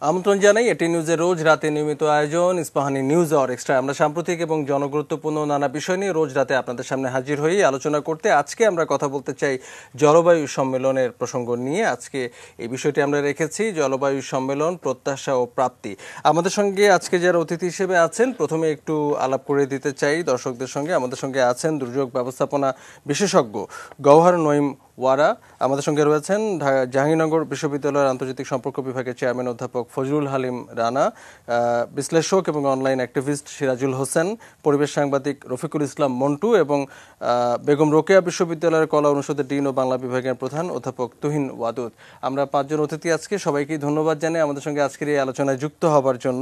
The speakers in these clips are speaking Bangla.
আমন্ত্রণ জানাই এটি নিউজের রোজ রাতে নিয়মিত আয়োজন ইস্পাহানি নিউজ আওয়ার এক্সট্রা। আমরা সাম্প্রতিক এবং জনগুরুত্বপূর্ণ নানা বিষয় নিয়ে রোজ রাতে আপনাদের সামনে হাজির হই আলোচনা করতে। আজকে আমরা কথা বলতে চাই জলবায়ু সম্মেলনের প্রসঙ্গ নিয়ে। আজকে এই বিষয়টি আমরা রেখেছি জলবায়ু সম্মেলন প্রত্যাশা ও প্রাপ্তি। আমাদের সঙ্গে আজকে যারা অতিথি হিসেবে আছেন, প্রথমে একটু আলাপ করে দিতে চাই দর্শকদের সঙ্গে। আমাদের সঙ্গে আছেন দুর্যোগ ব্যবস্থাপনা বিশেষজ্ঞ গওহার নঈম ওয়ারা, আমাদের সঙ্গে রয়েছেন জাহাঙ্গীরনগর বিশ্ববিদ্যালয়ের আন্তর্জাতিক সম্পর্ক বিভাগের চেয়ারম্যান অধ্যাপক ফজলুল হালিম রানা, বিশ্লেষক এবং অনলাইন অ্যাক্টিভিস্ট সিরাজুল হোসেন, পরিবেশ সাংবাদিক রফিকুল ইসলাম মন্টু এবং বেগম রোকেয়া বিশ্ববিদ্যালয়ের কলা অনুষদের ডিন ও বাংলা বিভাগের প্রধান অধ্যাপক তুহিন ওয়াদুদ। আমরা পাঁচজন অতিথি আজকে, সবাইকে ধন্যবাদ জানাই আমাদের সঙ্গে আজকের এই আলোচনায় যুক্ত হবার জন্য।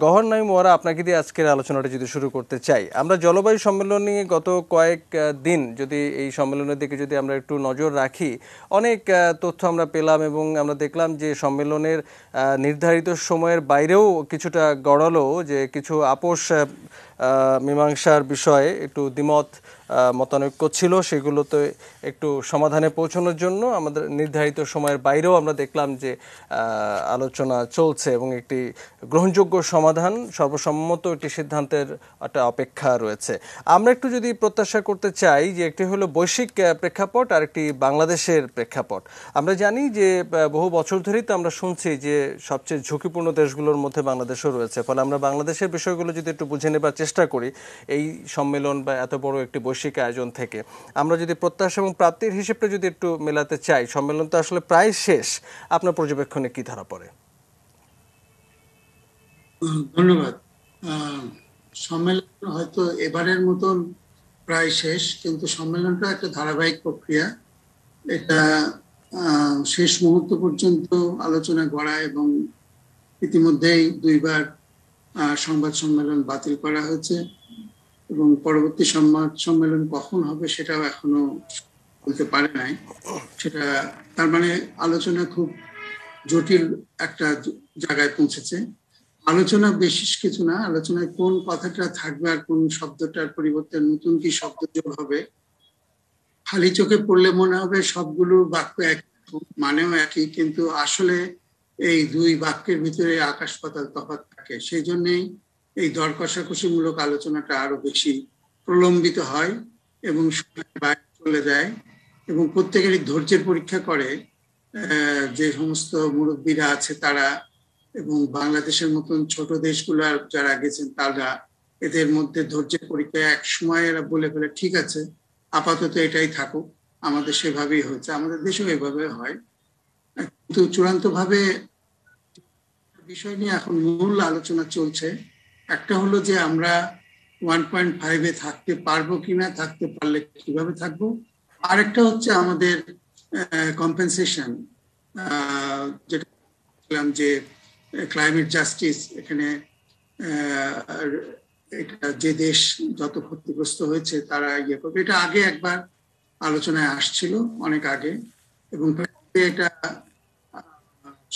গওহার নঈম ওয়ারা, আপনাকে দিয়ে আজকের আলোচনাটা যদি শুরু করতে চাই। আমরা জলবায়ু সম্মেলন নিয়ে গত কয়েক দিন যদি এই সম্মেলনের দিকে যদি আমরা একটু নজর রাখি, অনেক তথ্য আমরা পেলাম এবং আমরা দেখলাম যে সম্মেলনের নির্ধারিত সময়ের বাইরেও কিছুটা গড়ালো, যে কিছু আপোষ মীমাংসার বিষয়ে একটু দ্বিমত মতানৈক্য ছিল, সেগুলোতে একটু সমাধানে পৌঁছানোর জন্য আমাদের নির্ধারিত সময়ের বাইরেও আমরা দেখলাম যে আলোচনা চলছে এবং একটি গ্রহণযোগ্য সমাধান, সর্বসম্মত একটি সিদ্ধান্তের একটা অপেক্ষা রয়েছে। আমরা একটু যদি প্রত্যাশা করতে চাই যে একটি হলো বৈশ্বিক প্রেক্ষাপট আর একটি বাংলাদেশের প্রেক্ষাপট। আমরা জানি যে বহু বছর ধরেই তো আমরা শুনছি যে সবচেয়ে ঝুঁকিপূর্ণ দেশগুলোর মধ্যে বাংলাদেশও রয়েছে। ফলে আমরা বাংলাদেশের বিষয়গুলো যদি একটু বুঝে নেবার চেষ্টা করি এই সম্মেলন বা এত বড় একটি বৈশ্বিক আয়োজন থেকে, আমরা যদি প্রত্যাশা এবং প্রাপ্তির হিসেবটা যদি একটু মেলাতে চাই, সম্মেলন তো আসলে প্রায় শেষ, আপনার পর্যবেক্ষণে কি ধরা পড়ে? ধন্যবাদ। সম্মেলন হয়তো এবারের মতন প্রায় শেষ, কিন্তু সম্মেলনটা একটা ধারাবাহিক প্রক্রিয়া। এটা শেষ মুহূর্ত পর্যন্ত আলোচনা করা এবং ইতিমধ্যেই দুইবার সংবাদ সম্মেলন বাতিল করা হয়েছে এবং পরবর্তী সংবাদ সম্মেলন কখন হবে সেটাও এখনো বলতে পারে নাই। সেটা তার মানে আলোচনা খুব জটিল একটা জায়গায় পৌঁছেছে। আলোচনা বিশেষ কিছু না, আলোচনায় কোন কথাটা থাকবে আর কোন শব্দটার পরিবর্তে নতুন কি শব্দ যোগ হবে। খালি চোখে পড়লে মনে হবে সবগুলো বাক্য এক, মানেও একই, কিন্তু আসলে এই দুই বাক্যের ভিতরে আকাশ পাতাল তফাৎ থাকে। সেই জন্যই এই দর কষাকষিমূলক আলোচনাটা আরো বেশি প্রলম্বিত হয় এবং বাইরে চলে যায় এবং প্রত্যেকেরই ধৈর্যের পরীক্ষা করে যে সমস্ত মুরব্বীরা আছে তারা, এবং বাংলাদেশের মতন ছোট দেশগুলার যারা গেছেন তারা, এদের মধ্যে ধৈর্যের পরীক্ষা এক সময় এরা বলে ফেলে ঠিক আছে আপাতত এটাই থাকুক। আমাদের সেভাবেই হয়েছে, আমাদের দেশেও এভাবে হয়। কিন্তু চূড়ান্ত ভাবে বিষয় নিয়ে এখন মূল আলোচনা চলছে। একটা হলো যে আমরা 1.5-এ থাকতে পারবো কিনা, থাকতে পারলে কিভাবে থাকবো। আরেকটা হচ্ছে আমাদের কম্পেনসেশন, যেটা বললাম যে ক্লাইমেট জাস্টিস। এখানে এটা যে দেশ যত ক্ষতিগ্রস্ত হয়েছে তারা ইয়ে করবে, এটা আগে একবার আলোচনায় আসছিল অনেক আগে এবং এটা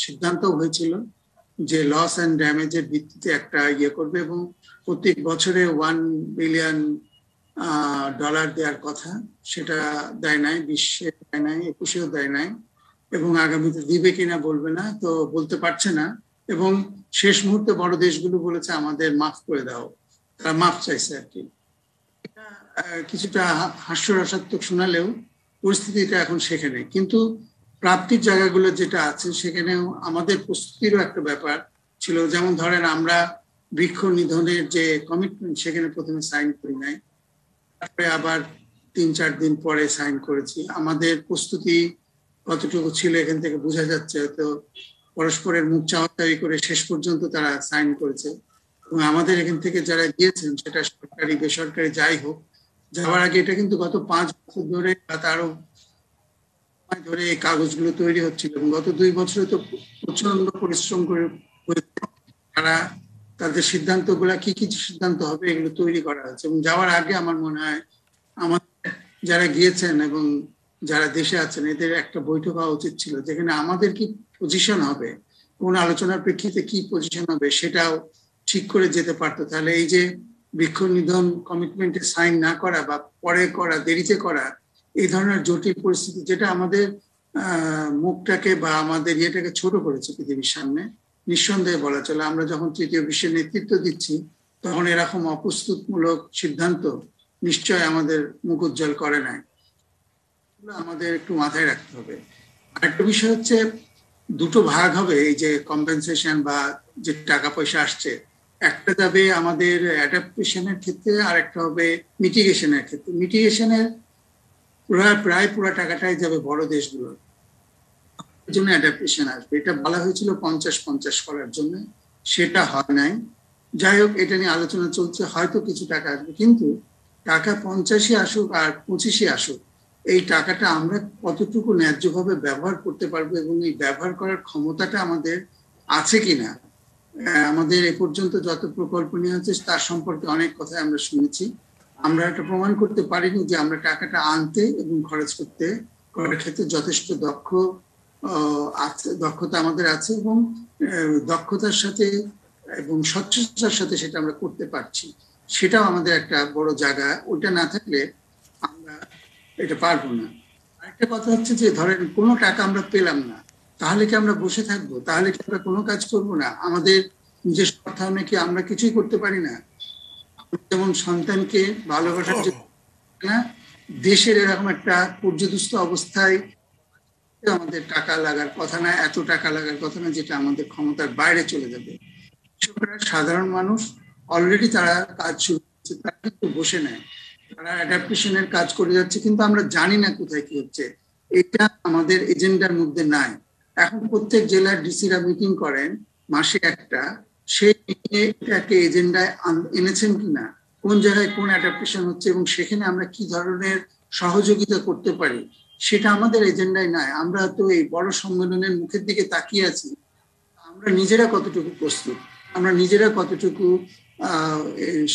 সিদ্ধান্ত হয়েছিল যে লস অ্যান্ড ড্যামেজের ভিত্তিতে একটা ইয়ে করবে এবং প্রত্যেক বছরে $1 বিলিয়ন দেওয়ার কথা। সেটা দেয় নাই, বিশ্বে দেয় নাই, 21-এও দেয় নাই এবং আগামীতে দিবে কিনা বলবে না, তো বলতে পারছে না। এবং শেষ মুহূর্তে বড় দেশগুলো বলেছে আমাদের মাফ করে দাও, তারা মাফ চাইছে আর কি। কিছুটা হাস্যরসাত্মক শোনালেও পরিস্থিতিটা এখন সেখানে। কিন্তু প্রাপ্তির জায়গাগুলো যেটা আছে সেখানেও আমাদের প্রস্তুতিরও একটা ব্যাপার ছিল। যেমন ধরেন আমরা বৃক্ষ নিধনের যে কমিটমেন্ট সেখানে প্রথমে সাইন করি নাই, তারপরে আবার 3-4 দিন পরে সাইন করেছি। আমাদের প্রস্তুতি কতটুকু ছিল এখান থেকে বোঝা যাচ্ছে। হয়তো পরস্পরের মুখ চাওয়াচাওয়ি করে শেষ পর্যন্ত তারা সাইন করেছে এবং আমাদের এখান থেকে যারা গিয়েছেন, সেটা সরকারি বেসরকারি যাই হোক, যাওয়ার আগে এটা কিন্তু গত 5 বছর ধরে বা তারও ধরে এই কাগজগুলো তৈরি হচ্ছিল এবং গত 2 বছরে তো প্রচন্ড পরিশ্রম করে তারা তাদের সিদ্ধান্তগুলা কি কি সিদ্ধান্ত হবে এগুলো তৈরি করা হয়েছে। এবং যাওয়ার আগে আমার মনে হয় আমাদের যারা গিয়েছেন এবং যারা দেশে আছেন এদের একটা বৈঠক হওয়া উচিত ছিল, যেখানে আমাদের কি পজিশন হবে, কোন আলোচনার প্রেক্ষিতে কি পজিশন হবে সেটাও ঠিক করে যেতে পারতো। তাহলে এই যে বৃক্ষ নিধন কমিটমেন্টে সাইন না করা বা পরে করা, দেরিতে করা, এই ধরনের জটিল পরিস্থিতি যেটা আমাদের মুখটাকে বা আমাদের ইয়েটাকে ছোট করেছে পৃথিবীর সামনে, নিঃসন্দেহে বলা চলে। আমরা যখন তৃতীয় বিশ্বের নেতৃত্ব দিচ্ছি তখন এরকম অপ্রস্তুতমূলক সিদ্ধান্ত নিশ্চয় আমাদের মুখ উজ্জ্বল করে নাই। আমাদের একটু মাথায় রাখতে হবে। আরেকটা বিষয় হচ্ছে, দুটো ভাগ হবে এই যে কম্পেনসেশন বা যে টাকা পয়সা আসছে, একটা যাবে আমাদের অ্যাডাপ্টেশনের ক্ষেত্রে আর একটা হবে মিটিগেশনের ক্ষেত্রে। মিটিগেশনের প্রায় পুরো টাকাটাই যাবে বড় দেশগুলোর জন্য, অ্যাডাপ্টেশন আসবে। এটা বলা হয়েছিল 50-50 করার জন্য, সেটা হয় নাই। যাই হোক, এটা নিয়ে আলোচনা চলছে, হয়তো কিছু টাকা আসবে, কিন্তু টাকা 50-ই আসুক আর 25-ই আসুক, এই টাকাটা আমরা কতটুকু ন্যায্যভাবে ব্যবহার করতে পারবো এবং এই ব্যবহার করার ক্ষমতাটা আমাদের আছে কিনা। আমাদের এ পর্যন্ত যত প্রকল্প নিয়ে হচ্ছে তার সম্পর্কে অনেক কথা আমরা শুনেছি, আমরা এটা প্রমাণ করতে পারিনি যে আমরা টাকাটা আনতে এবং খরচ করতে করার ক্ষেত্রে যথেষ্ট দক্ষতা আমাদের আছে এবং দক্ষতার সাথে এবং স্বচ্ছতার সাথে সেটা আমরা করতে পারছি। সেটাও আমাদের একটা বড় জায়গা। ওইটা না থাকলে আমরা এটা পারবো না। আরেকটা কথা হচ্ছে যে, ধরেন কোনো টাকা আমরা পেলাম না, তাহলে কি আমরা বসে থাকবো? তাহলে কি আমরা কোনো কাজ করবো না? আমাদের নিজস্ব অর্থায়নে কি আমরা কিছুই করতে পারি না? যেমন সন্তানকে ভালোবাসার জন্য না, দেশের এরকম একটা পর্যদুস্ত অবস্থায় আমাদের টাকা লাগার কথা না, এত টাকা লাগার কথা না যেটা আমাদের ক্ষমতার বাইরে চলে যাবে। সাধারণ মানুষ অলরেডি তারা কাজ শুরু করছে, তারা কিন্তু বসে নেয়, তারা অ্যাডাপ্টেশনের কাজ করে যাচ্ছে, কিন্তু আমরা জানি না কোথায় কি হচ্ছে। এটা আমাদের এজেন্ডার মধ্যে নাই। এখন প্রত্যেক জেলার ডিসিরা মিটিং করেন মাসে একটা, সেই মিটিংয়ে এটাকে এজেন্ডায় এনেছেন কিনা, কোন জায়গায় কোন অ্যাডাপ্টেশন হচ্ছে এবং সেখানে আমরা কি ধরনের সহযোগিতা করতে পারি, সেটা আমাদের এজেন্ডায় নাই। আমরা তো এই বড় সম্মেলনের মুখের দিকে তাকিয়ে আছি, আমরা নিজেরা কতটুকু প্রস্তুত, আমরা নিজেরা কতটুকু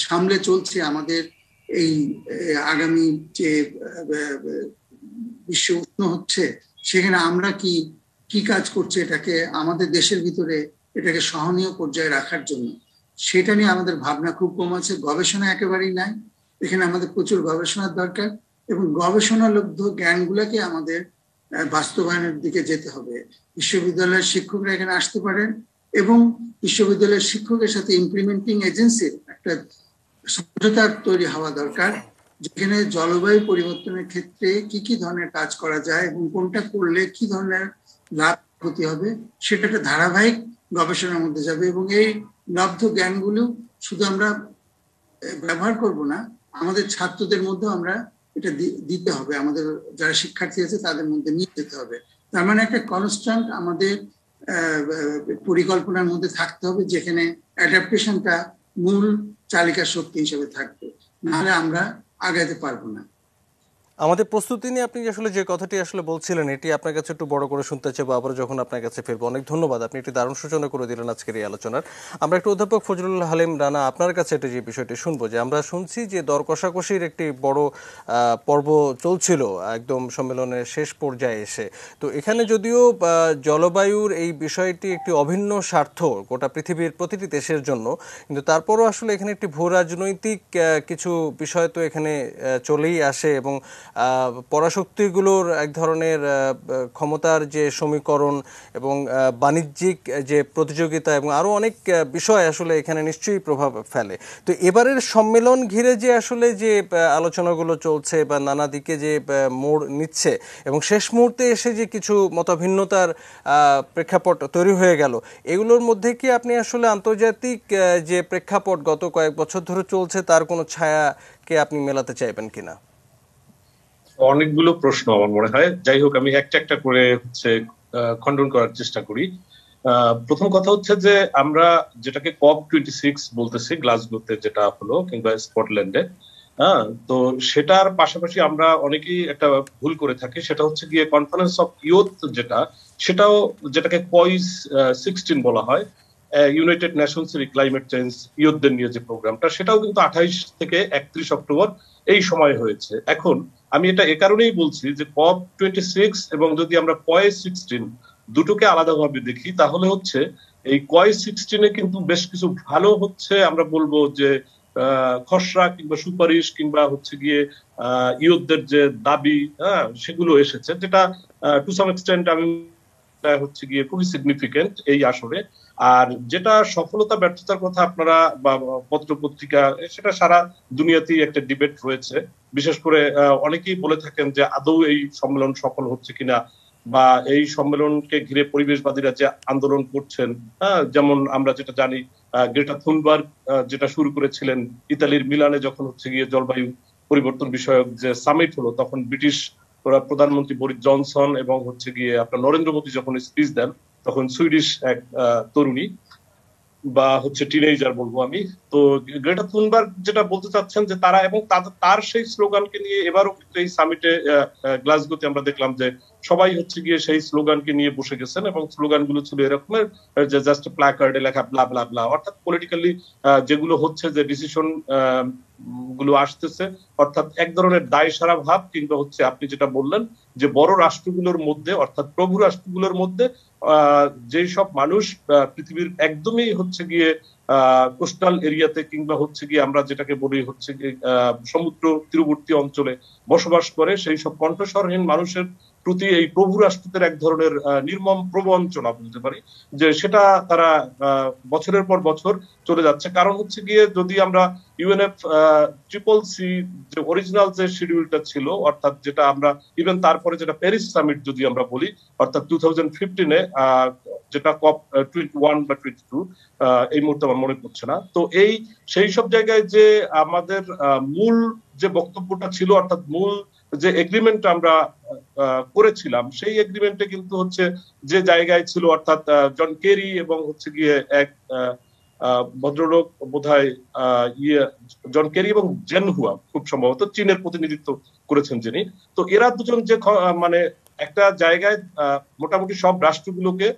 সামলে চলছে আমাদের এই আগামী যে বিশ্ব উষ্ণ হচ্ছে, সেখানে আমরা কি কি কাজ করছি এটাকে আমাদের দেশের ভিতরে এটাকে সহনীয় পর্যায়ে রাখার জন্য। সেটা নিয়ে আমাদের ভাবনা খুব কম আছে, গবেষণা একেবারেই নাই। এখানে আমাদের প্রচুর গবেষণার দরকার এবং গবেষণালব্ধ জ্ঞানগুলোকে আমাদের বাস্তবায়নের দিকে যেতে হবে। বিশ্ববিদ্যালয়ের শিক্ষকরা এখানে আসতে পারেন এবং বিশ্ববিদ্যালয়ের শিক্ষকের সাথে ইমপ্লিমেন্টিং এজেন্সির একটা সমঝোতা তৈরি হওয়া দরকার, যেখানে জলবায়ু পরিবর্তনের ক্ষেত্রে কি কি ধরনের কাজ করা যায় এবং কোনটা করলে কি ধরনের লাভ ক্ষতি হবে, সেটা একটা ধারাবাহিক গবেষণার মধ্যে যাবে। এবং এই লব্ধ জ্ঞানগুলো শুধু আমরা ব্যবহার করব না, আমাদের ছাত্রদের মধ্যে আমরা এটা দিতে হবে, আমাদের যারা শিক্ষার্থী আছে তাদের মধ্যে নিয়ে যেতে হবে। তার মানে একটা কনস্ট্যান্ট আমাদের পরিকল্পনার মধ্যে থাকতে হবে, যেখানে অ্যাডাপ্টেশনটা মূল চালিকা শক্তি হিসেবে থাকবে, নাহলে আমরা আগাতে পারবো না। আমাদের প্রস্তুতি নিয়ে আপনি আসলে যে কথাটি আসলে বলছিলেন, এটি আপনার কাছে একটু বড় করে শুনতে চাইবো আবার যখন আপনার কাছে ফিরবো। অনেক ধন্যবাদ, আপনি একটি দারুণ সূচনা করে দিলেন আজকের এই আলোচনার। আমরা একটু অধ্যাপক ফজলুল হালিম রানা আপনার কাছে এটা যে বিষয়টি শুনবো, যে আমরা শুনছি যে দর কষাকষির একটি বড় পর্ব চলছিল একদম সম্মেলনের শেষ পর্যায়ে এসে। তো এখানে যদিও জলবায়ুর এই বিষয়টি একটি অভিন্ন স্বার্থ গোটা পৃথিবীর প্রতিটি দেশের জন্য, কিন্তু তারপরও আসলে এখানে একটি ভূ রাজনৈতিক কিছু বিষয় তো এখানে চলেই আসে এবং পরাশক্তিগুলোর এক ধরনের ক্ষমতার যে সমীকরণ এবং বাণিজ্যিক যে প্রতিযোগিতা এবং আরও অনেক বিষয় আসলে এখানে নিশ্চয়ই প্রভাব ফেলে। তো এবারের সম্মেলন ঘিরে যে আসলে যে আলোচনাগুলো চলছে বা নানা দিকে যে মোড় নিচ্ছে এবং শেষ মুহূর্তে এসে যে কিছু মতভিন্নতার প্রেক্ষাপট তৈরি হয়ে গেল, এগুলোর মধ্যে কি আপনি আসলে আন্তর্জাতিক যে প্রেক্ষাপট গত কয়েক বছর ধরে চলছে তার কোনো ছায়াকে আপনি মেলাতে চাইবেন কিনা? অনেকগুলো প্রশ্ন আমার মনে হয়। যাই হোক, আমি একটা একটা করে খণ্ডন করার চেষ্টা করি। প্রথম কথা হচ্ছে যে আমরা যেটাকে COP26 বলতেছি, গ্লাসগোতে যেটা হলো কিংবা স্কটল্যান্ডে, তো সেটার পাশাপাশি আমরা অনেকেই একটা ভুল করে থাকি, সেটা হচ্ছে গিয়ে কনফারেন্স অফ ইয়ুথ, সেটাও যেটাকে COP16 বলা হয়, ইউনাইটেড নেশনস এর ক্লাইমেট চেঞ্জ ইয়ুথদের নিয়ে যে প্রোগ্রামটা, সেটাও কিন্তু 28 থেকে 31 অক্টোবর এই সময় হয়েছে। এখন আমি এটা এ কারণেই বলছি যে COP26 এবং যদি আমরা COP16 দুটোকে আলাদাভাবে দেখি, তাহলে হচ্ছে এই COP16 কিন্তু বেশ কিছু ভালো আমরা বলবো যে খসড়া কিংবা সুপারিশ কিংবা গিয়ে ইয়ুথদের যে দাবি, সেগুলো এসেছে, যেটা টু সাম এক্সটেন্ট আমি গিয়ে খুবই সিগনিফিকেন্ট এই আসরে। আর যেটা সফলতা ব্যর্থতার কথা আপনারা বা পত্র পত্রিকা, সেটা সারা দুনিয়াতেই একটা ডিবেট রয়েছে। বিশেষ করে অনেকেই বলে থাকেন যে আদৌ এই সম্মেলন সফল হচ্ছে কিনা, বা এই সম্মেলনকে ঘিরে পরিবেশবাদীরা যে আন্দোলন করছেন, যেমন আমরা যেটা জানি গ্রেটা থুনবার্গ যেটা শুরু করেছিলেন ইতালির মিলানে, যখন হচ্ছে গিয়ে জলবায়ু পরিবর্তন বিষয়ক যে সামিট হলো, তখন ব্রিটিশ প্রধানমন্ত্রী বরিস জনসন এবং হচ্ছে গিয়ে আপনার নরেন্দ্র মোদী যখন স্পিচ দেন, তখন সুইডিশ এক তরুণী বা হচ্ছে টিনেজার বলবো আমি, তো গ্রেটা থুনবার্গ যেটা বলতে চাচ্ছেন যে তারা এবং তার সেই স্লোগানকে নিয়ে এবারও কিন্তু এই সামিটে গ্লাসগোতে আমরা দেখলাম যে সবাই হচ্ছে গিয়ে সেই স্লোগানকে নিয়ে বসে গেছেন, এবং স্লোগানগুলো ছিল এরকমের যে জাস্ট প্ল্যাকার্ডে লেখা ব্লা ব্লা ব্লা, অর্থাৎ পলিটিক্যালি যেগুলো হচ্ছে যে ডিসিশন গুলো আসতেছে, অর্থাৎ এক ধরনের দায় সারা ভাব, কিংবা হচ্ছে আপনি যেটা বললেন যে বড় রাষ্ট্রগুলোর মধ্যে, অর্থাৎ প্রভু রাষ্ট্রগুলোর মধ্যে যেই সব মানুষ পৃথিবীর একদমই হচ্ছে গিয়ে কোস্টাল এরিয়াতে, কিংবা হচ্ছে গিয়ে আমরা যেটাকে বলি হচ্ছে গিয়ে সমুদ্র তীরবর্তী অঞ্চলে বসবাস করে, সেই সব কণ্ঠস্বরহীন মানুষের প্রতি এই প্রভু রাষ্ট্রদের এক ধরনের নির্মম প্রবঞ্চনা বলতে পারি, যে সেটা তারা বছরের পর বছর চলে যাচ্ছে। কারণ হচ্ছে গিয়ে যদি আমরা ইউএনএফ CCC যে অরিজিনাল যে শিডিউলটা ছিল, অর্থাৎ যেটা আমরা ইভেন তারপরে যেটা প্যারিস সামিট যদি আমরা বলি, অর্থাৎ 2015-এ যেটা COP 21 বা 22, এই মুহূর্তে আমার মনে পড়ছে না, তো এই সেই সব জায়গায় যে আমাদের মূল যে বক্তব্যটা ছিল, অর্থাৎ মূল যে এগ্রিমেন্ট আমরা করেছিলাম, সেই এগ্রিমেন্টে কিন্তু হচ্ছে যে জায়গায় ছিল, অর্থাৎ জন কেরি এবং হচ্ছে গিয়ে এক ভদ্রলোক বোধহয় জন কেরি এবং জেন হুয়া, খুব সম্ভবত চীনের প্রতিনিধিত্ব করেছেন যিনি, তো এরা দুজন যে মানে একটা জায়গায় মোটামুটি সব রাষ্ট্রগুলোকে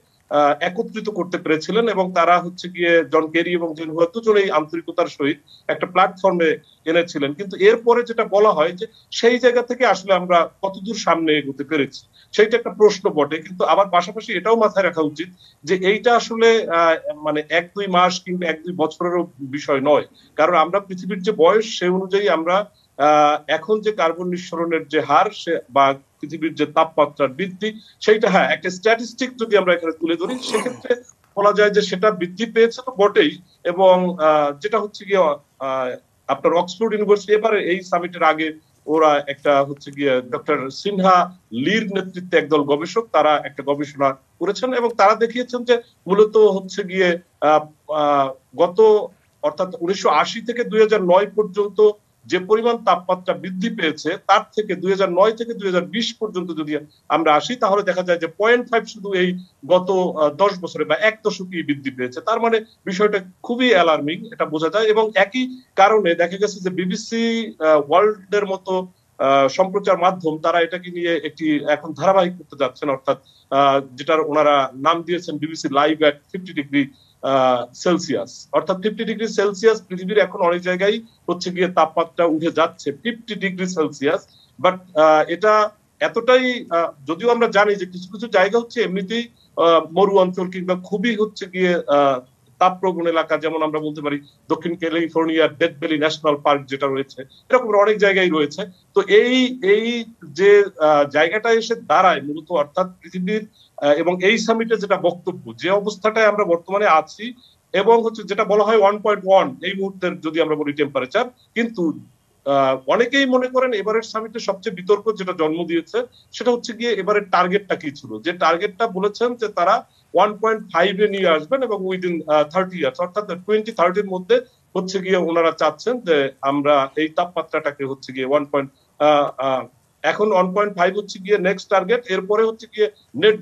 একত্রিত করতে পেরেছিলেন, এবং তারা হচ্ছে গিয়ে জন কেরি এবং জেন হুয়া দুজনেই আন্তরিকতার সহিত একটা প্ল্যাটফর্মে এনেছিলেন। কিন্তু এরপরে যেটা বলা হয় যে সেই জায়গা থেকে আসলে আমরা কতদূর সামনে এগোতে পেরেছি, সেইটা একটা প্রশ্ন বটে। কিন্তু আবার পাশাপাশি এটাও মাথায় রাখা উচিত যে এইটা আসলে মানে 1-2 মাস কিংবা 1-2 বছরেরও বিষয় নয়, কারণ আমরা পৃথিবীর যে বয়স সেই অনুযায়ী আমরা এখন যে কার্বন নিঃসরণের যে হার বা পৃথিবীর যে তাপমাত্রার বৃদ্ধি, সেইটা হ্যাঁ একটা স্ট্যাটিস্টিক যদি আমরা এখানে তুলে ধরি, সেক্ষেত্রে বলা যায় যে সেটা বৃদ্ধি পেয়েছে তো বটেই। এবং যেটা হচ্ছে গিয়ে আপনার অক্সফোর্ড ইউনিভার্সিটি এবারে এই সামিটের আগে ওরা একটা হচ্ছে গিয়ে ডক্টর সিনহা লির নেতৃত্বে একদল গবেষক, তারা একটা গবেষণা করেছেন, এবং তারা দেখিয়েছেন যে মূলত হচ্ছে গিয়ে গত অর্থাৎ 1980 থেকে 2009 পর্যন্ত যে পরিমাণ তাপমাত্রা বৃদ্ধি পেয়েছে, তার থেকে 2009 থেকে 2020 পর্যন্ত যদি আমরা আসি, তাহলে দেখা যায় যে 0.5 শুধু এই গত 10 বছরে বা 1 দশকে বৃদ্ধি পেয়েছে। তার মানে বিষয়টা খুবই অ্যালার্মিং, এটা বোঝা যায়। এবং একই কারণে দেখা গেছে যে বিবিসি ওয়ার্ল্ড এর মতো সম্প্রচার মাধ্যম, তারা এটাকে নিয়ে একটি এখন ধারাবাহিক করতে যাচ্ছেন, অর্থাৎ যেটার ওনারা নাম দিয়েছেন বিবিসি লাইভ এট 50 ডিগ্রি সেলসিয়াস, অর্থাৎ 50 ডিগ্রি সেলসিয়াস পৃথিবীর এখন অনেক জায়গায় হচ্ছে গিয়ে তাপমাত্রা উঠে যাচ্ছে 50 ডিগ্রি সেলসিয়াস। বাট এটা এতটাই, যদিও আমরা জানি যে কিছু কিছু জায়গা হচ্ছে এমনিতেই মরু অঞ্চল কিংবা খুবই হচ্ছে গিয়ে তাপপ্রবণ এলাকা, যেমন আমরা বলতে পারি দক্ষিণ ক্যালিফোর্নিয়ার ডেথ ভ্যালি ন্যাশনাল পার্ক যেটা রয়েছে, এরকম অনেক জায়গায় রয়েছে। তো এই যে জায়গাটা এসে দাঁড়ায় মূলত, অর্থাৎ পৃথিবীর এবং এই সামিটে যেটা বক্তব্য, যে অবস্থাটায় আমরা বর্তমানে আছি, এবং হচ্ছে যেটা বলা হয় 1.1 এই মুহূর্তের যদি আমরা বলি টেম্পারেচার, কিন্তু অনেকেই মনে করেন এবারের সামিটে সবচেয়ে বিতর্ক যেটা জন্ম দিয়েছে সেটা হচ্ছে গিয়ে এবারের টার্গেটটা কি ছিল। যে টার্গেটটা বলেছেন যে তারা 1.5 এ নিয়ে আসবেন, এবং উইদিন 30 ইয়ার্স, অর্থাৎ 2030-র মধ্যে হচ্ছে গিয়ে ওনারা চাচ্ছেন যে আমরা এই তাপমাত্রাটাকে হচ্ছে গিয়ে এখন 1.5 হচ্ছে গিয়ে নেক্সট টার্গেট, এরপরে হচ্ছে গিয়ে নেট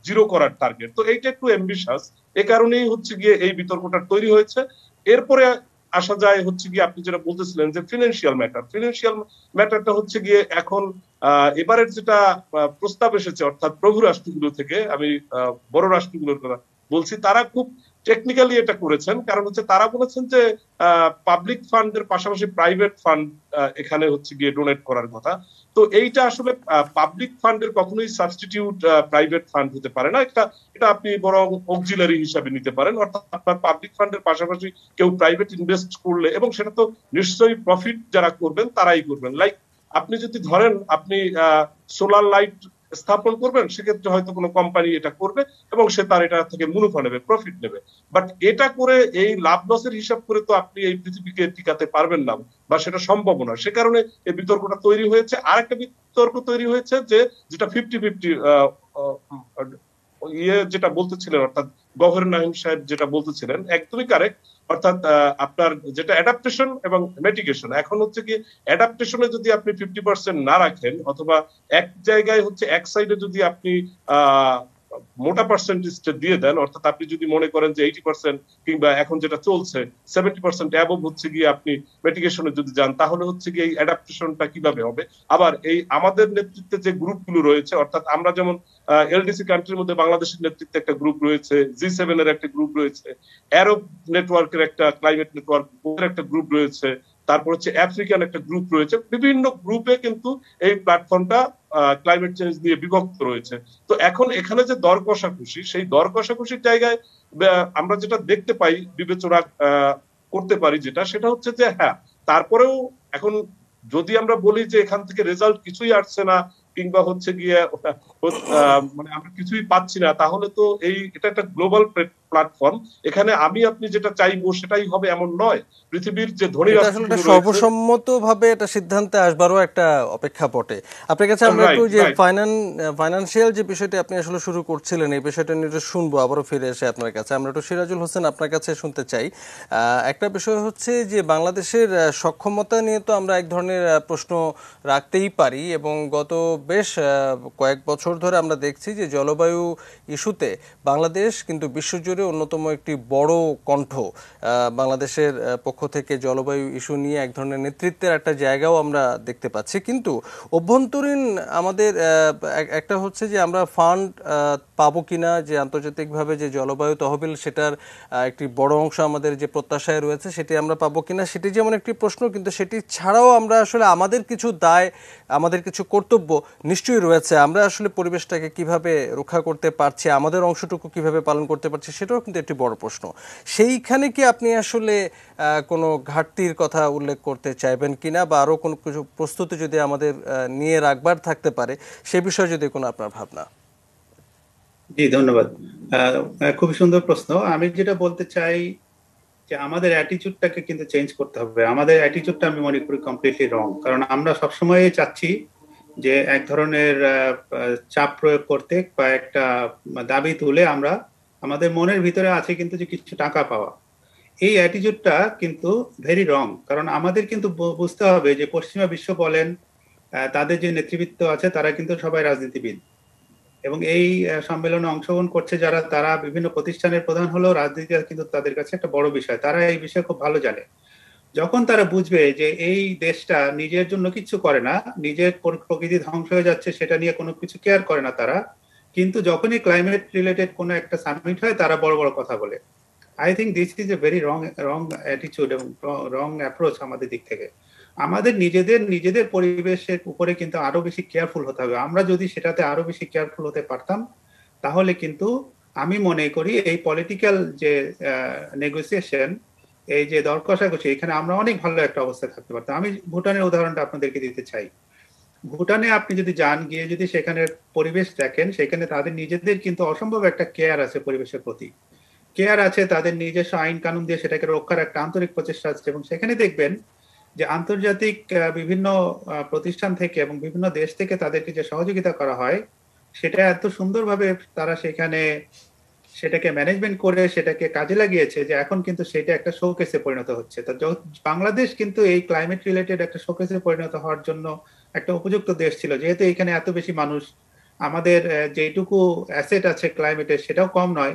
জিরো করার টার্গেট। তো এইটা একটু অ্যাম্বিশাস, এ কারণেই হচ্ছে গিয়ে এই বিতর্কটা তৈরি হয়েছে। এরপরে আসা যায় হচ্ছে গিয়ে আপনি যেটা বলতেছিলেন যে ফিনান্সিয়াল ম্যাটারটা হচ্ছে গিয়ে এখন এবারের যেটা প্রস্তাব এসেছে, অর্থাৎ প্রভু রাষ্ট্রগুলো থেকে, আমি বড় রাষ্ট্রগুলোর কথা বলছি, তারা খুব টেকনিক্যালি এটা করেছেন। কারণ হচ্ছে তারা বলেছেন যে পাবলিক ফান্ডের পাশাপাশি প্রাইভেট ফান্ড এখানে হচ্ছে গিয়ে ডোনেট করার কথা। তো এইটা আসলে পাবলিক ফান্ডের কখনোই সাবস্টিটিউট প্রাইভেট ফান্ড হতে পারে না, এটা আপনি বরং অক্সিলারি হিসাবে নিতে পারেন। অর্থাৎ আপনার পাবলিক ফান্ডের পাশাপাশি কেউ প্রাইভেট ইনভেস্ট করলে, এবং সেটা তো নিশ্চয়ই প্রফিট যারা করবেন তারাই করবেন। লাইক আপনি যদি ধরেন আপনি সোলার লাইট স্থাপন করবেন, সেক্ষেত্রে হয়তো কোনো কোম্পানি এটা করবে এবং সে তার এটা থেকে মুনাফা নেবে, প্রফিট নেবে। বাট এটা করে এই লাভ লসের হিসাব করে তো আপনি এই পৃথিবীকে টিকাতে পারবেন না, বা সেটা সম্ভব না। সে কারণে এই বিতর্কটা তৈরি হয়েছে। আরেকটা বিতর্ক তৈরি হয়েছে যেটা 50-50 যেটা বলতেছিলেন, অর্থাৎ গভর্নর নাহিম সাহেব যেটা বলতেছিলেন একদমই কারেক্ট। অর্থাৎ আপনার যেটা অ্যাডাপ্টেশন এবং মেটিগেশন, এখন হচ্ছে কি অ্যাডাপ্টেশনে যদি আপনি 50% না রাখেন, অথবা এক জায়গায় হচ্ছে এক সাইডে যদি আপনি আহ মোটা পার্সেন্টেজটা দিয়ে দেন, অর্থাৎ আপনি যদি মনে করেন যে 80% কিংবা এখন যেটা চলছে 70% অ্যাবভ হচ্ছে গিয়ে আপনি মেটিগেশনে যদি যান, তাহলে হচ্ছে গিয়ে এই অ্যাডাপ্টেশনটা কিভাবে হবে। আবার এই আমাদের নেতৃত্বে যে গ্রুপগুলো রয়েছে, অর্থাৎ আমরা যেমন এলডিসি কান্ট্রির মধ্যে বাংলাদেশের নেতৃত্বে একটা গ্রুপ রয়েছে, G7 এর একটা গ্রুপ রয়েছে, অ্যারব নেটওয়ার্কের একটা ক্লাইমেট নেটওয়ার্ক একটা গ্রুপ রয়েছে, তারপর হচ্ছে আফ্রিকান একটা গ্রুপ রয়েছে। বিভিন্ন গ্রুপে কিন্তু এই প্ল্যাটফর্মটা ক্লাইমেট চেঞ্জ নিয়ে বিভক্ত রয়েছে। তো এখন এখানে যে দর কষাকষি, সেই দর কষাকষির জায়গায় আমরা যেটা দেখতে পাই, বিবেচনা করতে পারি যেটা, সেটা হচ্ছে যে হ্যাঁ, তারপরেও এখন যদি আমরা বলি যে এখান থেকে রেজাল্ট কিছুই আসছে না, কিংবা হচ্ছে গিয়ে মানে আমরা কিছুই পাচ্ছি না, তাহলে তো এটা একটা গ্লোবাল প্ল্যাটফর্ম। এখানে আপনি যেটা চাইবো সেটাই হবে এমন নয়। পৃথিবীর যে ধনী রাষ্ট্রগুলো রয়েছে, সর্বসম্মতভাবে এটা সিদ্ধান্তে আসবারও একটা অপেক্ষা বটে। আপনার কাছে আমরা একটু যে ফাইনান্সিয়াল যে বিষয়টি আপনি আসলে শুরু করছিলেন, এই বিষয়টা নিয়ে শুনবো, আবারও ফিরে এসে আপনার কাছে আমরা একটু সিরাজুল হোসেন আপনার কাছে শুনতে চাই। একটা বিষয় হচ্ছে যে বাংলাদেশের সক্ষমতা নিয়ে তো আমরা এক ধরনের প্রশ্ন রাখতেই পারি, এবং গত বেশ কয়েক বছর ধরে আমরা দেখছি যে জলবায়ু ইস্যুতে বাংলাদেশ কিন্তু বিশ্বজুড়ে অন্যতম একটি বড় কণ্ঠ। বাংলাদেশের পক্ষ থেকে জলবায়ু ইস্যু নিয়ে এক ধরনের নেতৃত্বের একটা জায়গাও আমরা দেখতে পাচ্ছি। কিন্তু অভ্যন্তরীণ আমাদের একটা হচ্ছে যে আমরা ফান্ড পাবো কিনা, যে আন্তর্জাতিকভাবে যে জলবায়ু তহবিল সেটার একটি বড় অংশ আমাদের যে প্রত্যাশায় রয়েছে সেটি আমরা পাবো কিনা, সেটি যেমন একটি প্রশ্ন, কিন্তু সেটি ছাড়াও আমরা আসলে আমাদের কিছু দায়, আমাদের কিছু কর্তব্য নিশ্চয়ই রয়েছে। আমরা আসলে পরিবেশটাকে কিভাবে রক্ষা করতে পারছি, আমাদের অংশটুকু কিভাবে পালন করতে পারছি, সেটাও কিন্তু একটি বড় প্রশ্ন। সেইখানে কি আপনি আসলে কোনো ঘাটতির কথা উল্লেখ করতে চাইবেন কিনা, বা আরো কোনো কিছু প্রস্তুতি যদি আমাদের নিয়ে রাখবার থাকতে পারে, সে বিষয়ে যদি কোনো আপনার ভাবনা। জি, ধন্যবাদ। খুবই সুন্দর প্রশ্ন। আমি যেটা বলতে চাই যে আমাদের অ্যাটিটিউডটাকে কিন্তু চেঞ্জ করতে হবে। আমাদের অ্যাটিটিউডটা আমি মনে করি কমপ্লিটলি রং। কারণ আমরা সবসময় চাচ্ছি যে এক ধরনের চাপ প্রয়োগ করতে বা একটা দাবি তুলে আমরা আমাদের মনের ভিতরে আছে কিন্তু যে কিছু টাকা পাওয়া। এই অ্যাটিটিউডটা কিন্তু ভেরি রং। কারণ আমাদের কিন্তু বুঝতে হবে যে পশ্চিমা বিশ্ব বলেন, তাদের যে নেতৃবৃন্দ আছে তারা কিন্তু সবাই রাজনীতিবিদ, এবং এই সম্মেলনে অংশগ্রহণ করছে যারা, তারা বিভিন্ন প্রতিষ্ঠানের প্রধান হলেও রাজনীতি কিন্তু তাদের কাছে একটা বড় বিষয়। তারা এই বিষয়ে খুব ভালো জানে। যখন তারা বুঝবে যে এই দেশটা নিজের জন্য কিছু করে না, নিজের প্রকৃতি ধ্বংস হয়ে যাচ্ছে সেটা নিয়ে কোনো কিছু কেয়ার করে না তারা, কিন্তু যখনই ক্লাইমেট রিলেটেড কোনো একটা সামিট হয় তারা বড় বড় কথা বলে। I think this is a very wrong attitude এবং রং অ্যাপ্রোচ আমাদের দিক থেকে। আমাদের নিজেদের পরিবেশের উপরে কিন্তু আরো বেশি কেয়ারফুল হতে হবে। আমরা যদি সেটাতে আরো বেশি কেয়ারফুল হতে পারতাম, তাহলে কিন্তু আমি মনে করি এই পলিটিক্যাল যে নেগোসিয়েশন, এই যে দর কষাকষি, এখানে আমরা অনেক ভালো একটা অবস্থায় থাকতে পারতাম। আমি ভুটানের উদাহরণটা আপনাদেরকে দিতে চাই। ভুটানে আপনি যদি যান, গিয়ে যদি সেখানের পরিবেশ দেখেন, সেখানে তাদের নিজেদের কিন্তু অসম্ভব একটা কেয়ার আছে পরিবেশের প্রতি, কেয়ার আছে, তাদের নিজস্ব আইন কানুন দিয়ে সেটাকে রক্ষার একটা আন্তরিক প্রচেষ্টা আছে। এবং সেখানে দেখবেন যে আন্তর্জাতিক বিভিন্ন প্রতিষ্ঠান থেকে এবং বিভিন্ন দেশ থেকে তাদেরকে যে সহযোগিতা করা হয়, সেটা এত সুন্দরভাবে তারা সেটাকে ম্যানেজমেন্ট করে সেটাকে কাজে লাগিয়েছে যে এখন কিন্তু সেটা একটা শোকেসে পরিণত হচ্ছে। তো বাংলাদেশ কিন্তু এই ক্লাইমেট রিলেটেড একটা শোকেসে পরিণত হওয়ার জন্য একটা উপযুক্ত দেশ ছিল, যেহেতু এখানে এত বেশি মানুষ, আমাদের যেটুকু অ্যাসেট আছে ক্লাইমেটের সেটাও কম নয়।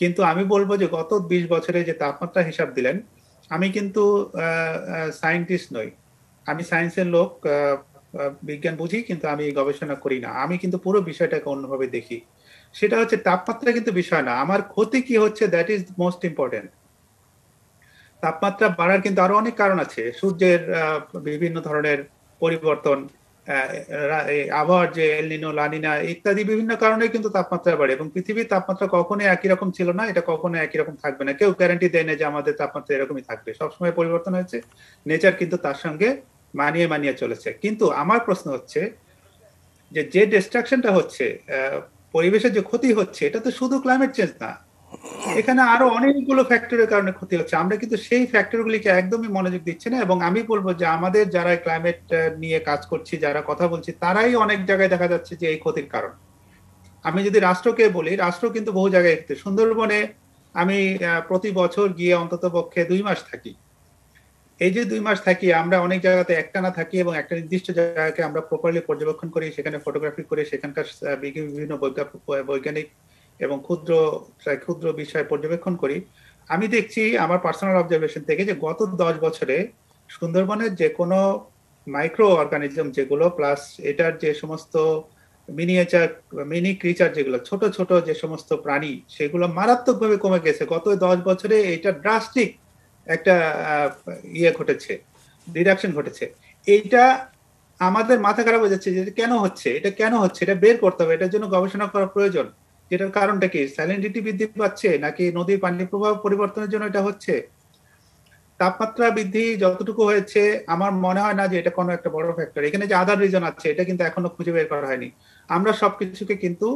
কিন্তু আমি বলবো যে গত 20 বছরে যে তাপমাত্রা হিসাব দিলেন, আমি কিন্তু সায়েন্টিস্ট নই, আমি সায়েন্সের লোক, বিজ্ঞান বুঝি, কিন্তু আমি গবেষণা করি না। আমি কিন্তু পুরো বিষয়টাকে অন্যভাবে দেখি। সেটা হচ্ছে তাপমাত্রা কিন্তু বিষয় না, আমার ক্ষতি কি হচ্ছে, দ্যাট ইজ মোস্ট ইম্পর্টেন্ট। তাপমাত্রা বাড়ার কিন্তু আরো অনেক কারণ আছে। সূর্যের বিভিন্ন ধরনের পরিবর্তন, আবহাওয়ার যে এল নিনো, লা নিনা ইত্যাদি বিভিন্ন কারণে কিন্তু তাপমাত্রা বাড়ে, এবং পৃথিবীর তাপমাত্রা কখনোই একই রকম ছিল না, এটা কখনো একই রকম থাকবে না। কেউ গ্যারান্টি দেয় না যে আমাদের তাপমাত্রা এরকমই থাকবে। সবসময় পরিবর্তন হয়েছে, নেচার কিন্তু তার সঙ্গে মানিয়ে চলেছে। কিন্তু আমার প্রশ্ন হচ্ছে, যে ডিস্ট্রাকশনটা হচ্ছে, পরিবেশের যে ক্ষতি হচ্ছে, এটা তো শুধু ক্লাইমেট চেঞ্জ না, এখানে আরো অনেকগুলো ফ্যাক্টরের কারণে ক্ষতি হচ্ছে। আমরা কিন্তু সেই ফ্যাক্টরগুলিকে একদমই মনোযোগ দিচ্ছি না, এবং আমি বলবো যে আমাদের যারা ক্লাইমেট নিয়ে কাজ করছি, যারা কথা বলছি, তারাই অনেক জায়গায় দেখা যাচ্ছে যে এই ক্ষতির কারণ। আমি যদি রাষ্ট্রকে বলি, রাষ্ট্র কিন্তু বহু জায়গায়, সুন্দরবনে আমি প্রতি বছর গিয়ে অন্তত পক্ষে 2 মাস থাকি। এই যে 2 মাস থাকি, আমরা অনেক জায়গাতে একটানা থাকি এবং একটা নির্দিষ্ট জায়গাকে আমরা প্রপারলি পর্যবেক্ষণ করি, সেখানে ফটোগ্রাফি করে সেখানকার বিভিন্ন বৈজ্ঞানিক এবং ক্ষুদ্র ক্ষুদ্র বিষয় পর্যবেক্ষণ করি। আমি দেখছি আমার পার্সোনাল অবজারভেশন থেকে যে গত 10 বছরে সুন্দরবনের যে কোনো মাইক্রো অর্গানিজম যেগুলো, প্লাস এটার যে সমস্ত মিনি ক্রিচার, যেগুলো ছোট ছোট যে সমস্ত প্রাণী, সেগুলো মারাত্মকভাবে কমে গেছে গত 10 বছরে। এটা ড্রাস্টিক একটা ঘটেছে, রিডাকশন ঘটেছে। এইটা আমাদের মাথা খারাপ হয়ে যাচ্ছে যে কেন হচ্ছে, এটা বের করতে হবে, এটার জন্য গবেষণা করা প্রয়োজন। যেটার কারণটা কি, স্যালিনিটি বৃদ্ধি পাচ্ছে নাকি নদীর পানি প্রবাহ পরিবর্তনের জন্য এটা হচ্ছে? তাপমাত্রা বৃদ্ধি যতটুকু হয়েছে, আমার মনে হয় না যে এটা কোনো একটা বড় ফ্যাক্টর। এখানে যে আদার রিজন আছে, এটা কিন্তু এখনো খুঁজে বের করা হয়নি। আমরা সবকিছুকে কিন্তু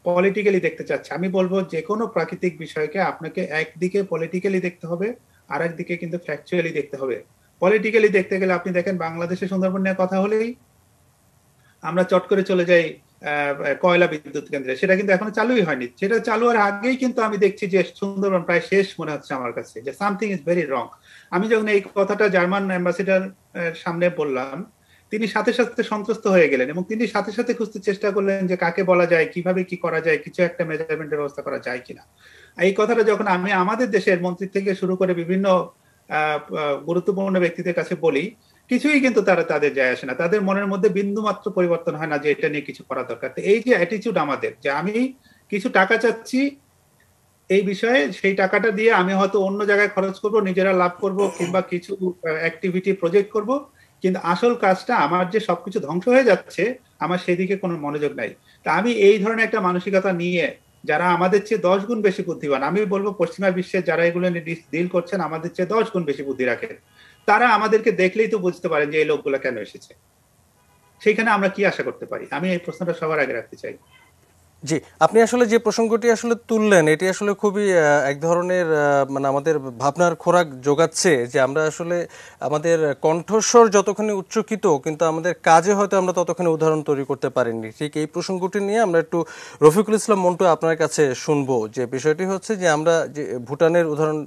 পলিটিক্যালি দেখতে চাচ্ছি। আমি বলবো যে কোনো প্রাকৃতিক বিষয়কে আপনাকে একদিকে পলিটিক্যালি দেখতে হবে, আর একদিকে কিন্তু ফ্যাকচুয়ালি দেখতে হবে। পলিটিক্যালি দেখতে গেলে আপনি দেখেন, বাংলাদেশে সুন্দরবন নিয়ে কথা হলেই আমরা চট করে চলে যাই কয়লা বিদ্যুৎ কেন্দ্রে, সেটা কিন্তু এখনো চালুই হয়নি। সেটা চালু হওয়ার আগেই কিন্তু আমি দেখছি যে সুন্দরবন প্রায় শেষ মনে হচ্ছে আমার কাছে, যে সামথিং ইজ ভেরি রং। আমি যখন এই কথাটা জার্মান অ্যাম্বাসেডার সামনে বললাম, তিনি সাথে সাথে সন্ত্রস্ত হয়ে গেলেন এবং তিনি সাথে সাথে খুঁজতে চেষ্টা করলেন যে কাকে বলা যায়, কিভাবে কি করা যায়, কিছু একটা মেজারমেন্টের ব্যবস্থা করা যায় কিনা। এই কথাটা যখন আমি আমাদের দেশের মন্ত্রী থেকে শুরু করে বিভিন্ন গুরুত্বপূর্ণ ব্যক্তিদের কাছে বলি, কিছুই কিন্তু তাদের যায় আসে না, তাদের মনের মধ্যে বিন্দু মাত্র পরিবর্তন হয় না যে এটা নিয়ে কিছু করা দরকার। তো এই যে অ্যাটিটিউড আমাদের, যে আমি কিছু টাকা চাচ্ছি এই বিষয়ে, সেই টাকাটা দিয়ে আমি হয়তো অন্য জায়গায় খরচ করব, নিজেরা লাভ করব, কিংবা কিছু অ্যাক্টিভিটি প্রজেক্ট করব, কিন্তু আসল কাজটা আমার যে সবকিছু ধ্বংস হয়ে যাচ্ছে, আমার সেদিকে কোনো মনোযোগ নাই। তা আমি এই ধরনের একটা মানসিকতা নিয়ে, যারা আমাদের চেয়ে 10 গুণ বেশি বুদ্ধিমান, আমি বলবো পশ্চিমা বিশ্বের যারা এগুলো নিয়ে ডিল করছেন আমাদের চেয়ে 10 গুণ বেশি বুদ্ধি রাখেন, তারা আমাদেরকে দেখলেই তো বুঝতে পারেন যে এই লোকগুলো কেন এসেছে। সেইখানে আমরা কি আশা করতে পারি? আমি এই প্রশ্নটা সবার আগে রাখতে চাই। জি, আপনি আসলে যে প্রসঙ্গটি আসলে তুললেন, এটি আসলে খুবই এক ধরনের মানে আমাদের ভাবনার খোরাক যোগাচ্ছে, যে আমরা আসলে আমাদের কণ্ঠস্বর যতখানি উচ্চকিত, কিন্তু আমাদের কাজে হয়তো আমরা ততখানি উদাহরণ তৈরি করতে পারিনি। ঠিক এই প্রসঙ্গটি নিয়ে আমরা একটু রফিকুল ইসলাম মন্টু আপনার কাছে শুনবো। যে বিষয়টি হচ্ছে যে আমরা যে ভুটানের উদাহরণ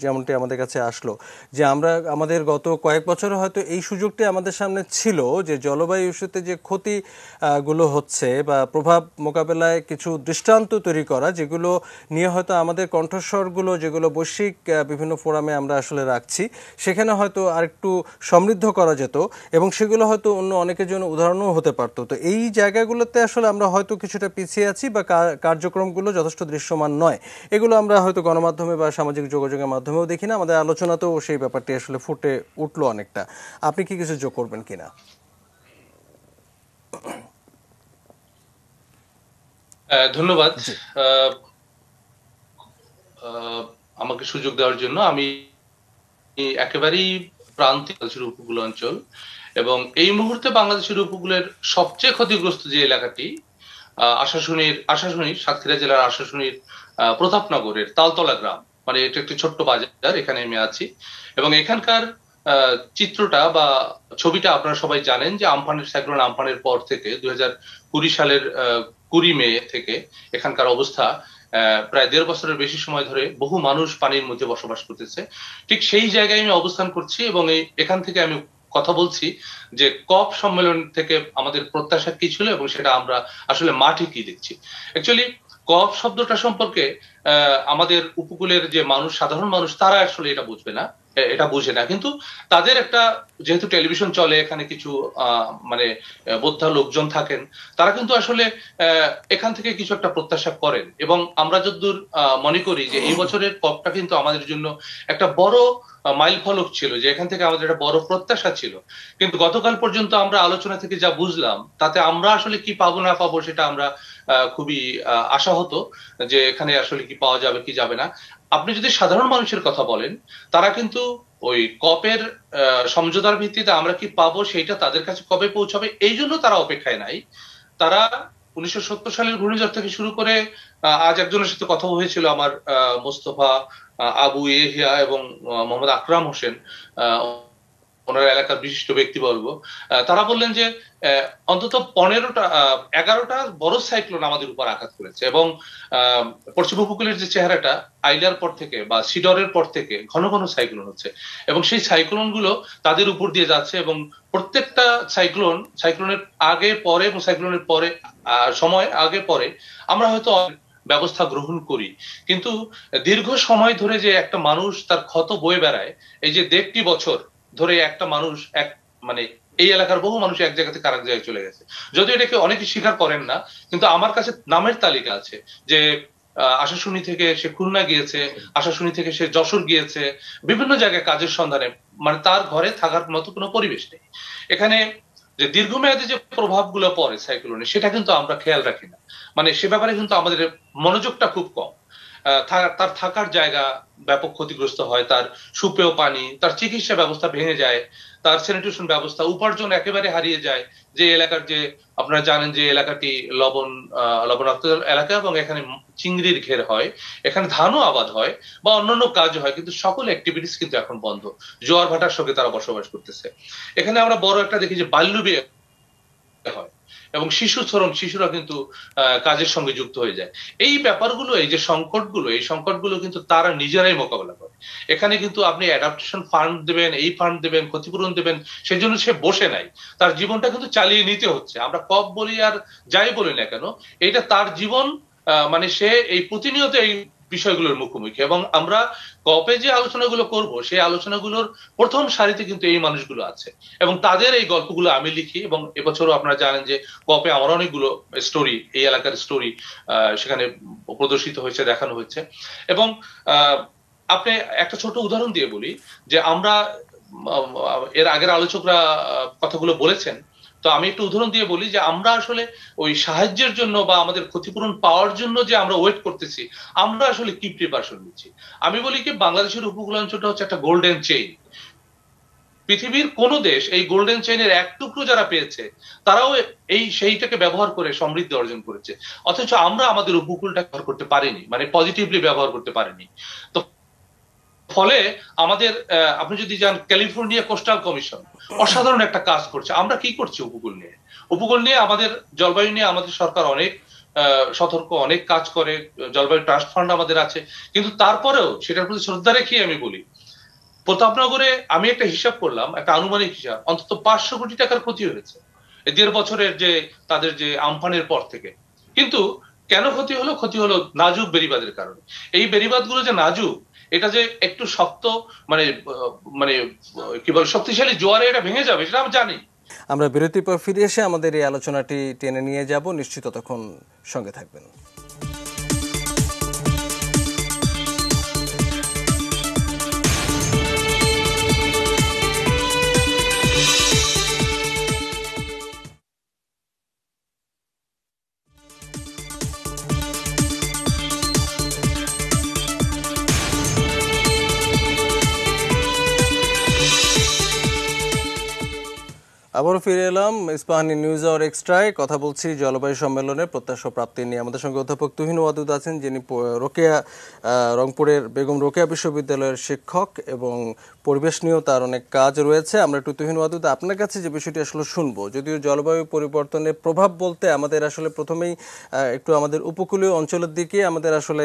যেমনটি আমাদের কাছে আসলো, যে আমরা আমাদের গত কয়েক বছরে হয়তো এই সুযোগটি আমাদের সামনে ছিল যে জলবায়ু ইস্যুতে যে ক্ষতি গুলো হচ্ছে বা প্রভাব মোকাবেলায় কিছু দৃষ্টান্ত তৈরি করা, যেগুলো নিয়ে হয়তো আমাদের কণ্ঠস্বরগুলো যেগুলো বৈশ্বিক বিভিন্ন ফোরামে আমরা আসলে রাখছি, সেখানে হয়তো আরেকটু সমৃদ্ধ করা যেত এবং সেগুলো হয়তো অন্য অনেকের জন্য উদাহরণও হতে পারতো। তো এই জায়গাগুলোতে আসলে আমরা হয়তো কিছুটা পিছিয়ে আছি বা কার্যক্রমগুলো যথেষ্ট দৃশ্যমান নয়। এগুলো আমরা হয়তো গণমাধ্যমে বা সামাজিক যোগাযোগের মাধ্যমেও দেখি না, আমাদের আলোচনাতেও সেই ব্যাপারটি আসলে ফুটে উঠলো অনেকটা। আপনি কি কিছু যোগ করবেন কিনা? ধন্যবাদ আমাকে সুযোগ দেওয়ার জন্য। আমি একেবারেই প্রান্তিক উপকূল অঞ্চল, এবং এই মুহূর্তে বাংলাদেশের উপকূলের সবচেয়ে ক্ষতিগ্রস্ত যে এলাকাটি আশাশুনির সাতক্ষীরা জেলার আশাশুনির প্রতাপনগরের তালতলা গ্রাম, মানে এটা একটি ছোট্ট বাজার, এখানে আমি আছি। এবং এখানকার চিত্রটা বা ছবিটা আপনারা সবাই জানেন যে সাইক্লোন আমফানের পর থেকে 2020 সালের 20 মে থেকে এখানকার অবস্থা প্রায় 1.5 বছরের বেশি সময় ধরে বহু মানুষ পানির মধ্যে বসবাস করতেছে। ঠিক সেই জায়গায় আমি অবস্থান করছি এবং এখান থেকে আমি কথা বলছি যে কপ সম্মেলন থেকে আমাদের প্রত্যাশা কি ছিল এবং সেটা আমরা আসলে মাঠে কি দেখছি। অ্যাকচুয়ালি কপ শব্দটা সম্পর্কে আমাদের উপকূলের যে মানুষ, সাধারণ মানুষ, তারা আসলে এটা বুঝে না, কিন্তু তাদের একটা, যেহেতু টেলিভিশন চলে, এখানে কিছু মানে বোদ্ধা লোকজন থাকেন, তারা কিন্তু আসলে এখান থেকে কিছু একটা প্রত্যাশা করেন। এবং আমরা যতদূর মনে করি যে এই বছরের কপটা কিন্তু আমাদের জন্য একটা বড় মাইল ফলক ছিল, যে এখান থেকে আমাদের একটা বড় প্রত্যাশা ছিল। কিন্তু গতকাল পর্যন্ত আমরা আলোচনা থেকে যা বুঝলাম, তাতে আমরা আসলে কি পাবো না পাবো সেটা আমরা খুবই আশাহত যে এখানে আসলে কি পাওয়া যাবে কি যাবে না। আপনি যদি সাধারণ মানুষের কথা বলেন, তারা কিন্তু ওই কপের সমঝোতার ভিত্তিতে আমরা কি পাবো সেইটা তাদের কাছে কবে পৌঁছাবে এই জন্য তারা অপেক্ষায় নাই। তারা 1970 সালের ঘূর্ণিঝড় থেকে শুরু করে আজ একজনের সাথে কথা হয়েছিল আমার, মোস্তফা, আবু ইহিয়া এবং মোহাম্মদ আকরাম হোসেন, ওনার এলাকার বিশিষ্ট ব্যক্তিবর্গ। তারা বললেন যে অন্তত 11টা বড় সাইক্লোন আমাদের উপর আঘাত করেছে এবং পশ্চিম উপকূলের যে চেহারাটা আইলার পর থেকে বা সিডরের পর থেকে ঘন ঘন সাইক্লোন হচ্ছে এবং সেই সাইক্লোন গুলো তাদের উপর দিয়ে যাচ্ছে এবং প্রত্যেকটা সাইক্লোনের আগে পরে এবং সাইক্লোনের পরে সময় আগে পরে আমরা হয়তো ব্যবস্থা গ্রহণ করি, কিন্তু দীর্ঘ সময় ধরে যে একটা মানুষ তার ক্ষত বয়ে বেড়ায়, এই যে 1.5 বছর ধরে একটা মানুষ মানে এই এলাকার বহু মানুষ এক জায়গা থেকে আরেক জায়গায় চলে গেছে। যদিও এটাকে অনেকে স্বীকার করেন না, কিন্তু আমার কাছে নামের তালিকা আছে যে আশাশুনি থেকে সে খুলনা গিয়েছে, আশাশুনি থেকে সে যশোর গিয়েছে, বিভিন্ন জায়গায় কাজের সন্ধানে, মানে তার ঘরে থাকার মতো কোনো পরিবেশ নেই। এখানে যে দীর্ঘমেয়াদী যে প্রভাবগুলো পড়ে সাইক্লোনে সেটা কিন্তু আমরা খেয়াল রাখি না, মানে সে ব্যাপারে কিন্তু আমাদের মনোযোগটা খুব কম। তার থাকার জায়গা ব্যাপক ক্ষতিগ্রস্ত হয়, তার সুপেয় পানি, তার চিকিৎসা ব্যবস্থা ভেঙে যায়, তার স্যানিটেশন ব্যবস্থা, উপার্জন একেবারে হারিয়ে যায়। যে এলাকার, যে আপনারা জানেন যে এলাকাটি লবণাক্ত এলাকা এবং এখানে চিংড়ির ঘের হয়, এখানে ধানও আবাদ হয় বা অন্যান্য কাজ হয়, কিন্তু সকল অ্যাক্টিভিটিস কিন্তু এখন বন্ধ। জোয়ার ভাটার সঙ্গে তারা বসবাস করতেছে। এখানে আমরা বড় একটা দেখি যে বাল্য বিয়ে হয় এবং শিশুরা কিন্তু কাজের সঙ্গে যুক্ত হয়ে যায়। এই ব্যাপারগুলো, এই যে সংকটগুলো কিন্তু তারা নিজেরাই মোকাবেলা করে। এখানে কিন্তু আপনি অ্যাডাপ্টেশন ফান্ড দেবেন, এই ফান্ড দেবেন, ক্ষতিপূরণ দেবেন, সেই জন্য সে বসে নাই, তার জীবনটা কিন্তু চালিয়ে নিতে হচ্ছে। আমরা কব বলি আর যাই বলি না কেন, এটা তার জীবন, মানে সে এই প্রতিনিয়ত এই বিষয়গুলোর মুখোমুখি। এবং আমরা কপে যে আলোচনাগুলো করব, সেই আলোচনাগুলোর প্রথম সারিতে কিন্তু এই মানুষগুলো আছে এবং তাদের এই গল্পগুলো আমি লিখি। এবং এবছরও আপনারা জানেন যে কপে আমার অনেকগুলো স্টোরি, এই এলাকার স্টোরি সেখানে প্রদর্শিত হয়েছে, দেখানো হয়েছে। এবং আপনি একটা ছোট উদাহরণ দিয়ে বলি যে আমরা, এর আগের আলোচকরা কথাগুলো বলেছেন, তো আমি একটু উদাহরণ দিয়ে বলি যে আমরা আসলে ওই সাহায্যের জন্য বা আমাদের ক্ষতিপূরণ পাওয়ার জন্য যে আমরা ওয়েট করতেছি, আমরা আসলে কি প্রিপারেশন নিচ্ছি। আমি বলি কি, বাংলাদেশের উপকূলাঞ্চলটা হচ্ছে একটা গোল্ডেন চেইন। পৃথিবীর কোন দেশ এই গোল্ডেন চেইনের এক টুকরো যারা পেয়েছে, তারাও সেইটাকে ব্যবহার করে সমৃদ্ধি অর্জন করেছে, অথচ আমরা আমাদের উপকূলটা ব্যবহার করতে পারিনি, মানে পজিটিভলি ব্যবহার করতে পারিনি। তো ফলে আমাদের, আপনি যদি যান ক্যালিফোর্নিয়া কোস্টাল কমিশন অসাধারণ একটা কাজ করছে। আমরা কি করছি উপকূল নিয়ে আমাদের জলবায়ু নিয়ে আমাদের সরকার অনেক সতর্ক, অনেক কাজ করে, জলবায়ু ট্রাস্ট ফান্ড আমাদের আছে, কিন্তু তারপরেও সেটার প্রতি শ্রদ্ধা রেখে আমি বলি, প্রতাপনগরে আমি একটা হিসাব করলাম, একটা আনুমানিক হিসাব, অন্তত 500 কোটি টাকার ক্ষতি হয়েছে 1.5 বছরের যে তাদের যে আমফানের পর থেকে। কিন্তু কেন ক্ষতি হলো নাজুক বেড়িবাঁধের কারণে। এই বেড়িবাঁধগুলো যে নাজুক, এটা যে একটু শক্ত, মানে মানে কি বলে, শক্তিশালী জোয়ারে এটা ভেঙে যাবে, সেটা আমি জানি। আমরা বিরতির পর ফিরে এসে আমাদের এই আলোচনাটি টেনে নিয়ে যাব, নিশ্চিত ততক্ষণ সঙ্গে থাকবেন। আবারও ফিরে এলাম ইস্পাহানি নিউজ আওয়ার এক্সট্রায়। কথা বলছি জলবায়ু সম্মেলনের প্রত্যাশা প্রাপ্তি নিয়ে। আমাদের সঙ্গে অধ্যাপক তুহিন ওয়াদুদ আছেন, যিনি রংপুরের বেগম রোকেয়া বিশ্ববিদ্যালয়ের শিক্ষক এবং পরিবেশ নিয়েও তার অনেক কাজ রয়েছে। আমরা একটু তুহিন ওয়াদুদ, আপনার কাছে যে বিষয়টি আসলে শুনবো, যদিও জলবায়ু পরিবর্তনের প্রভাব বলতে আমাদের আসলে প্রথমেই একটু আমাদের উপকূলীয় অঞ্চলের দিকে আমাদের আসলে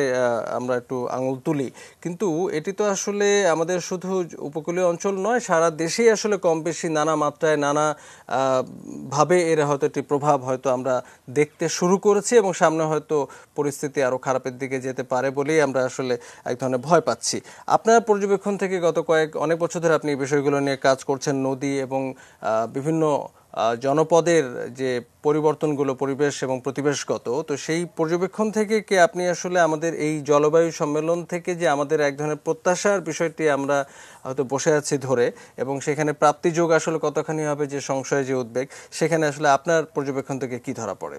আমরা একটু আঙুল তুলি, কিন্তু এটি তো আসলে আমাদের শুধু উপকূলীয় অঞ্চল নয়, সারা দেশেই আসলে কম বেশি নানা মাত্রায় নানা ভাবে এর হয়তো একটি প্রভাব হয়তো আমরা দেখতে শুরু করেছি এবং সামনে হয়তো পরিস্থিতি আরো খারাপের দিকে যেতে পারে বলেই আমরা আসলে এক ধরনের ভয় পাচ্ছি। আপনার পর্যবেক্ষণ থেকে গত অনেক বছর ধরে আপনি এই বিষয়গুলো নিয়ে কাজ করছেন, নদী এবং বিভিন্ন জনপদের যে পরিবর্তনগুলো পরিবেশ এবং পরিবেশগত, তো সেই পর্যবেক্ষণ থেকে কি আপনি আসলে আমাদের এই জলবায়ু সম্মেলন থেকে যে আমাদের এক ধরনের প্রত্যাশার বিষয়টি আমরা হয়তো বসে আছি ধরে, এবং সেখানে প্রাপ্তিযোগ আসলে কতখানি হবে, যে সংশয়, যে উদ্বেগ, সেখানে আসলে আপনার পর্যবেক্ষণ থেকে কি ধরা পড়ে?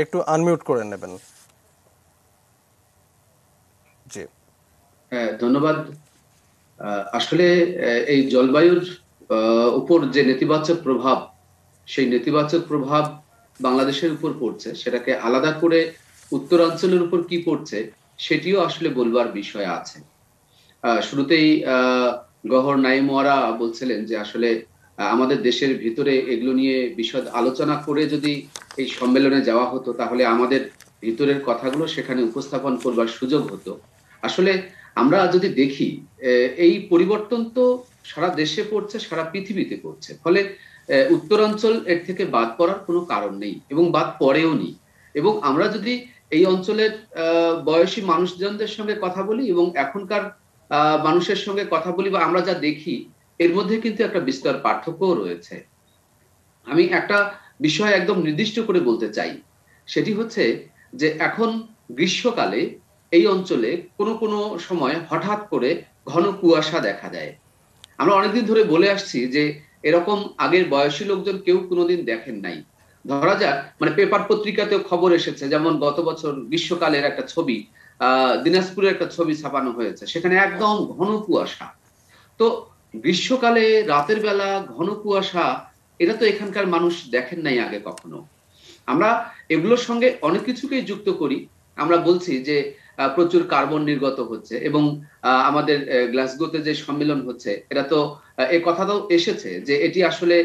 একটু আনমিউট করে নেবেন। জি হ্যাঁ, ধন্যবাদ। আসলে এই জলবায়ুর উপর যে নেতিবাচক প্রভাব, সেই নেতিবাচক প্রভাব বাংলাদেশের উপর পড়ছে, সেটাকে আলাদা করে উত্তরাঞ্চলের উপর কি পড়ছে সেটিও আসলে বলবার বিষয় আছে। শুরুতেই গহর নাইম ওয়ারা বলছিলেন যে আসলে আমাদের দেশের ভিতরে এগুলো নিয়ে বিশদ আলোচনা করে যদি এই সম্মেলনে যাওয়া হতো তাহলে আমাদের ভিতরের কথাগুলো সেখানে উপস্থাপন করবার সুযোগ হতো। আসলে আমরা যদি দেখি এই পরিবর্তন তো সারা দেশে পড়ছে, সারা পৃথিবীতে পড়ছে, ফলে উত্তরাঞ্চল এর থেকে বাদ পড়ার কোনো কারণ নেই এবং বাদ পড়েও নি। এবং আমরা যদি এই অঞ্চলের বয়সী মানুষজনদের সঙ্গে কথা বলি এবং এখনকার মানুষের সঙ্গে কথা বলি বা আমরা যা দেখি, এর মধ্যে কিন্তু একটা বিস্তর পার্থক্যও রয়েছে। আমি একটা বিষয় একদম নির্দিষ্ট করে বলতে চাই, সেটি হচ্ছে যে এখন গ্রীষ্মকালে এই অঞ্চলে কোনো কোনো সময় হঠাৎ করে ঘন কুয়াশা দেখা দেয়। আমরা অনেকদিন ধরে বলে আসছি যে এরকম আগের বয়সী লোকজন কেউ কোনোদিন দেখেন নাই। ধরা যাক মানে পেপার পত্রিকাতেও খবর এসেছে, যেমন গত বছর গ্রীষ্মকালের একটা ছবি, দিনাজপুরের একটা ছবি ছাপানো হয়েছে, সেখানে একদম ঘন কুয়াশা। তো গ্রীষ্মকালে রাতের বেলা ঘন কুয়াশা, এটা তো এখানকার মানুষ দেখেন নাই আগে কখনো। আমরা এগুলোর সঙ্গে অনেক কিছুকেই যুক্ত করি। আমরা বলছি যে প্রচুর কার্বন নির্গত হচ্ছে এবং আমাদের গ্লাসগোতে যে সম্মেলন হচ্ছে, এটা তো এই কথাটাও এসেছে যে এটি আসলে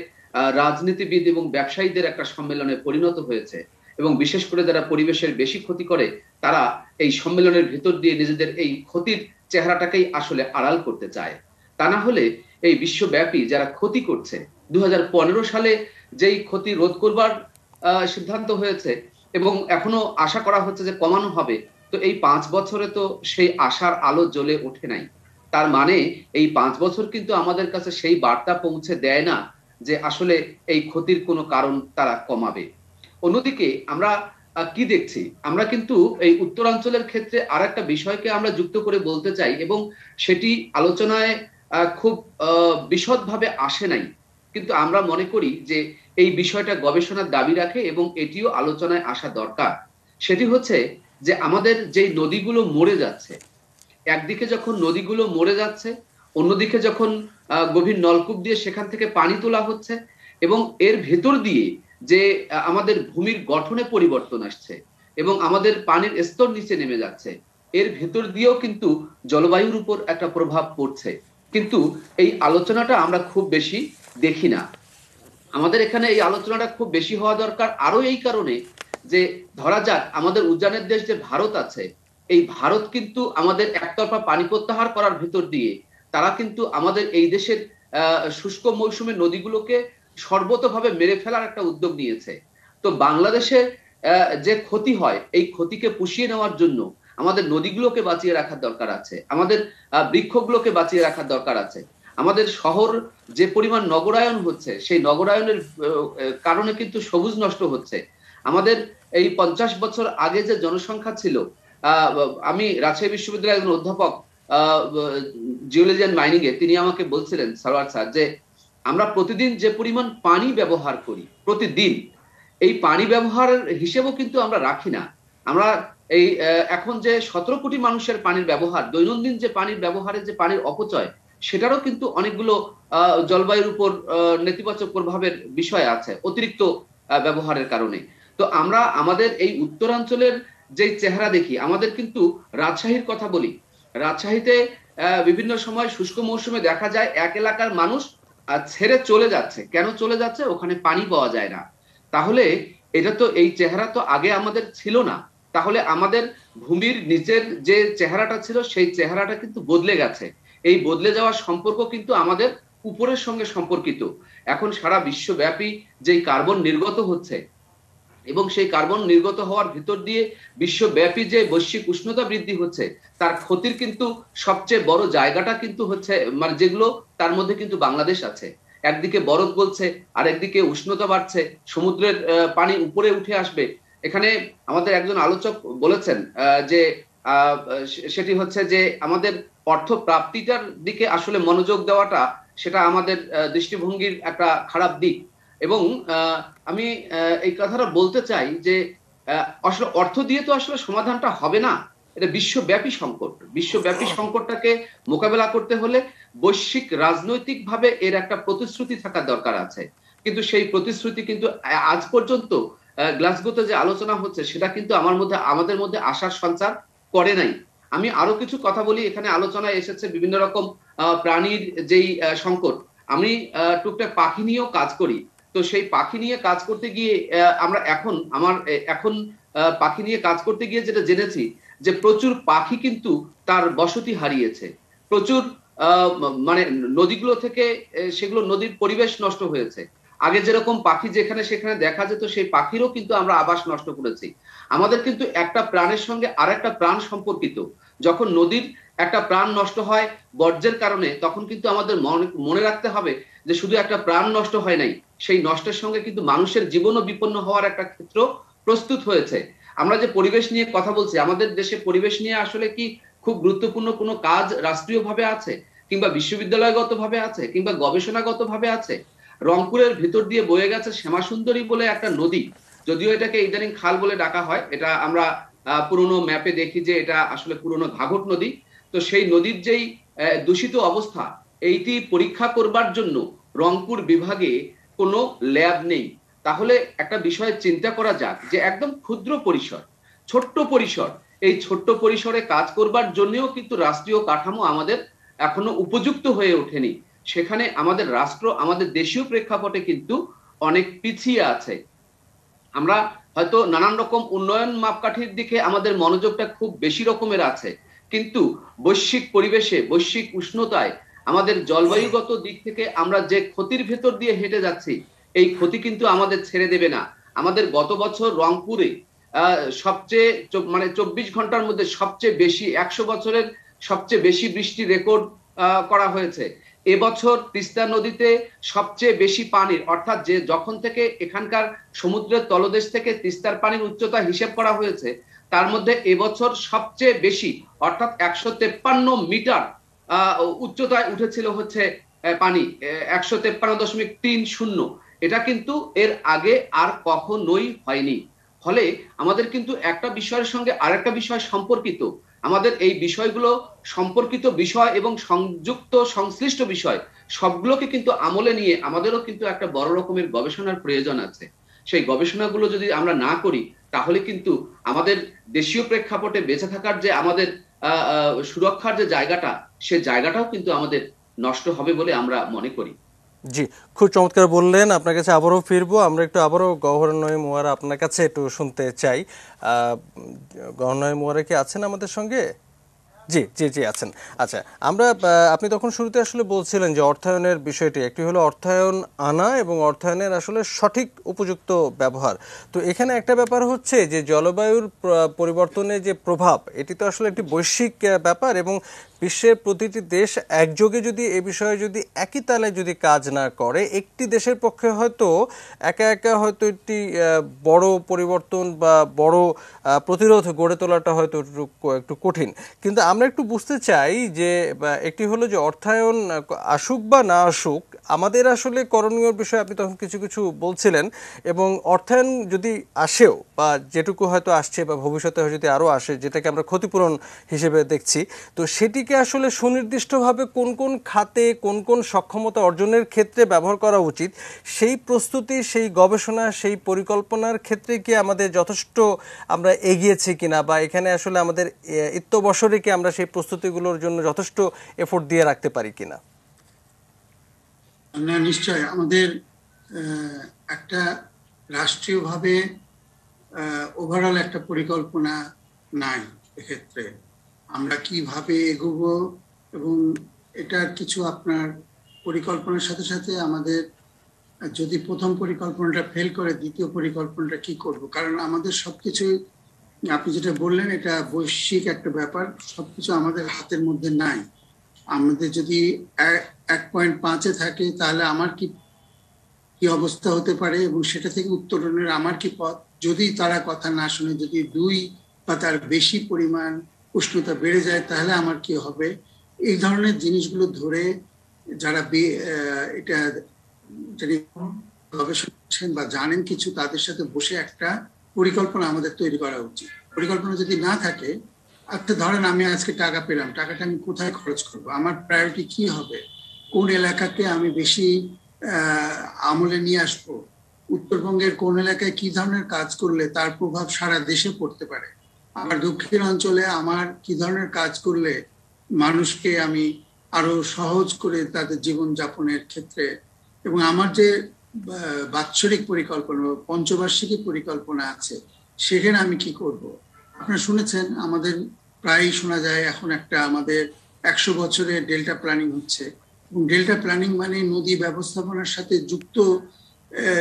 রাজনীতিবিদ এবং ব্যবসায়ীদের একটা সম্মেলনে পরিণত হয়েছে এবং বিশেষ করে যারা পরিবেশের বেশি ক্ষতি করে তারা এই সম্মেলনের ভেতর দিয়ে নিজেদের এই ক্ষতির চেহারাটাকেই আসলে আড়াল করতে চায়। তা না হলে এই বিশ্বব্যাপী যারা ক্ষতি করছে, 2015 সালে যেই ক্ষতি রোধ করবার সিদ্ধান্ত হয়েছে এবং এখনো আশা করা হচ্ছে যে কমানো হবে, তো এই 5 বছরে তো সেই আশার আলো জ্বলে ওঠে নাই। তার মানে এই 5 বছর কিন্তু আমাদের কাছে সেই বার্তা পৌঁছে দেয় না যে আসলে এই ক্ষতির কোনো কারণ তারা কমাবে। অন্যদিকে আমরা কি দেখছি, আমরা কিন্তু এই উত্তরাঞ্চলের ক্ষেত্রে আর একটা বিষয়কে আমরা যুক্ত করে বলতে চাই এবং সেটি আলোচনায় খুব বিশদভাবে আসে নাই, কিন্তু আমরা মনে করি যে এই বিষয়টা গবেষণার দাবি রাখে এবং এটিও আলোচনায় আসা দরকার। সেটি হচ্ছে যে আমাদের যেই নদীগুলো মরে যাচ্ছে, একদিকে যখন নদীগুলো মরে যাচ্ছে, অন্যদিকে যখন গভীর নলকূপ দিয়ে সেখান থেকে পানি তোলা হচ্ছে এবং এর ভেতর দিয়ে যে আমাদের ভূমির গঠনে পরিবর্তন আসছে এবং আমাদের পানির স্তর নিচে নেমে যাচ্ছে, এর ভেতর দিয়েও কিন্তু জলবায়ুর উপর একটা প্রভাব পড়ছে। কিন্তু এই আলোচনাটা আমরা খুব বেশি দেখি না। আমাদের এখানে এই আলোচনাটা খুব বেশি হওয়া দরকার আরো এই কারণে যে ধরা যাক আমাদের উজানের দেশ যে ভারত আছে, এই ভারত কিন্তু আমাদের একতরফা পানি প্রত্যাহার করার ভেতর দিয়ে তারা কিন্তু আমাদের এই দেশের শুষ্ক মৌসুমে নদীগুলোকে সর্বতভাবে মেরে ফেলার একটা উদ্যোগ নিয়েছে। তো বাংলাদেশের যে ক্ষতি হয়, এই ক্ষতিকে পুষিয়ে নেওয়ার জন্য আমাদের নদীগুলোকে বাঁচিয়ে রাখার দরকার আছে, আমাদের বৃক্ষগুলোকে বাঁচিয়ে রাখার দরকার আছে। আমাদের শহর যে পরিমাণ নগরায়ন হচ্ছে, সেই নগরায়নের কারণে কিন্তু সবুজ নষ্ট হচ্ছে। আমাদের এই 50 বছর আগে যে জনসংখ্যা ছিল, আমি রাজশাহী বিশ্ববিদ্যালয়ের একজন অধ্যাপক জিওলজি অ্যান্ড মাইনিং এ, তিনি আমাকে বলছিলেন সারোয়ার স্যার যে আমরা প্রতিদিন যে পরিমাণ পানি ব্যবহার করি, প্রতিদিন এই পানি ব্যবহারের হিসেবও কিন্তু আমরা রাখি না। আমরা এই এখন যে 17 কোটি মানুষের পানির ব্যবহার, দৈনন্দিন যে পানির ব্যবহারের যে পানির অপচয়, সেটারও কিন্তু অনেকগুলো জলবায়ুর উপর নেতিবাচক প্রভাবের বিষয় আছে অতিরিক্ত ব্যবহারের কারণে। তো আমরা আমাদের এই উত্তরাঞ্চলের যে চেহারা দেখি, আমাদের কিন্তু রাজশাহীর কথা বলি, রাজশাহীতে বিভিন্ন সময় শুষ্ক মৌসুমে দেখা যায় এক এলাকার মানুষ ছেড়ে চলে যাচ্ছে। কেন চলে যাচ্ছে? ওখানে পানি পাওয়া যায় না। তাহলে এটা তো, এই চেহারা তো আগে আমাদের ছিল না। তাহলে আমাদের ভূমির নিচের যে চেহারাটা ছিল সেই চেহারাটা কিন্তু বদলে গেছে। এই বদলে যাওয়ার সম্পর্ক কিন্তু আমাদের উপরের সঙ্গে সম্পর্কিত। এখন সারা বিশ্বব্যাপী যেই কার্বন নির্গত হচ্ছে এবং সেই কার্বন নির্গত হওয়ার ভিতর দিয়ে বিশ্বব্যাপী যে বৈশ্বিক উষ্ণতা বৃদ্ধি হচ্ছে, তার ক্ষতির কিন্তু সবচেয়ে বড় জায়গাটা কিন্তু হচ্ছে মানে যেগুলো, তার মধ্যে কিন্তু বাংলাদেশ আছে। একদিকে বরফ গলছে, আর একদিকে উষ্ণতা বাড়ছে, সমুদ্রের পানি উপরে উঠে আসবে। এখানে আমাদের একজন আলোচক বলেছেন যে সেটি হচ্ছে যে আমাদের অর্থ প্রাপ্তিটার দিকে আসলে মনোযোগ দেওয়াটা, সেটা আমাদের দৃষ্টিভঙ্গির একটা খারাপ দিক। এবং আমি এই কথাটা বলতে চাই যে আসলে অর্থ দিয়ে তো আসলে সমাধানটা হবে না। এটা বিশ্বব্যাপী সংকট। বিশ্বব্যাপী সংকটটাকে মোকাবেলা করতে হলে বৈশ্বিক রাজনৈতিকভাবে এর একটা প্রতিশ্রুতি থাকার দরকার আছে, কিন্তু সেই প্রতিশ্রুতি কিন্তু আজ পর্যন্ত গ্লাসগোতে যে আলোচনা হচ্ছে সেটা কিন্তু আমাদের মধ্যে আশার সঞ্চার করে নাই। আমি আরো কিছু কথা বলি, এখানে আলোচনায় এসেছে বিভিন্ন রকম প্রাণীর যেই সংকট। আমি টুকটাক পাখি নিয়েও কাজ করি, তো সেই পাখি নিয়ে কাজ করতে গিয়ে আমরা এখন পাখি নিয়ে কাজ করতে গিয়ে যেটা জেনেছি যে প্রচুর পাখি কিন্তু তার বসতি হারিয়েছে, প্রচুর মানে নদীগুলো থেকে সেগুলো নদীর পরিবেশ নষ্ট হয়েছে। আগে যেরকম পাখি যেখানে সেখানে দেখা যেত, সেই পাখিরও কিন্তু আমরা আবাস নষ্ট করেছি। আমাদের কিন্তু একটা প্রাণের সঙ্গে আর একটা প্রাণ সম্পর্কিত। যখন নদীর একটা প্রাণ নষ্ট হয় বর্জ্যের কারণে, তখন কিন্তু আমাদের মনে রাখতে হবে যে শুধু একটা প্রাণ নষ্ট হয় নাই, সেই নষ্টের সঙ্গে কিন্তু মানুষের জীবনও বিপন্ন হওয়ার একটা ক্ষেত্র প্রস্তুত হয়েছে। আমরা যে পরিবেশ নিয়ে কথা বলছি, আমাদের দেশে পরিবেশ নিয়ে আসলে কি খুব গুরুত্বপূর্ণ কোনো কাজ রাষ্ট্রীয়ভাবে আছে, কিংবা বিশ্ববিদ্যালয়গত ভাবে আছে, কিংবা গবেষণাগত ভাবে আছে? রংপুরের ভিতর দিয়ে বয়ে গেছে শ্যামাসুন্দরী বলে একটা নদী, যদিও এটাকে ইদানিং খাল বলে ডাকা হয়, এটা আমরা পুরনো ম্যাপে দেখি যে এটা আসলে পুরনো ঘাঘট নদী। তো সেই নদীর যেই দূষিত অবস্থা, এইটি পরীক্ষা করবার জন্য রংপুর বিভাগে কোনো ল্যাব নেই। তাহলে একটা বিষয়ে চিন্তা করা যাক যে একদম ক্ষুদ্র পরিসর, ছোট্ট পরিসর, এই ছোট্ট পরিসরে কাজ করবার জন্যও কিন্তু রাষ্ট্রীয় কাঠামো আমাদের এখনো উপযুক্ত হয়ে ওঠেনি। সেখানে আমাদের রাষ্ট্র, আমাদের দেশীয় প্রেক্ষাপটে কিন্তু অনেক পিছিয়ে আছে। আমরা হয়তো নানান রকম উন্নয়ন মাপকাঠির দিকে আমাদের মনোযোগটা খুব বেশি রকমের আছে, কিন্তু বৈশ্বিক পরিবেশে, বৈশ্বিক উষ্ণতায়, আমাদের জলবায়ুগত দিক থেকে আমরা যে ক্ষতির ভেতর দিয়ে হেঁটে যাচ্ছি, এই ক্ষতি কিন্তু আমাদের ছেড়ে দেবে না। আমাদের গত বছর রংপুরে সবচেয়ে মানে 24 ঘন্টার মধ্যে সবচেয়ে বেশি, 100 বছরের সবচেয়ে বেশি বৃষ্টি রেকর্ড করা হয়েছে। এবছর তিস্তা নদীতে সবচেয়ে বেশি পানির, অর্থাৎ যে যখন থেকে এখানকার সমুদ্রের তলদেশ থেকে তিস্তার পানির উচ্চতা হিসেব করা হয়েছে, তার মধ্যে এবছর সবচেয়ে বেশি অর্থাৎ 153 মিটার উচ্চতায় উঠেছিল হচ্ছে পানি, 153.30। এটা কিন্তু এর আগে আর কখনোই হয়নি। ফলে আমাদের কিন্তু একটা বিষয়ের সঙ্গে আরেকটা বিষয় সম্পর্কিত, আমাদের এই বিষয়গুলো সম্পর্কিত বিষয় এবং সংযুক্ত সংশ্লিষ্ট বিষয় সবগুলোকে কিন্তু আমলে নিয়ে আমাদেরও কিন্তু একটা বড় রকমের গবেষণার প্রয়োজন আছে। সেই গবেষণাগুলো যদি আমরা না করি, তাহলে কিন্তু আমাদের দেশীয় প্রেক্ষাপটে বেঁচে থাকার যে আমাদের সুরক্ষার যে জায়গাটা, সে জায়গাটাও কিন্তু আমাদের নষ্ট হবে বলে আমরা মনে করি। জি, খুব চমৎকার বললেন। আপনার কাছে আবারও ফিরবো, আমরা একটু আবারও গওহর নঈম মুয়ারা আপনার কাছে একটু শুনতে চাই। গওহর নঈম মুয়ারা কি আছেন আমাদের সঙ্গে? জি জি জি আছেন। আচ্ছা, আপনি তখন শুরুতে আসলে বলছিলেন যে অর্থায়নের বিষয়টি, একটি হলো অর্থায়ন আনা এবং অর্থায়নের আসলে সঠিক উপযুক্ত ব্যবহার। তো এখানে একটা ব্যাপার হচ্ছে যে জলবায়ুর পরিবর্তনের যে প্রভাব, এটি তো আসলে একটি বৈশ্বিক ব্যাপার এবং বিশ্বের প্রতিটি দেশ একযোগে যদি এ বিষয়ে যদি একই তালে যদি কাজ না করে, একটি দেশের পক্ষে হয়তো একা একা হয়তো একটি বড় পরিবর্তন বা বড় প্রতিরোধ গড়ে তোলাটা হয়তো একটু কঠিন। কিন্তু আমরা একটু বুঝতে চাই যে একটি হলো যে অর্থায়ন আসুক বা না আসুক, আমাদের আসলে করণীয় বিষয়ে আপনি তখন কিছু কিছু বলছিলেন, এবং অর্থায়ন যদি আসেও বা যেটুকু হয়তো আসছে বা ভবিষ্যতে যদি আরও আসে, যেটাকে আমরা ক্ষতিপূরণ হিসেবে দেখছি, তো সেটিকে আসলে সুনির্দিষ্টভাবে কোন কোন খাতে কোন কোন সক্ষমতা অর্জনের ক্ষেত্রে ব্যবহার করা উচিত, সেই প্রস্তুতি, সেই গবেষণা, সেই পরিকল্পনার ক্ষেত্রে কি আমাদের যথেষ্ট আমরা এগিয়েছি কিনা, বা এখানে আসলে আমাদের ইত্যবসরে কি আমরা সেই প্রস্তুতিগুলোর জন্য যথেষ্ট এফোর্ট দিয়ে রাখতে পারি কিনা? না, নিশ্চয় আমাদের একটা রাষ্ট্রীয়ভাবে ওভারঅল একটা পরিকল্পনা নাই এক্ষেত্রে। আমরা কিভাবে এগোবো, এবং এটার কিছু আপনার পরিকল্পনার সাথে সাথে আমাদের যদি প্রথম পরিকল্পনাটা ফেল করে, দ্বিতীয় পরিকল্পনাটা কি করব, কারণ আমাদের সবকিছু, আপনি যেটা বললেন, এটা বৈশ্বিক একটা ব্যাপার, সবকিছু আমাদের হাতের মধ্যে নাই। আমাদের যদি 1.5-এ থাকে, তাহলে আমার কি অবস্থা হতে পারে এবং সেটা থেকে উত্তরণের আমার কি পথ, যদি তারা কথা না শুনে, যদি 2 বা তার বেশি পরিমাণ উষ্ণতা বেড়ে যায়, তাহলে আমার কি হবে। এই ধরনের জিনিসগুলো ধরে যারা এটা গবেষণা করছেন বা জানেন কিছু, তাদের সাথে বসে একটা পরিকল্পনা আমাদের তৈরি করা উচিত। পরিকল্পনা যদি না থাকে, আচ্ছা ধরেন আমি আজকে টাকা পেলাম, টাকাটা আমি কোথায় খরচ করব, আমার প্রায়োরিটি কি হবে, কোন এলাকাকে আমি বেশি আমলে নিয়ে আসবো, উত্তরবঙ্গের কোন এলাকায় কি ধরনের কাজ করলে তার প্রভাব সারা দেশে পড়তে পারে, আমার দক্ষিণ অঞ্চলে আমার কি ধরনের কাজ করলে মানুষকে আমি আরো সহজ করে তাদের জীবন যাপনের ক্ষেত্রে, এবং আমার যে বাৎসরিক পরিকল্পনা পঞ্চবার্ষিকী পরিকল্পনা আছে সেখানে আমি কি করব। আপনারা শুনেছেন আমাদের প্রায়ই শোনা যায় এখন একটা আমাদের 100 বছরের ডেল্টা প্ল্যানিং হচ্ছে, এবং ডেল্টা প্ল্যানিং মানে নদী ব্যবস্থাপনার সাথে যুক্ত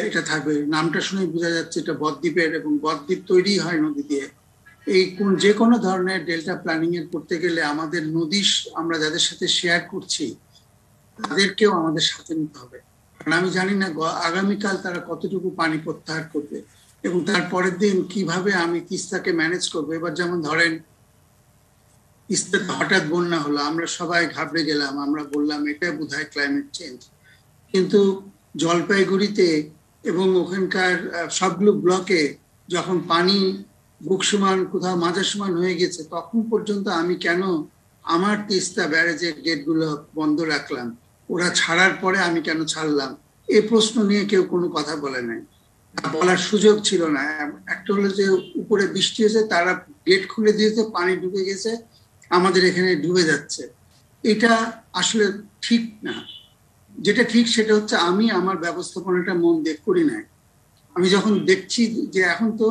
এটা থাকবে। নামটা শুনে বোঝা যাচ্ছে এটা বদ্বীপের, এবং বদ্বীপ তৈরি হয় নদী দিয়ে। এই যে কোনো ধরনের ডেল্টা প্ল্যানিং এর করতে গেলে আমাদের নদী আমরা যাদের সাথে শেয়ার করছি তাদেরকেও আমাদের সাথে নিতে হবে, কারণ আমি জানি না আগামীকাল তারা কতটুকু পানি প্রত্যাহার করবে এবং তার পরের দিন কিভাবে আমি তিস্তাকে ম্যানেজ করবো। এবার যেমন ধরেন তিস্তাতে হঠাৎ বন্যা হলো, আমরা সবাই ঘাবড়ে গেলাম, আমরা বললাম এটা বোধহয় ক্লাইমেট চেঞ্জ, কিন্তু জলপাইগুড়িতে এবং ওখানকার সবগুলো ব্লকে যখন পানি বুক সমান কোথাও মাঝা সমান হয়ে গেছে তখন পর্যন্ত আমি কেন আমার তিস্তা ব্যারেজের গেটগুলো বন্ধ রাখলাম, ওরা ছাড়ার পরে আমি কেন ছাড়লাম, এই প্রশ্ন নিয়ে কেউ কোনো কথা বলে নাই, বলার সুযোগ ছিল না। একটা হলো যে উপরে বৃষ্টি হয়েছে, তারা গেট খুলে দিয়েছে, পানি ঢুকে গেছে, আমাদের এখানে ডুবে যাচ্ছে। এটা আসলে ঠিক না। যেটা ঠিক সেটা হচ্ছে আমি আমার ব্যবস্থাপনাটা মন দিয়ে করি নাই। আমি যখন দেখছি যে এখন তো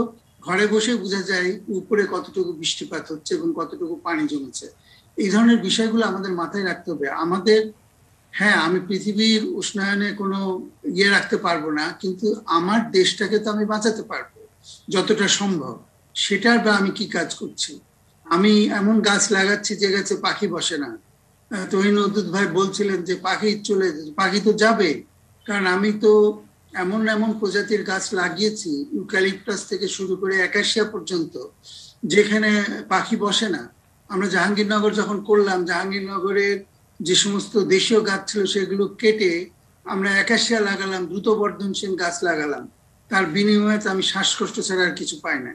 ঘরে বসে বোঝা যায় উপরে কতটুকু বৃষ্টিপাত হচ্ছে এবং কতটুকু পানি জমেছে, এই ধরনের বিষয়গুলো আমাদের মাথায় রাখতে হবে আমাদের। হ্যাঁ, আমি পৃথিবীর উষ্ণায়নে কোনো রাখতে পারবো না, কিন্তু আমার দেশটাকে তো আমি বাঁচাতে পারবো যতটা সম্ভব। সেটার বা আমি কি কাজ করছি, আমি এমন গাছ লাগাচ্ছি যে গাছে পাখি বসে না। তহিন উদ্দুত ভাই বলছিলেন যে পাখি তো যাবে, কারণ আমি তো এমন এমন প্রজাতির গাছ লাগিয়েছি ইউক্যালিপটাস থেকে শুরু করে একাশিয়া পর্যন্ত যেখানে পাখি বসে না। আমরা জাহাঙ্গীরনগর যখন করলাম, জাহাঙ্গীরনগরের যে সমস্ত দেশীয় গাছ ছিল সেগুলো কেটে আমরা একাশিয়া লাগালাম, দ্রুত বর্ধনশীল গাছ লাগালাম, তার বিনিময়ে আমি শ্বাসকষ্ট ছাড়া আর কিছু পাই না।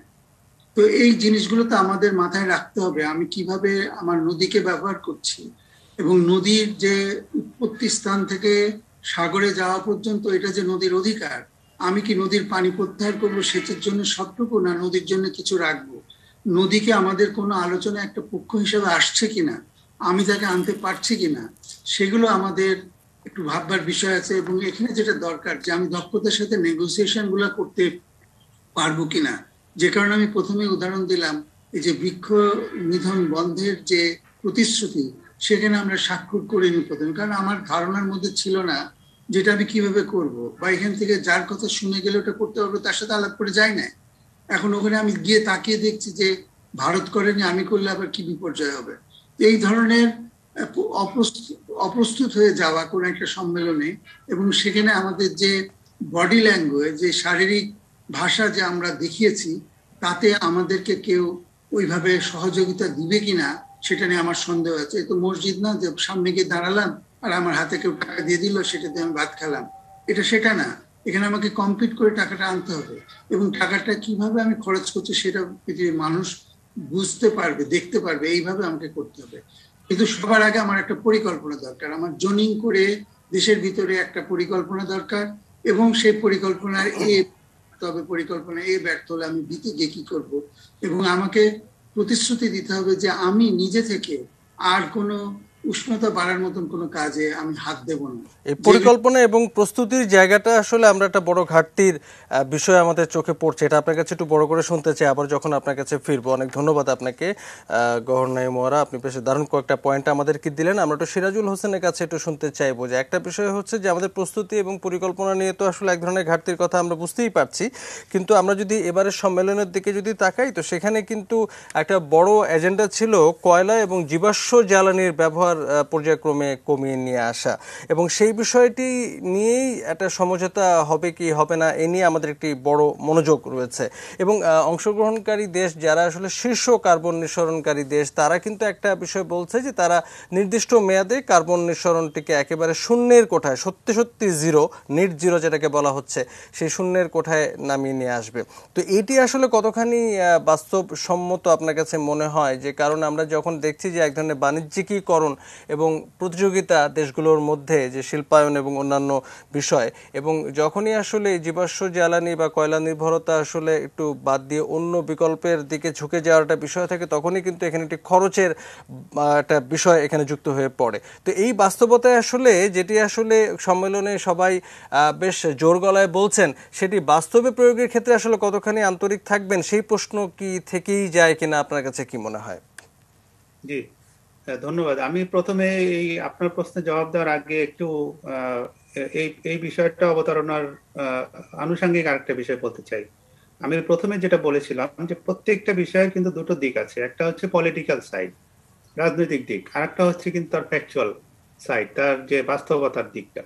তো এই জিনিসগুলো তো আমাদের মাথায় রাখতে হবে, আমি কিভাবে আমার নদীকে ব্যবহার করছি, এবং নদীর যে উৎপত্তি স্থান থেকে সাগরে যাওয়া পর্যন্ত এটা যে নদীর অধিকার, আমি কি নদীর পানি প্রত্যাহার করবো সেচের জন্য সবটুকু, না নদীর জন্য কিছু রাখবো। নদীকে আমাদের কোনো আলোচনা একটা পক্ষ হিসেবে আসছে কিনা, আমি তাকে আনতে পারছি কিনা, সেগুলো আমাদের একটু ভাববার বিষয় আছে। এবং এখানে যেটা দরকার যে আমি দক্ষতার সাথে নেগোসিয়েশন গুলা করতে পারবো কিনা, যে কারণে আমি প্রথমে উদাহরণ দিলাম এই যে বৃক্ষ নিধন বন্ধের যে প্রতিশ্রুতি, সেখানে আমরা স্বাক্ষর করিনি প্রথমে, কারণ আমার ধারণার মধ্যে ছিল না যেটা আমি কিভাবে করব, বা এখান থেকে যার কথা শুনে গেলে ওটা করতে পারবো তার সাথে আলাপ করে যাই না। এখন ওখানে আমি গিয়ে তাকিয়ে দেখছি যে ভারত করেনি, আমি করলে আবার কি বিপর্যয় হবে। এই ধরনের অপ্রস্তুত হয়ে যাওয়া কোন একটা সম্মেলনে, এবং সেখানে আমাদের যে বডি ল্যাঙ্গুয়েজ, যে শারীরিক ভাষা যে আমরা দেখিয়েছি, তাতে আমাদেরকে কেউ ওইভাবে সহযোগিতা দিবে কিনা সেটা নিয়ে আমার সন্দেহ আছে। তো মসজিদ না যে সামনে গিয়ে দাঁড়ালাম আর আমার হাতে কেউ টাকা দিয়ে দিল, সেটাতে আমি ভাত খেলাম, এটা সেটা না। এখানে আমাকে কমপ্লিট করে টাকাটা আনতে হবে, এবং টাকাটা কিভাবে আমি খরচ করছি সেটা পৃথিবীর মানুষ বুঝতে পারবে, দেখতে পারবে, এইভাবে আমাকে করতে হবে। কিন্তু সবার আগে আমার একটা পরিকল্পনা দরকার, আমার জোনিং করে দেশের ভিতরে একটা পরিকল্পনা দরকার, এবং সেই পরিকল্পনার পরিকল্পনা ব্যর্থ হলে আমি দিতে গিয়ে কি করব, এবং আমাকে প্রতিশ্রুতি দিতে হবে যে আমি নিজে থেকে আর কোনো উষ্ণতা বাড়ার মতন কোনো কাজে আমি হাত দেব না। এই পরিকল্পনা এবং প্রস্তুতির জায়গাটা আসলে আমরা একটা বড় ঘাটতির বিষয় আমাদের চোখে পড়ছে, এটা আপনার কাছে একটু বড় করে শুনতে চাই আবার যখন আপনার কাছে ফিরবো। অনেক ধন্যবাদ আপনাকে গহর নাঈম ওয়ারা, আপনি বেশ দারুণ কয়েকটা পয়েন্ট আমাদেরকে দিলেন। আমরা একটু সিরাজুল হোসেনের কাছে একটু শুনতে চাইবো যে একটা বিষয় হচ্ছে যে আমাদের প্রস্তুতি এবং পরিকল্পনা নিয়ে তো আসলে এক ধরনের ঘাটতির কথা আমরা বুঝতেই পারছি, কিন্তু আমরা যদি এবারের সম্মেলনের দিকে যদি তাকাই তো সেখানে কিন্তু একটা বড় এজেন্ডা ছিল কয়লা এবং জীবাশ্ম জ্বালানির ব্যবহার পর্যায়ক্রমে কমিয়ে নিয়ে আসা, এবং সেই বিষয়টি নিয়েই একটা সমঝোতা হবে কি হবে না এ নিয়ে আমাদের একটি বড় মনোযোগ রয়েছে। এবং অংশগ্রহণকারী দেশ যারা আসলে শীর্ষ কার্বন নিঃসরণকারী দেশ, তারা কিন্তু একটা বিষয় বলছে যে তারা নির্দিষ্ট মেয়াদে কার্বন নিঃসরণটিকে একেবারে শূন্যের কোঠায়, সত্যি সত্যি জিরো, নেট জিরো যেটাকে বলা হচ্ছে, সেই শূন্যের কোঠায় নামিয়ে নিয়ে আসবে। তো এটি আসলে কতখানি বাস্তবসম্মত আপনার কাছে মনে হয়? যে কারণ আমরা যখন দেখছি যে এক ধরনের বাণিজ্যিকীকরণ এবং প্রতিযোগিতা দেশগুলোর মধ্যে, যে শিল্পায়ন এবং অন্যান্য বিষয়, এবং যখনই আসলে জীবাশ্ম জ্বালানি বা কয়লা নির্ভরতা আসলে একটু বাদ দিয়ে অন্য বিকল্পের দিকে ঝুঁকে যাওয়ার একটা বিষয় থাকে, তখনই কিন্তু এখানে একটি খরচের একটা বিষয় এখানে যুক্ত হয়ে পড়ে। তো এই বাস্তবতায় আসলে যেটি আসলে সম্মেলনে সবাই বেশ জোর গলায় বলছেন, সেটি বাস্তবে প্রয়োগের ক্ষেত্রে আসলে কতখানি আন্তরিক থাকবেন, সেই প্রশ্ন কি থেকেই যায় কিনা আপনার কাছে কি মনে হয়? জি, ধন্যবাদ। আমি প্রথমে এই আপনার প্রশ্নের জবাব দেওয়ার আগে একটু এই এই বিষয়টা অবতারণার আনুষঙ্গিক আরেকটা বিষয় বলতে চাই। আমি প্রথমে যেটা বলেছিলাম যে প্রত্যেকটা বিষয়ের কিন্তু দুটো দিক আছে, একটা হচ্ছে পলিটিক্যাল সাইড, রাজনৈতিক দিক, আর একটা হচ্ছে কিন্তু তার ফ্যাকচুয়াল সাইড, তার যে বাস্তবতার দিকটা।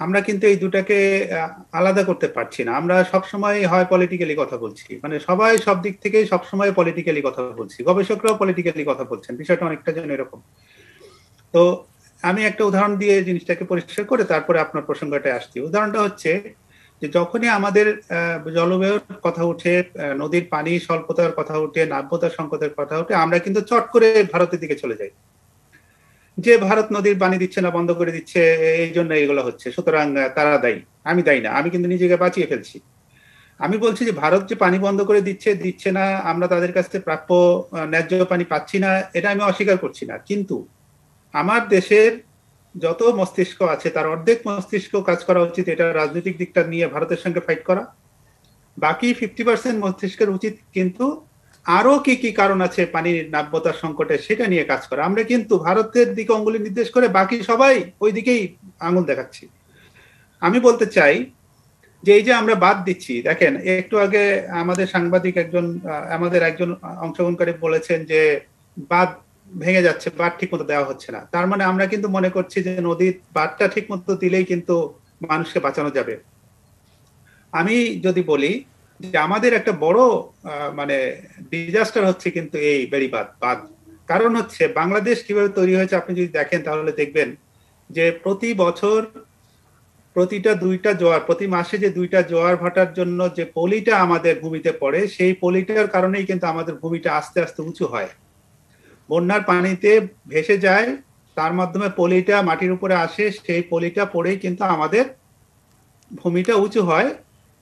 আমরা কিন্তু এই দুটাকে আলাদা করতে পারছি না। আমরা সবসময় হয় পলিটিক্যালি কথা বলছি, মানে সবাই সব দিক থেকে সবসময় পলিটিক্যালি কথা বলছি, গবেষকরাও পলিটিক্যালি কথা বলছেন, বিষয়টা অনেকটা যেন এরকম। তো আমি একটা উদাহরণ দিয়ে জিনিসটাকে পরিষ্কার করে তারপরে আপনার প্রসঙ্গটা আসছি। উদাহরণটা হচ্ছে যে যখনই আমাদের জলবায়ুর কথা উঠে, নদীর পানি স্বল্পতার কথা উঠে, নাব্যতা সংকটের কথা উঠে, আমরা কিন্তু চট করে ভারতের দিকে চলে যাই, যে ভারত নদীর পানি দিচ্ছে না, বন্ধ করে দিচ্ছে, এই জন্য এগুলো হচ্ছে, সুতরাং তারা দায়ী, আমি দায়ী না, আমি কিন্তু নিজেকে বাঁচিয়ে ফেলছি। আমি বলছি যে ভারত যে পানি বন্ধ করে দিচ্ছে না, আমরা তাদের কাছে প্রাপ্য ন্যায্য পানি পাচ্ছি না, এটা আমি অস্বীকার করছি না, কিন্তু আমার দেশের যত মস্তিষ্ক আছে তার অর্ধেক মস্তিষ্ক কাজ করা উচিত এটা রাজনৈতিক দিকটা নিয়ে ভারতের সঙ্গে ফাইট করা। বাকি 50% মস্তিষ্কের উচিত কিন্তু আরো কি কি কারণ আছে পানির নাব্যতার সংকটে সেটা নিয়ে কাজ করা। আমরা কিন্তু ভারতের দিকে অঙ্গুলি নির্দেশ করে বাকি সবাই ওই দিকেই আঙুল দেখাচ্ছি। আমি বলতে চাই যে এই যে আমরা বাদ দিচ্ছি, দেখেন একটু আগে আমাদের সাংবাদিক একজন, আমাদের একজন অংশগ্রহণকারী বলেছেন যে বাঁধ ভেঙে যাচ্ছে, বাঁধ ঠিক মতো দেওয়া হচ্ছে না। তার মানে আমরা কিন্তু মনে করছি যে নদীর বাঁধটা ঠিক মতো দিলেই কিন্তু মানুষকে বাঁচানো যাবে। আমি যদি বলি যে আমাদের একটা বড় মানে ডিজাস্টার হচ্ছে কিন্তু এই বেড়িবাঁধ বাঁধ। কারণ হচ্ছে বাংলাদেশ কিভাবে তৈরি হয়েছে আপনি যদি দেখেন তাহলে দেখবেন যে প্রতি বছর প্রতিটা দুইটা জোয়ার, প্রতি মাসে যে দুইটা জোয়ার ভাটার জন্য যে পলিটা আমাদের ভূমিতে পড়ে, সেই পলিটার কারণেই কিন্তু আমাদের ভূমিটা আস্তে আস্তে উঁচু হয়। বন্যার পানিতে ভেসে যায়, তার মাধ্যমে পলিটা মাটির উপরে আসে, সেই পলিটা পড়েই কিন্তু আমাদের ভূমিটা উঁচু হয়,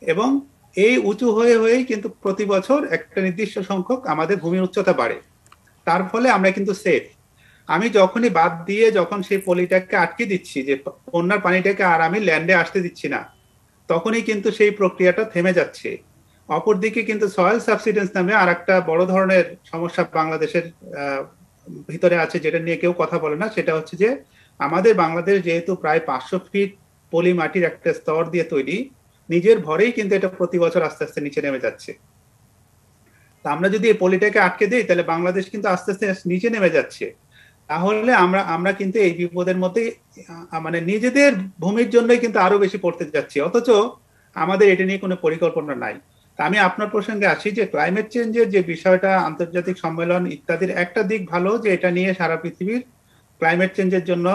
এবং এই উঁচু হয়ে হয়েই কিন্তু প্রতি বছর একটা নির্দিষ্ট সংখ্যক আমাদের ভূমির উচ্চতা বাড়ে। তার ফলে আমরা কিন্তু সেফ। আমি যখনই বাদ দিয়ে যখন সেই পলিটাকে আটকে দিচ্ছি, যে বন্যার পানিটাকে আর আমি ল্যান্ডে আসতে দিচ্ছি না, তখনই কিন্তু সেই প্রক্রিয়াটা থেমে যাচ্ছে। অপরদিকে কিন্তু সয়েল সাবসিডেন্স নামে আর একটা বড় ধরনের সমস্যা বাংলাদেশের ভিতরে আছে, যেটা নিয়ে কেউ কথা বলে না। সেটা হচ্ছে যে আমাদের বাংলাদেশ যেহেতু প্রায় 500 ফিট পলি মাটির একটা স্তর দিয়ে তৈরি, নিজের ভরেই কিন্তু এটা প্রতি বছর আস্তে আস্তে নিচে নেমে যাচ্ছে। তা আমরা যদি এই পলিটাকে আটকে দিই তাহলে বাংলাদেশ কিন্তু আস্তে আস্তে নিচে নেমে যাচ্ছে। তাহলে আমরা কিন্তু এই বিপদের মধ্যে মানে নিজেদের ভূমির জন্যই কিন্তু আরো বেশি পড়তে যাচ্ছি, অথচ আমাদের এটা নিয়ে কোনো পরিকল্পনা নাই। তা আমি আপনার প্রসঙ্গে আসি যে ক্লাইমেট চেঞ্জের যে বিষয়টা, আন্তর্জাতিক সম্মেলন ইত্যাদির একটা দিক ভালো যে এটা নিয়ে সারা পৃথিবীর ক্লাইমেট চেঞ্জের জন্য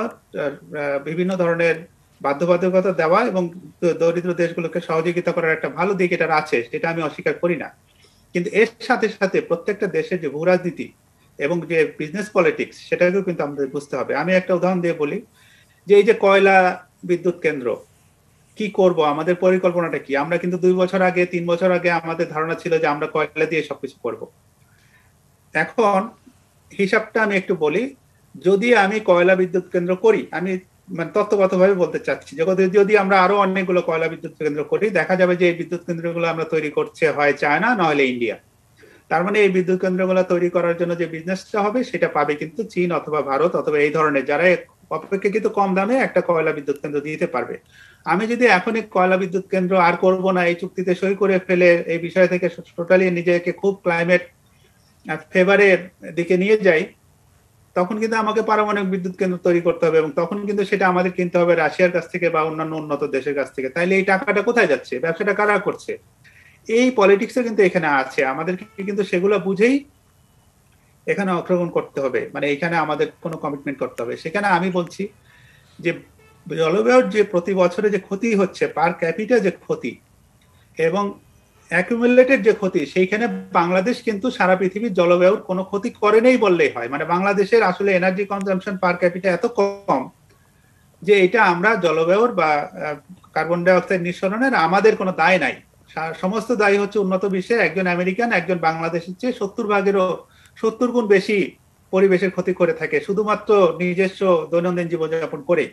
বিভিন্ন ধরনের বাধ্যবাধকতা দেওয়া এবং দরিদ্র দেশগুলোকে সহযোগিতা করার একটা ভালো দিক এটার আছে, সেটা আমি অস্বীকার করি না। কিন্তু এর সাথে সাথে প্রত্যেকটা দেশের যে ভূ রাজনীতি এবং যে বিজনেস পলিটিক্স, সেটাকেও কিন্তু আমাদের বুঝতে হবে। আমি একটা উদাহরণ দিয়ে বলি যে এই যে কয়লা বিদ্যুৎ কেন্দ্র, কি করব, আমাদের পরিকল্পনাটা কি? আমরা কিন্তু 2 বছর আগে 3 বছর আগে আমাদের ধারণা ছিল যে আমরা কয়লা দিয়ে সবকিছু করব। এখন হিসাবটা আমি একটু বলি, যদি আমি কয়লা বিদ্যুৎ কেন্দ্র করি, আমি মানে তত্ত্বগতভাবে বলতে চাচ্ছি যে যদি আমরা আরো অনেকগুলো কয়লা বিদ্যুৎ কেন্দ্র করি, দেখা যাবে যে এই বিদ্যুৎ কেন্দ্রগুলো আমরা তৈরি করছে হয় চায়না নইলে ইন্ডিয়া। তার মানে এই বিদ্যুৎ কেন্দ্রগুলো তৈরি করার জন্য যে বিজনেসটা হবে সেটা পাবে কিন্তু চীন অথবা ভারত অথবা এই ধরনের যারা অপেক্ষাকৃত কম দামে একটা কয়লা বিদ্যুৎ কেন্দ্র দিতে পারবে। আমি যদি এখনই কয়লা বিদ্যুৎ কেন্দ্র আর করব না, এই চুক্তিতে সই করে ফেলে এই বিষয় থেকে টোটালি নিজেকে খুব ক্লাইমেট ফেভারের দিকে নিয়ে যাই, তখন কিন্তু আমাকে পারমাণবিক বিদ্যুৎ কেন্দ্র তৈরি করতে হবে এবং তখন কিন্তু সেটা আমাদের কিনতে হবে রাশিয়ার কাছ থেকে বা অন্যান্য উন্নত দেশের কাছ থেকে। তাইলে এই টাকাটা কোথায় যাচ্ছে, ব্যবসাটা কারা করছে? এই পলিটিক্সে কিন্তু এখানে আছে, আমাদেরকে কিন্তু সেগুলো বুঝেই এখানে অংশগ্রহণ করতে হবে, মানে এখানে আমাদের কোনো কমিটমেন্ট করতে হবে। সেখানে আমি বলছি যে জলবায়ুর যে প্রতি বছরে যে ক্ষতি হচ্ছে, পার ক্যাপিটা যে ক্ষতি এবং অ্যাকুমুলেটেড যে ক্ষতি, সেইখানে বাংলাদেশ কিন্তু সারা পৃথিবীর জলবায়ুর কোনো ক্ষতি করে নেই বললেই হয়। মানে বাংলাদেশের আসলে এনার্জি কনজাম্পশন পার ক্যাপিটা এত কম যে এটা আমরা জলবায়ুর বা কার্বন ডাই অক্সাইড নিঃসরণের আমাদের কোনো দায় নাই। সমস্ত দায়ী হচ্ছে উন্নত বিশ্বের একজন আমেরিকান একজন বাংলাদেশের চেয়ে 70 গুণ বেশি পরিবেশের ক্ষতি করে থাকে শুধুমাত্র নিজস্ব দৈনন্দিন জীবনযাপন করে।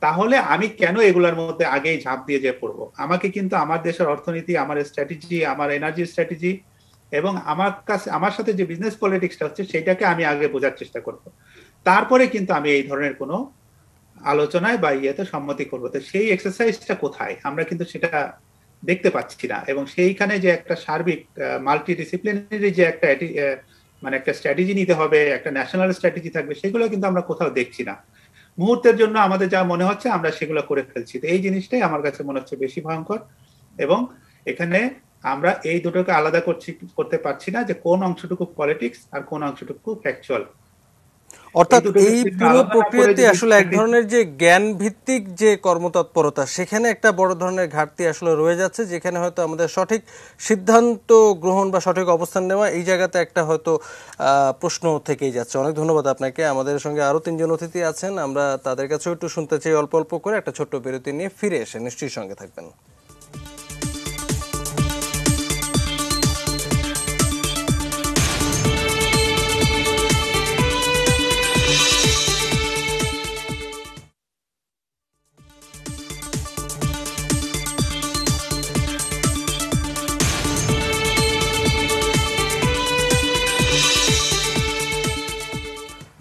তাহলে আমি কেন এগুলোর মধ্যে আগেই ঝাঁপ দিয়ে যে পড়বো? আমাকে কিন্তু আমার দেশের অর্থনীতি, আমার স্ট্র্যাটেজি, আমার এনার্জি স্ট্র্যাটেজি এবং আমার সাথে যে বিজনেস পলিটিক্সটা হচ্ছে সেটাকে আমি আগে বোঝার চেষ্টা করব, তারপরে কিন্তু আমি এই ধরনের কোনো আলোচনায় বা ইয়েতে সম্মতি করবো। তো সেই এক্সারসাইজটা কোথায়, আমরা কিন্তু সেটা দেখতে পাচ্ছি না। এবং সেইখানে যে একটা সার্বিক মাল্টি ডিসিপ্লিনারি যে একটা মানে একটা স্ট্র্যাটেজি নিতে হবে, একটা ন্যাশনাল স্ট্র্যাটেজি থাকবে, সেগুলো কিন্তু আমরা কোথাও দেখছি না। মুহূর্তের জন্য আমাদের যা মনে হচ্ছে আমরা সেগুলো করে ফেলছি। তো এই জিনিসটাই আমার কাছে মনে হচ্ছে বেশি ভয়ঙ্কর। এবং এখানে আমরা এই দুটোকে আলাদা করতে পারছি না যে কোন অংশটুকু পলিটিক্স আর কোন অংশটুকু ফ্যাকচুয়াল। অর্থাৎ এই পুরো প্রক্রিয়াতে আসলে এক ধরনের যে জ্ঞান ভিত্তিক যে কর্মতৎপরতা, সেখানে একটা বড় ধরনের ঘাটতি আসলে রয়ে যাচ্ছে, যেখানে হয়তো আমাদের সঠিক সিদ্ধান্ত গ্রহণ বা সঠিক অবস্থান নেওয়া এই জায়গাতে একটা হয়তো প্রশ্ন থেকেই যাচ্ছে। অনেক ধন্যবাদ আপনাকে। আমাদের সঙ্গে আরো 3 জন অতিথি আছেন, আমরা তাদের কাছেও একটু শুনতে চাই অল্প অল্প করে। একটা ছোট্ট বিরতি নিয়ে ফিরে এসে নিশ্চয়ই সঙ্গে থাকবেন।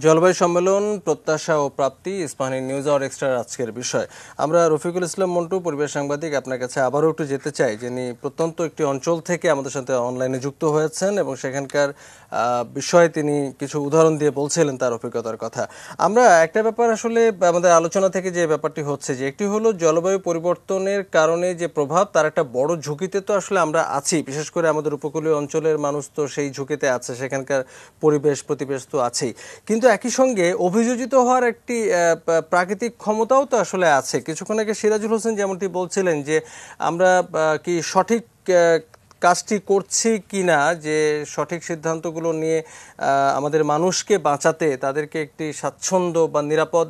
জলবায়ু সম্মেলন, প্রত্যাশা ও প্রাপ্তি, ইস্পাহানি নিউজ আওয়ার এক্সট্রার আজকের বিষয়। আমরা রফিকুল ইসলাম মন্টু, পরিবেশ সাংবাদিক, আপনার কাছে আবারও একটু যেতে চাই, যিনি প্রত্যন্ত একটি অঞ্চল থেকে আমাদের সাথে অনলাইনে যুক্ত হয়েছেন এবং সেখানকার বিষয়ে তিনি কিছু উদাহরণ দিয়ে বলছিলেন তার অভিজ্ঞতার কথা। আমরা একটা ব্যাপার আসলে আমাদের আলোচনা থেকে যে ব্যাপারটি হচ্ছে, যে একটি হলো জলবায়ু পরিবর্তনের কারণে যে প্রভাব, তার একটা বড় ঝুঁকিতে তো আসলে আমরা আছি। বিশেষ করে আমাদের উপকূলীয় অঞ্চলের মানুষ তো সেই ঝুঁকিতে আছে, সেখানকার পরিবেশ প্রতিবেশ তো আছেই। কিন্তু একই সঙ্গে অভিযোজিত হওয়ার একটি প্রাকৃতিক ক্ষমতাও তো আসলে আছে। কিছুক্ষণ আগে সিরাজুল হোসেন যেমনটি বলছিলেন যে আমরা কি সঠিক কাজটি করছি কিনা, যে সঠিক সিদ্ধান্তগুলো নিয়ে আমাদের মানুষকে বাঁচাতে, তাদেরকে একটি স্বাচ্ছন্দ্য বা নিরাপদ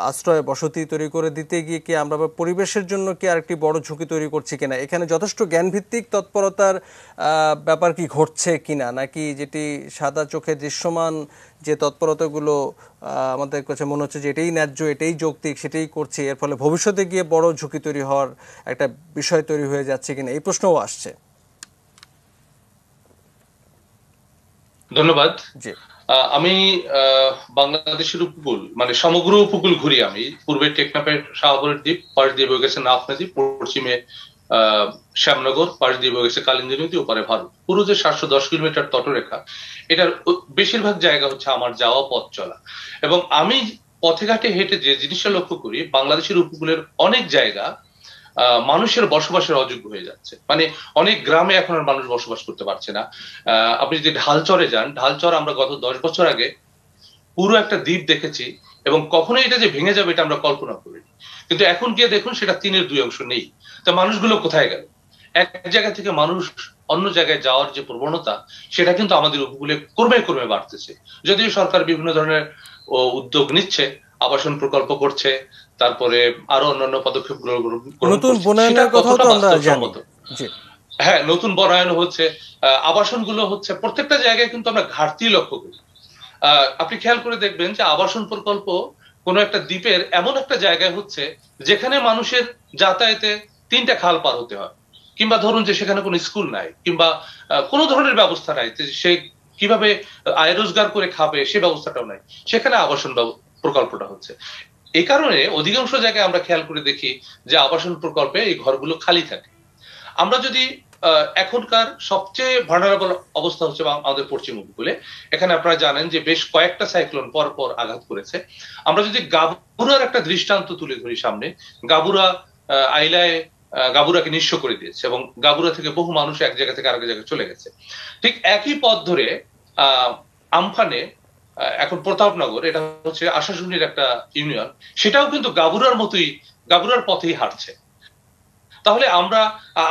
আশ্রয় বসতি তৈরি করে দিতে গিয়ে কি আমরা পরিবেশের জন্য কি আর একটি বড় ঝুঁকি তৈরি করছি কিনা, এখানে যথেষ্ট জ্ঞানভিত্তিক তৎপরতার ব্যাপার কি ঘটছে কিনা, নাকি যেটি সাদা চোখে দৃশ্যমান যে তৎপরতাগুলো আমাদের কাছে মনে হচ্ছে যে এটাই ন্যায্য, এটাই যৌক্তিক, সেটাই করছি, এর ফলে ভবিষ্যতে গিয়ে বড় ঝুঁকি তৈরি হওয়ার একটা বিষয় তৈরি হয়ে যাচ্ছে কিনা, এই প্রশ্নও আসছে। ধন্যবাদ। আমি বাংলাদেশের উপকূল, মানে সমগ্র উপকূল ঘুরি। আমি পূর্বে টেকনাফের শাহপুরের দ্বীপ, পাশ দিয়ে বয়ে গেছে নাফ নদী, পশ্চিমে শ্যামনগর, পাশ দিয়ে বয়ে গেছে কালিন্দী নদী, ওপারে ভারত। পুরো যে 710 কিলোমিটার তটরেখা, এটার বেশিরভাগ জায়গা হচ্ছে আমার যাওয়া পথ চলা। এবং আমি পথে ঘাটে হেঁটে যে জিনিসটা লক্ষ্য করি, বাংলাদেশের উপকূলের অনেক জায়গা মানুষের বসবাসের অযোগ্য হয়ে যাচ্ছে। মানে অনেক গ্রামে এখন আর মানুষ বসবাস করতে পারছে না। আপনি যদি ঢালচরে যান, ঢালচর আমরা গত 10 বছর আগে পুরো একটা দ্বীপ দেখেছি এবং কখনো এটা যে ভেঙে যাবে এটা আমরা কল্পনা করিনি। কিন্তু এখন গিয়ে দেখুন সেটা 3-এর 2 অংশ নেই। তো মানুষগুলো কোথায় গেল? এক জায়গা থেকে মানুষ অন্য জায়গায় যাওয়ার যে প্রবণতা, সেটা কিন্তু আমাদের উপকূলে ক্রমে ক্রমে বাড়তেছে। যদিও সরকার বিভিন্ন ধরনের উদ্যোগ নিচ্ছে, আবাসন প্রকল্প করছে, তারপরে আরো অন্যান্য পদক্ষেপ গ্রহণ করছে। হ্যাঁ, নতুন বনায়ন হচ্ছে, আবাসনগুলো হচ্ছে, প্রত্যেকটা জায়গায় কিন্তু আমরা ঘাটতি লক্ষ্য করি। আপনি খেয়াল করে দেখবেন যে আবাসন প্রকল্প কোনো একটা দ্বীপের এমন একটা জায়গায় হচ্ছে যেখানে মানুষের যাতায়াতে 3টা খাল পার হতে হয়, কিংবা ধরুন যে সেখানে কোনো স্কুল নাই, কিংবা কোনো ধরনের ব্যবস্থা নাই, সে কিভাবে আয় রোজগার করে খাবে সে ব্যবস্থাটাও নাই, সেখানে আবাসন প্রকল্পটা হচ্ছে। এই কারণে অধিকাংশ জায়গায় আমরা খেয়াল করে দেখি যে আবাসন প্রকল্পে এই ঘরগুলো খালি থাকে। আমরা যদি এখনকার সবচেয়ে ভার্নারেবল অবস্থা হচ্ছে আমাদের পশ্চিম উপকূলে। এখানে আপনারা জানেন যে বেশ কয়েকটা সাইক্লোন পর পর আঘাত করেছে। আমরা যদি গাবুরার একটা দৃষ্টান্ত তুলে ধরি সামনে, গাবুরা আইলায় গাবুরাকে নিঃস্ব করে দিয়েছে এবং গাবুরা থেকে বহু মানুষ এক জায়গা থেকে আরেক জায়গায় চলে গেছে। ঠিক একই পথ ধরে আমফানে এখন প্রতাপনগর, এটা হচ্ছে আশাশুনির একটা ইউনিয়ন, সেটাও কিন্তু গাবুরার মতোই, গাবুরার পথেই হাঁটছে। তাহলে আমরা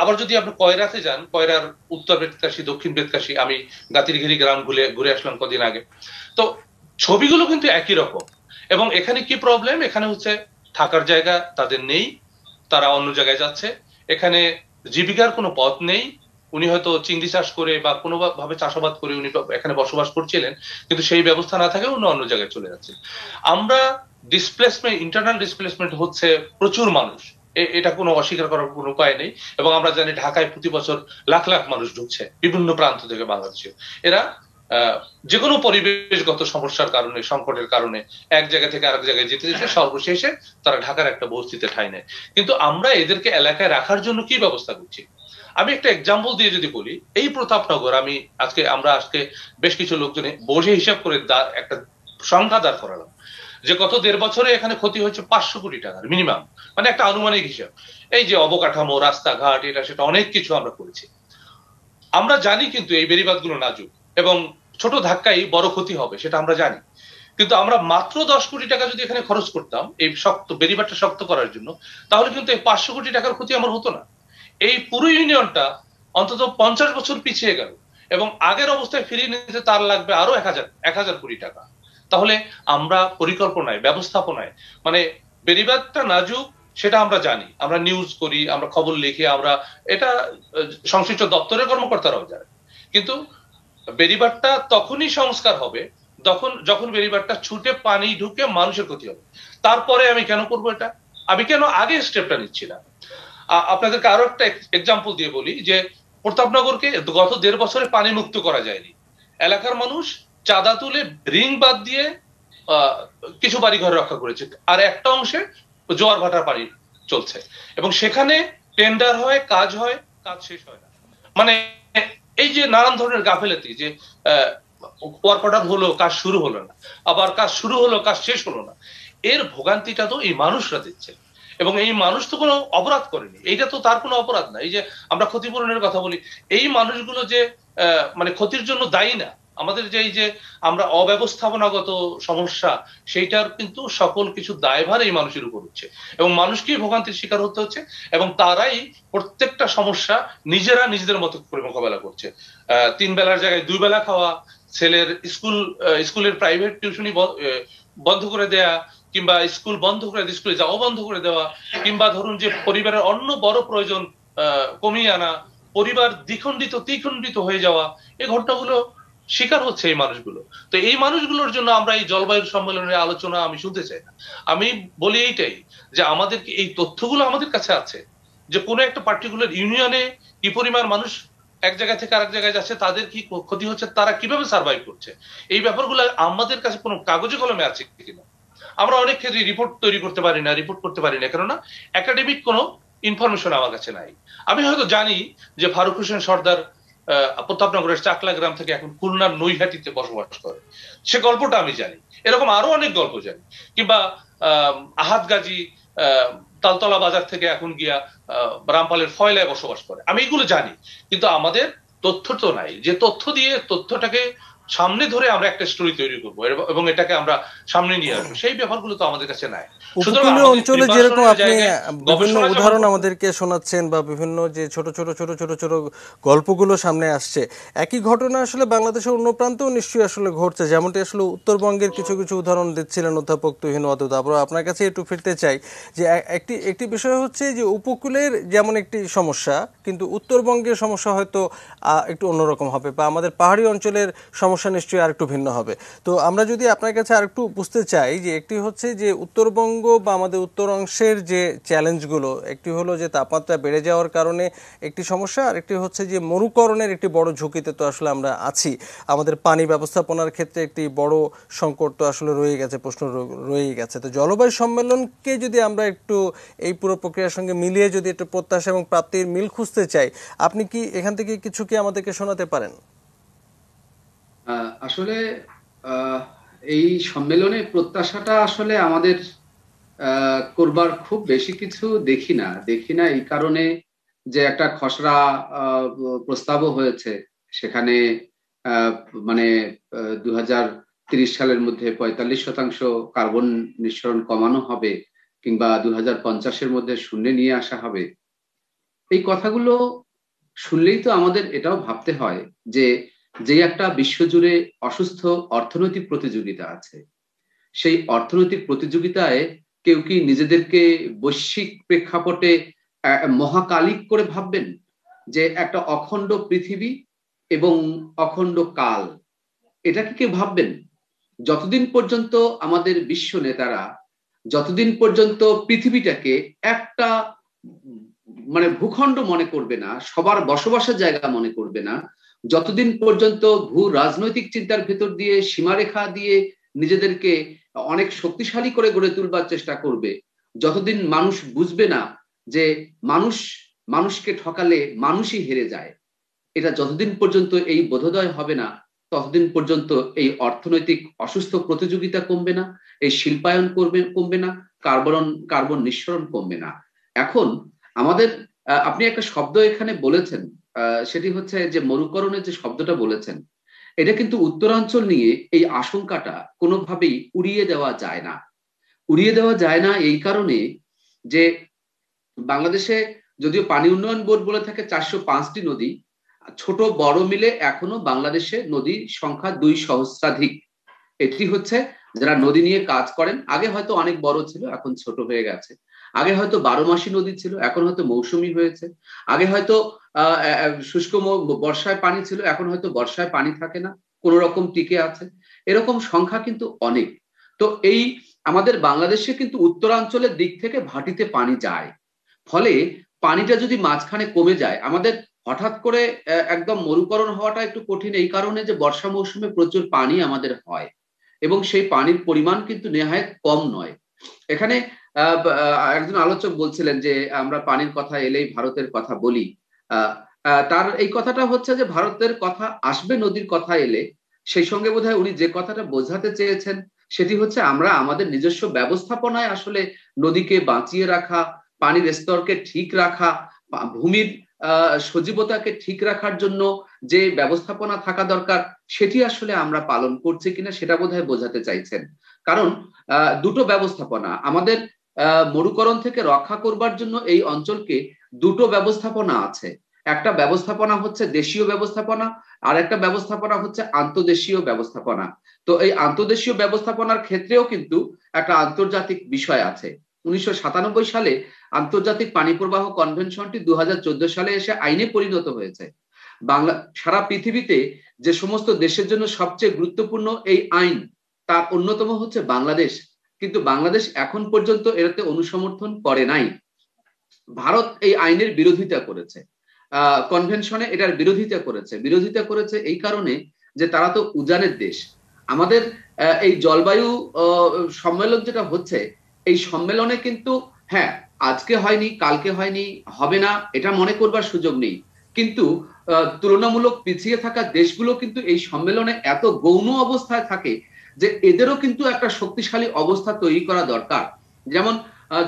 আবার যদি আপনি কয়রাতে যান, কয়রার উত্তর বেতকাশি, দক্ষিণ বেতকাশি, আমি গাতিরঘেরি গ্রাম ঘুরে আসলাম কদিন আগে, তো ছবিগুলো কিন্তু একই রকম। এবং এখানে কি প্রবলেম, এখানে হচ্ছে থাকার জায়গা তাদের নেই, তারা অন্য জায়গায় যাচ্ছে, এখানে জীবিকার কোনো পথ নেই। উনি হয়তো চিংড়ি চাষ করে বা কোনো ভাবে চাষাবাদ করে উনি এখানে বসবাস করছিলেন, কিন্তু সেই ব্যবস্থা না থাকে উনি অন্য জায়গায় চলে যাচ্ছে। আমরা ডিসপ্লেসমেন্ট, ইন্টারনাল ডিসপ্লেসমেন্ট হচ্ছে প্রচুর মানুষ, এটা কোনো অস্বীকার করার কোনো উপায় নেই। এবং আমরা জানি ঢাকায় প্রতি বছর লাখ লাখ মানুষ ঢুকছে বিভিন্ন প্রান্ত থেকে বাংলাদেশে। এরা যে কোনো পরিবেশগত সমস্যার কারণে, সংকটের কারণে এক জায়গা থেকে আরেক জায়গায় যেতে যেতে সর্বশেষে তারা ঢাকার একটা বস্তিতে ঠাঁই নেয়। কিন্তু আমরা এদেরকে এলাকায় রাখার জন্য কি ব্যবস্থা করছি? আমি একটা এক্সাম্পল দিয়ে যদি বলি, এই প্রতাপনগর, আমরা আজকে বেশ কিছু লোকজনে বসে হিসাব করে একটা সংখ্যা দাঁড় করালাম যে গত 1.5 বছরে এখানে ক্ষতি হয়েছে 500 কোটি টাকার মিনিমাম, মানে একটা আনুমানিক হিসাব। এই যে অবকাঠামো, রাস্তাঘাট, এটা সেটা অনেক কিছু আমরা করেছি। আমরা জানি কিন্তু এই বেড়িবাঁধ গুলো নাজুক এবং ছোট ধাক্কায় বড় ক্ষতি হবে, সেটা আমরা জানি। কিন্তু আমরা মাত্র 10 কোটি টাকা যদি এখানে খরচ করতাম এই শক্ত বেড়িবাঁধটা শক্ত করার জন্য, তাহলে কিন্তু এই 500 কোটি টাকার ক্ষতি আমার হতো না। এই পুরো ইউনিয়নটা অন্তত 50 বছর পিছিয়ে গেল এবং আগের অবস্থায় ফিরিয়ে নিতে তার লাগবে আরো 1000 কোটি টাকা। তাহলে আমরা পরিকল্পনায়, ব্যবস্থাপনায়, মানে বেড়িবাঁধটা নাজুক সেটা আমরা জানি, আমরা নিউজ করি, আমরা খবর লিখি, আমরা এটা সংশ্লিষ্ট দপ্তরের কর্মকর্তারাও জানে। কিন্তু বেড়িবাঁধটা তখনই সংস্কার হবে যখন বেড়িবাঁধটা ছুটে পানি ঢুকে মানুষের ক্ষতি হবে। তারপরে আমি কেন করবো এটা? আমি কেন আগে স্টেপটা নিচ্ছি না? আপনাদেরকে আরো একটা এক্সাম্পল দিয়ে বলি যে প্রতাপনগরকে গত 1.5 বছরে পানি মুক্ত করা যায়নি। এলাকার মানুষ চাঁদা তুলে রিং বাদ দিয়ে কিছু বাড়ি ঘর রক্ষা করেছে, আর একটা অংশে জোয়ার ভাটার পানি চলছে এবং সেখানে টেন্ডার হয়, কাজ শেষ হয় না। মানে এই যে নানান ধরনের গাফেলাতি, যে ওয়ার্ক অর্ডার হলো, কাজ শুরু হলো না, আবার কাজ শুরু হলো, কাজ শেষ হলো না, এর ভোগান্তিটা তো এই মানুষরা দিচ্ছে। এবং এই মানুষ তো কোনো অপরাধ করেনি, এইটা তো তার কোনো অপরাধ না। এই যে আমরা ক্ষতিপূরণের কথা বলি, এই মানুষগুলো যে মানে ক্ষতির জন্য দায়ী না। আমাদের যে এই যে আমরা অব্যবস্থাপনাগত সমস্যা, সেইটার কিন্তু সকল কিছু দায়ভার এই মানুষের উপর হচ্ছে এবং মানুষকেই ভোগান্তির শিকার হতে হচ্ছে এবং তারাই প্রত্যেকটা সমস্যা নিজেরা নিজেদের মতো করে মোকাবেলা করছে। 3 বেলার জায়গায় 2 বেলা খাওয়া, ছেলের স্কুলের প্রাইভেট টিউশনি বন্ধ করে দেয়া, কিংবা স্কুল বন্ধ করে, স্কুলে যাওয়া বন্ধ করে দেওয়া, কিংবা ধরুন যে পরিবারের অন্য বড় প্রয়োজন কমিয়ে আনা, পরিবার দ্বিখণ্ডিত হয়ে যাওয়া, এই ঘটনাগুলো শিকার হচ্ছে এই মানুষগুলো। তো এই মানুষগুলোর জন্য আমরা এই জলবায়ু সম্মেলনের আলোচনা আমি শুনতে চাই না। আমি বলি এইটাই যে আমাদেরকে এই তথ্যগুলো আমাদের কাছে আছে যে কোনো একটা পার্টিকুলার ইউনিয়নে কি পরিমাণ মানুষ এক জায়গা থেকে আরেক জায়গায় যাচ্ছে, তাদের কি ক্ষতি হচ্ছে, তারা কিভাবে সার্ভাইভ করছে, এই ব্যাপারগুলো আমাদের কাছে কোনো কাগজে কলমে আছে কিনা। আমরা অনেক ক্ষেত্রে রিপোর্ট তৈরি করতে পারি না, কেননা একাডেমিক কোনো ইনফরমেশন আমার কাছে নাই। আমি হয়তো জানি যে ফারুক হোসেন সর্দার প্রতাপনগরের চাকলা গ্রাম থেকে এখন খুলনার নৈহাটিতে বসবাস করে, সে গল্পটা আমি জানি। এরকম আরো অনেক গল্প জানি। কিংবা আহাদ গাজী তালতলা বাজার থেকে এখন গিয়া রামপালের ফয়লায় বসবাস করে, আমি এগুলো জানি। কিন্তু আমাদের তথ্য তো নাই, যে তথ্য দিয়ে তথ্যটাকে সামনে ধরে আমরা একটা স্টোরি তৈরি করবো এবং এটাকে আমরা সামনে নিয়ে আসবো, সেই ব্যাপারগুলো তো আমাদের কাছে নাই। উপকূলীয় অঞ্চলে যেরকম আপনি বিভিন্ন উদাহরণ আমাদেরকে শোনাচ্ছেন বা বিভিন্ন যে ছোট ছোট গল্পগুলো সামনে আসছে, একই ঘটনা আসলে বাংলাদেশের অন্য প্রান্তেও নিশ্চয়ই আসলে ঘটছে, যেমনটি আসলে উত্তরবঙ্গের কিছু উদাহরণ দিচ্ছিলেন অধ্যাপক তুহিন ওয়াদুদ। আবার আপনার কাছে একটু ফিরতে চাই যে একটি বিষয় হচ্ছে যে উপকূলের যেমন একটি সমস্যা, কিন্তু উত্তরবঙ্গের সমস্যা হয়তো একটু অন্যরকম হবে, বা আমাদের পাহাড়ি অঞ্চলের সমস্যা সমস্যা নিশ্চয়ই আর একটু ভিন্ন হবে। তো আমরা যদি আপনার কাছে আর একটু বুঝতে চাই যে একটি হচ্ছে যে উত্তরবঙ্গ বা আমাদের উত্তর অংশের যে চ্যালেঞ্জগুলো, একটি হলো যে তাপমাত্রা বেড়ে যাওয়ার কারণে একটি সমস্যা, আর একটি হচ্ছে যে মরুকরণের একটি বড় ঝুঁকিতে তো আসলে আমরা আছি। আমাদের পানি ব্যবস্থাপনার ক্ষেত্রে একটি বড় সংকট তো আসলে রয়ে গেছে, প্রশ্ন রয়েই গেছে। তো জলবায়ু সম্মেলনকে যদি আমরা একটু এই পুরো প্রক্রিয়ার সঙ্গে মিলিয়ে যদি একটু প্রত্যাশা এবং প্রাপ্তির মিল খুঁজতে চাই, আপনি কি এখান থেকে কিছু কি আমাদেরকে শোনাতে পারেন? আসলে এই সম্মেলনে প্রত্যাশাটা আসলে আমাদের করবার খুব বেশি কিছু দেখি না এই কারণে যে একটা খসড়া প্রস্তাবও হয়েছে, সেখানে মানে 2030 সালের মধ্যে 45% কার্বন নিঃসরণ কমানো হবে, কিংবা 2050-এর মধ্যে শূন্যে নিয়ে আসা হবে। এই কথাগুলো শুনলেই তো আমাদের এটাও ভাবতে হয় যে একটা বিশ্বজুড়ে অসুস্থ অর্থনৈতিক প্রতিযোগিতা আছে, সেই অর্থনৈতিক প্রতিযোগিতায় কেউ কি নিজেদেরকে বৈশ্বিক প্রেক্ষাপটে মহাকালিক করে ভাববেন? যে একটা অখণ্ড পৃথিবী এবং অখণ্ড কাল, এটা কি কেউ ভাববেন? যতদিন পর্যন্ত আমাদের বিশ্ব নেতারা, যতদিন পর্যন্ত পৃথিবীটাকে একটা মানে ভূখণ্ড মনে করবে না, সবার বসবাসের জায়গা মনে করবে না, যতদিন পর্যন্ত ভূ রাজনৈতিক চিন্তার ভেতর দিয়ে সীমারেখা দিয়ে নিজেদেরকে অনেক শক্তিশালী করে গড়ে তুলবার চেষ্টা করবে, যতদিন মানুষ বুঝবে না যে মানুষকে ঠকালে মানুষই হেরে যায়, এটা যতদিন পর্যন্ত এই বোধোদয় হবে না, ততদিন পর্যন্ত এই অর্থনৈতিক অসুস্থ প্রতিযোগিতা কমবে না, এই শিল্পায়ন কমবে না, কার্বন নিঃসরণ কমবে না। এখন আমাদের আপনি একটা শব্দ এখানে বলেছেন, সেটি হচ্ছে যে মরুকরণের যে শব্দটা বলেছেন, এটা কিন্তু উত্তরাঞ্চল নিয়ে এই আশঙ্কাটা কোনোভাবেই উড়িয়ে দেওয়া যায় না এই কারণে যে বাংলাদেশে যদিও পানি উন্নয়ন বোর্ড বলে থাকে 405টি নদী, ছোট বড় মিলে এখনো বাংলাদেশে নদীর সংখ্যা 2 সহস্রাধিক। এটি হচ্ছে যারা নদী নিয়ে কাজ করেন, আগে হয়তো অনেক বড় ছিল, এখন ছোট হয়ে গেছে। আগে হয়তো 12 মাসি নদী ছিল, এখন হয়তো মৌসুমী হয়েছে। আগে হয়তো শুষ্ক বর্ষায় পানি ছিল, এখন হয়তো বর্ষায় পানি থাকে না, কোন রকম টিকে আছে। এরকম সংখ্যা কিন্তু অনেক। তো এই আমাদের বাংলাদেশে কিন্তু উত্তরাঞ্চলের দিক থেকে ভাটিতে পানি যায়, ফলে পানিটা যদি মাঝখানে কমে যায়, আমাদের হঠাৎ করে একদম মরুকরণ হওয়াটা একটু কঠিন এই কারণে যে বর্ষা মৌসুমে প্রচুর পানি আমাদের হয় এবং সেই পানির পরিমাণ কিন্তু নেহায়েত কম নয়। এখানে একজন আলোচক বলছিলেন যে আমরা পানির কথা এলেই ভারতের কথা বলি। তার এই কথাটা হচ্ছে যে ভারতের কথা আসবে নদীর কথা এলে, সেই সঙ্গে বোধহয় উনি যে কথাটা বোঝাতে চেয়েছেন সেটি হচ্ছে আমরা আমাদের নিজস্ব ব্যবস্থাপনায় আসলে নদীকে বাঁচিয়ে রাখা, পানির স্তরকে ঠিক রাখা, ভূমির সজীবতাকে ঠিক রাখার জন্য যে ব্যবস্থাপনা থাকা দরকার সেটি আসলে আমরা পালন করছি কিনা সেটা বোধহয় বোঝাতে চাইছেন। কারণ দুটো ব্যবস্থাপনা আমাদের মরুকরণ থেকে রক্ষা করবার জন্য এই অঞ্চলকে দুটো ব্যবস্থাপনা আছে। একটা ব্যবস্থাপনা হচ্ছে দেশীয় ব্যবস্থাপনা, আর একটা ব্যবস্থাপনা হচ্ছে আন্তর্দেশীয় ব্যবস্থাপনা। তো এই আন্তর্দেশীয় ব্যবস্থাপনার ক্ষেত্রেও কিন্তু একটা আন্তর্জাতিক বিষয় আছে। 1997 সালে আন্তর্জাতিক পানি প্রবাহ কনভেনশনটি 2014 সালে এসে আইনে পরিণত হয়েছে। সারা পৃথিবীতে যে সমস্ত দেশের জন্য সবচেয়ে গুরুত্বপূর্ণ এই আইন, তার অন্যতম হচ্ছে বাংলাদেশ, কিন্তু বাংলাদেশ এখন পর্যন্ত এটাতে অনুসমর্থন করে নাই। ভারত এই আইনের বিরোধিতা করেছে, কনভেনশনে এটার বিরোধিতা করেছে এই কারণে যে তারা তো উজানের দেশ। আমাদের এই জলবায়ু সম্মেলন যেটা হচ্ছে, এই সম্মেলনে কিন্তু হ্যাঁ আজকে হয়নি, কালকে হয়নি, হবে না এটা মনে করবার সুযোগ নেই, কিন্তু তুলনামূলক পিছিয়ে থাকা দেশগুলো কিন্তু এই সম্মেলনে এত গৌণ অবস্থায় থাকে যে এদেরও কিন্তু একটা শক্তিশালী অবস্থা তৈরি করা দরকার। যেমন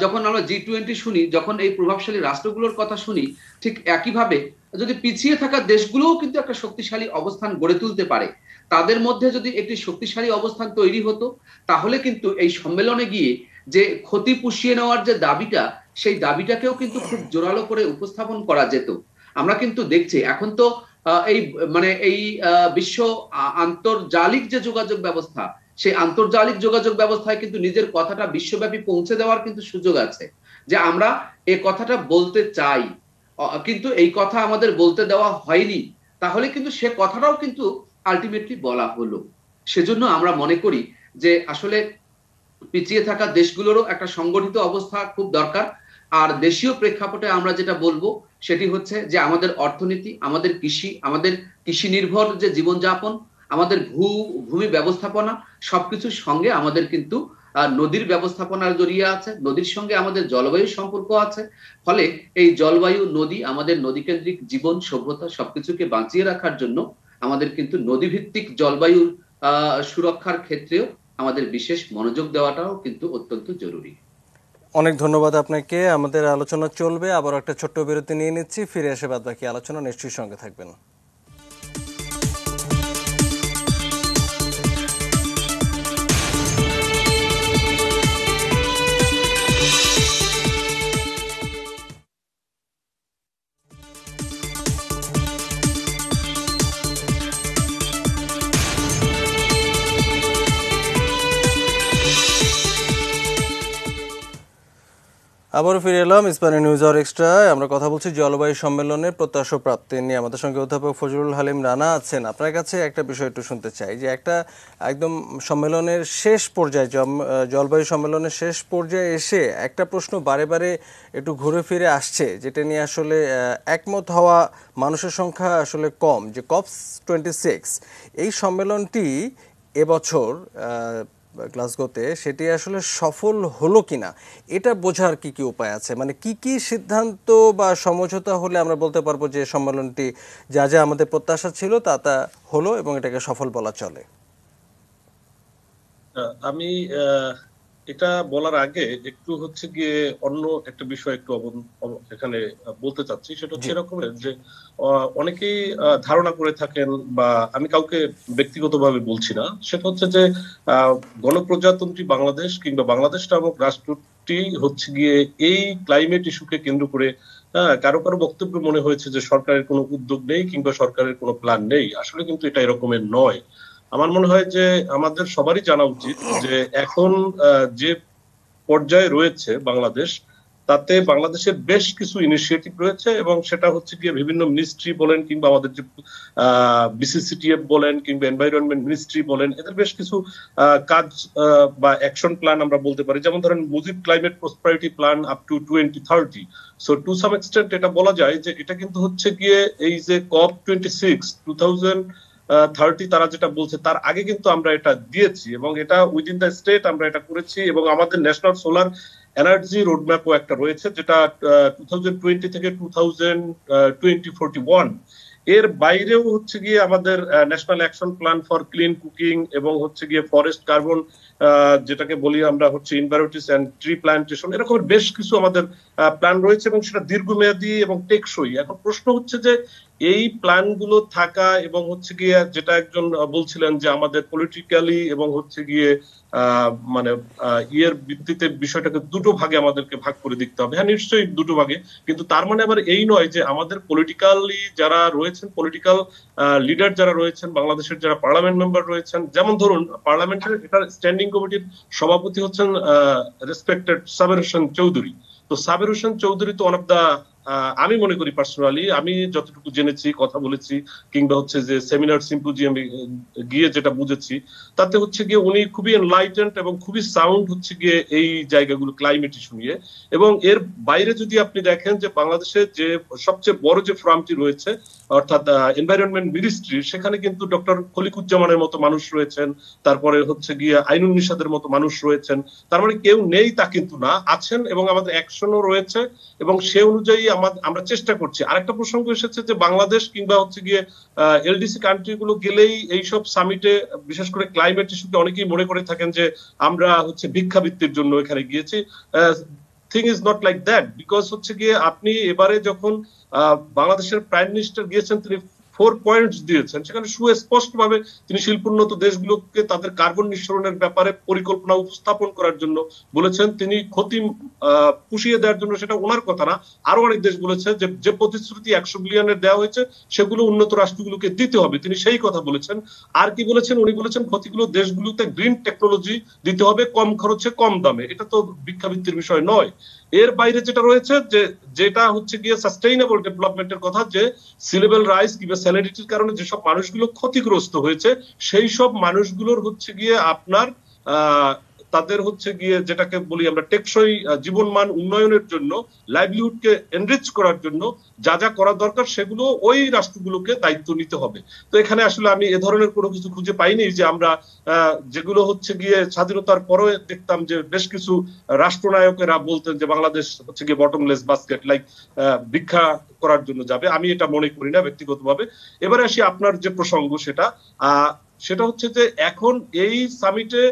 যখন আমরা G20 শুনি, যখন এই প্রভাবশালী রাষ্ট্রগুলোর কথা শুনি, ঠিক একইভাবে যদি পিছিয়ে থাকা দেশগুলোও কিন্তু একটা শক্তিশালী অবস্থান গড়ে তুলতে পারে, তাদের মধ্যে যদি একটি শক্তিশালী অবস্থান তৈরি হতো, তাহলে কিন্তু এই সম্মেলনে গিয়ে যে ক্ষতি পুষিয়ে নেওয়ার যে দাবিটা, সেই দাবিটাকেও কিন্তু খুব জোরালো করে উপস্থাপন করা যেত। আমরা কিন্তু দেখছি এখন তো এই বিশ্ব আন্তর্জালিক যে যোগাযোগ ব্যবস্থা, সেই আন্তর্জালিক যোগাযোগ ব্যবস্থায় কিন্তু নিজের কথাটা বিশ্বব্যাপী পৌঁছে দেওয়ার কিন্তু সুযোগ আছে, যে আমরা এই কথাটা বলতে চাই, কিন্তু এই কথা আমাদের বলতে দেওয়া হয়নি। তাহলে কিন্তু সে কথাটাও কিন্তু আলটিমেটলি বলা হলো। সেজন্য আমরা মনে করি যে আসলে পিছিয়ে থাকা দেশগুলোরও একটা সংগঠিত অবস্থা খুব দরকার। আর দেশীয় প্রেক্ষাপটে আমরা যেটা বলবো সেটি হচ্ছে যে আমাদের অর্থনীতি, আমাদের কৃষি নির্ভর যে জীবনযাপন, আমাদের ভূমি ব্যবস্থাপনা, সবকিছুর সঙ্গে আমাদের কিন্তু নদীর ব্যবস্থাপনার জড়িয়ে আছে, নদীর সঙ্গে আমাদের জলবায়ুর সম্পর্ক আছে। ফলে এই জলবায়ু, নদী, আমাদের নদীকেন্দ্রিক জীবন সভ্যতা সবকিছুকে বাঁচিয়ে রাখার জন্য আমাদের কিন্তু নদীভিত্তিক জলবায়ু সুরক্ষার ক্ষেত্রেও আমাদের বিশেষ মনোযোগ দেওয়াটাও কিন্তু অত্যন্ত জরুরি। অনেক ধন্যবাদ আপনাকে। আমাদের আলোচনা চলবে, আবার একটা ছোট্ট বিরতি নিয়ে নিচ্ছি, ফিরে এসে বাদ বাকি আলোচনা নিশ্চয়ই সঙ্গে থাকবেন। আবারও ফিরে এলাম ইস্পাহানি নিউজ আওয়ার এক্সট্রায়। আমরা কথা বলছি জলবায়ু সম্মেলনের প্রত্যাশা প্রাপ্তি নিয়ে। আমাদের সঙ্গে অধ্যাপক ফজলুল হালিম রানা আছেন। আপনার কাছে একটা বিষয় একটু শুনতে চাই, যে একটা একদম সম্মেলনের শেষ পর্যায়ে, জলবায়ু সম্মেলনের শেষ পর্যায়ে এসে একটা প্রশ্ন বারে বারে একটু ঘুরে ফিরে আসছে, যেটা নিয়ে আসলে একমত হওয়া মানুষের সংখ্যা আসলে কম, যে COP26 এই সম্মেলনটি এবছর গ্লাসগোতে সেটি আসলে সফল হলো কিনা, এটা বোঝার কি কি উপায় আছে? মানে কি কি সিদ্ধান্ত বা সমঝোতা হলে আমরা বলতে পারবো যে সম্মেলনটি যা যা আমাদের প্রত্যাশা ছিল তা তা হলো এবং এটাকে সফল বলা চলে? আমি এটা বলার আগে একটু হচ্ছে গিয়ে অন্য একটা বিষয় একটু এখানে বলতে চাচ্ছি। সেটা হচ্ছে এরকমের যে অনেকেই ধারণা করে থাকেন, বা আমি কাউকে ব্যক্তিগতভাবে বলছি না, সেটা হচ্ছে যে গণপ্রজাতন্ত্রী বাংলাদেশ কিংবা বাংলাদেশ নামক রাষ্ট্রটি হচ্ছে গিয়ে এই ক্লাইমেট ইস্যুকে কেন্দ্র করে কারো কারো বক্তব্য মনে হয়েছে যে সরকারের কোনো উদ্যোগ নেই কিংবা সরকারের কোনো প্ল্যান নেই। আসলে কিন্তু এটা এরকমের নয়। আমার মনে হয় যে আমাদের সবারই জানা উচিত যে এখন যে পর্যায়ে রয়েছে বাংলাদেশ, তাতে বাংলাদেশের বেশ কিছু ইনিশিয়েটিভ রয়েছে, এবং সেটা হচ্ছে গিয়ে বিভিন্ন মিনিস্ট্রি বলেন কিংবা আমাদের যে BCCTF বলেন কিংবা এনভায়রনমেন্ট মিনিস্ট্রি বলেন, এদের বেশ কিছু কাজ বা অ্যাকশন প্ল্যান আমরা বলতে পারি। যেমন ধরেন Mujib climate prosperity plan up to 2030। So to some extent এটা বলা যায় যে এটা কিন্তু হচ্ছে গিয়ে এই যে COP26 2030 তারা যেটা বলছে তার আগে কিন্তু আমরা এটা দিয়েছি, এবং এটা উইদিন দ্য স্টেট আমরা এটা করেছি। এবং আমাদের ন্যাশনাল সোলার এনার্জি রোডম্যাপও একটা রয়েছে, যেটা 2020 থেকে 2041। এর বাইরেও হচ্ছে গিয়ে আমাদের national action plan for clean cooking এবং হচ্ছে গিয়ে ফরেস্ট কার্বন, যেটাকে বলি আমরা হচ্ছে ইনভাইরোটিস এন্ড ট্রি প্ল্যান্টেশন, এরকম বেশ কিছু আমাদের প্ল্যান রয়েছে, এবং সেটা দীর্ঘমেয়াদী এবং টেকসই। এখন প্রশ্ন হচ্ছে যে এই প্ল্যান গুলো থাকা এবং হচ্ছে গিয়ে যেটা একজন বলছিলেন যে আমাদের পলিটিক্যালি এবং হচ্ছে গিয়ে মানে ইয়ের ভিত্তিতে বিষয়টাকে দুটো ভাগে আমাদেরকে ভাগ করে দেখতে হবে। হ্যাঁ, নিশ্চয়ই দুটো ভাগে, কিন্তু তার মানে আবার এই নয় যে আমাদের পলিটিক্যালি যারা রয়েছেন, পলিটিক্যাল লিডার যারা রয়েছেন, বাংলাদেশের যারা পার্লামেন্ট মেম্বার রয়েছেন, যেমন ধরুন পার্লামেন্টের এটার স্ট্যান্ডিং কমিটির সভাপতি হচ্ছেন রেসপেক্টেড সাবের হোসেন চৌধুরী। তো সাবের হোসেন চৌধুরী তো ওয়ান অফ দা, আমি মনে করি পার্সোনালি, আমি যতটুকু জেনেছি, কথা বলেছি, কিংবা হচ্ছে যে সেমিনার সিম্পোজিয়ামে গিয়ে যেটা বুঝেছি, তাতে হচ্ছে গিয়ে উনি খুবই এনলাইটেন্ড এবং খুবই সাউন্ড হচ্ছে গিয়ে এই জায়গাগুলো ক্লাইমেট ইস্যু নিয়ে। এবং এর বাইরে যদি আপনি দেখেন যে বাংলাদেশের যে সবচেয়ে বড় যে ফোরামটি রয়েছে অর্থাৎ এনভায়রনমেন্ট মিনিস্ট্রি, সেখানে কিন্তু ডক্টর খলিকুজ্জামানের মতো মানুষ রয়েছেন, তারপরে হচ্ছে গিয়ে আইনুন নিশাদের মতো মানুষ রয়েছেন। তার মানে কেউ নেই তা কিন্তু না, আছেন, এবং আমাদের অ্যাকশনও রয়েছে, এবং সে অনুযায়ী আমরা চেষ্টা করছি। আরেকটা প্রসঙ্গ এসেছে যে বাংলাদেশ কিংবা হচ্ছে গিয়ে এলডিসি কান্ট্রি গুলো গেলেই এইসব সামিটে, বিশেষ করে ক্লাইমেট ইস্যুকে অনেকেই মনে করে থাকেন যে আমরা হচ্ছে ভিক্ষাবৃত্তির জন্য এখানে গিয়েছি। Thing is not like that, because হচ্ছে গিয়ে আপনি এবারে যখন বাংলাদেশের প্রাইম মিনিস্টার গিয়েছেন, তিনি 4 পয়েন্টস দিয়েছেন, সেখানে সুস্পষ্ট ভাবে তিনি শিল্পোন্নত দেশগুলোকে তাদের কার্বন নিঃসরণের ব্যাপারে পরিকল্পনা উপস্থাপন করার জন্য বলেছেন। তিনি ক্ষতি পুষিয়ে দেওয়ার জন্য, সেটা ওনার কথা না, আরো অনেক দেশ বলেছে যে প্রতিশ্রুতি 100 বিলিয়নের দেওয়া হয়েছে সেগুলো উন্নত রাষ্ট্রগুলোকে দিতে হবে, তিনি সেই কথা বলেছেন। আর কি বলেছেন? উনি বলেছেন ক্ষতিগুলো দেশগুলোতে গ্রিন টেকনোলজি দিতে হবে, কম খরচে কম দামে। এটা তো ভিক্ষাবৃত্তির বিষয় নয়। এর বাইরে যেটা রয়েছে, যেটা হচ্ছে গিয়ে সাস্টেইনেবল ডেভেলপমেন্টের কথা, যে সি লেভেল রাইজ কিংবা স্যালিডিটির কারণে যেসব মানুষগুলো ক্ষতিগ্রস্ত হয়েছে সেই সব মানুষগুলোর হচ্ছে গিয়ে আপনার তাদের হচ্ছে গিয়ে যেটাকে বলি আমরা টেকসই জীবনমান উন্নয়নের জন্য, লাইভলিহুডকে এনরিচ করার জন্য যা যা করা দরকার সেগুলো ওই রাষ্ট্রগুলোকে দায়িত্ব নিতে হবে। তো এখানে আসলে আমি এ ধরনের কোনো কিছু খুঁজে পাইনি যে আমরা যেগুলো হচ্ছে গিয়ে স্বাধীনতার পরে দেখতাম যে বেশ কিছু রাষ্ট্রনায়কেরা বলতেন যে বাংলাদেশ হচ্ছে গিয়ে বটমলেস বাস্কেট, লাইক ভিক্ষা করার জন্য যাবে। আমি এটা মনে করি না ব্যক্তিগতভাবে। এবারে আসি আপনার যে প্রসঙ্গ, সেটা হচ্ছে যে এখন এই সামিটে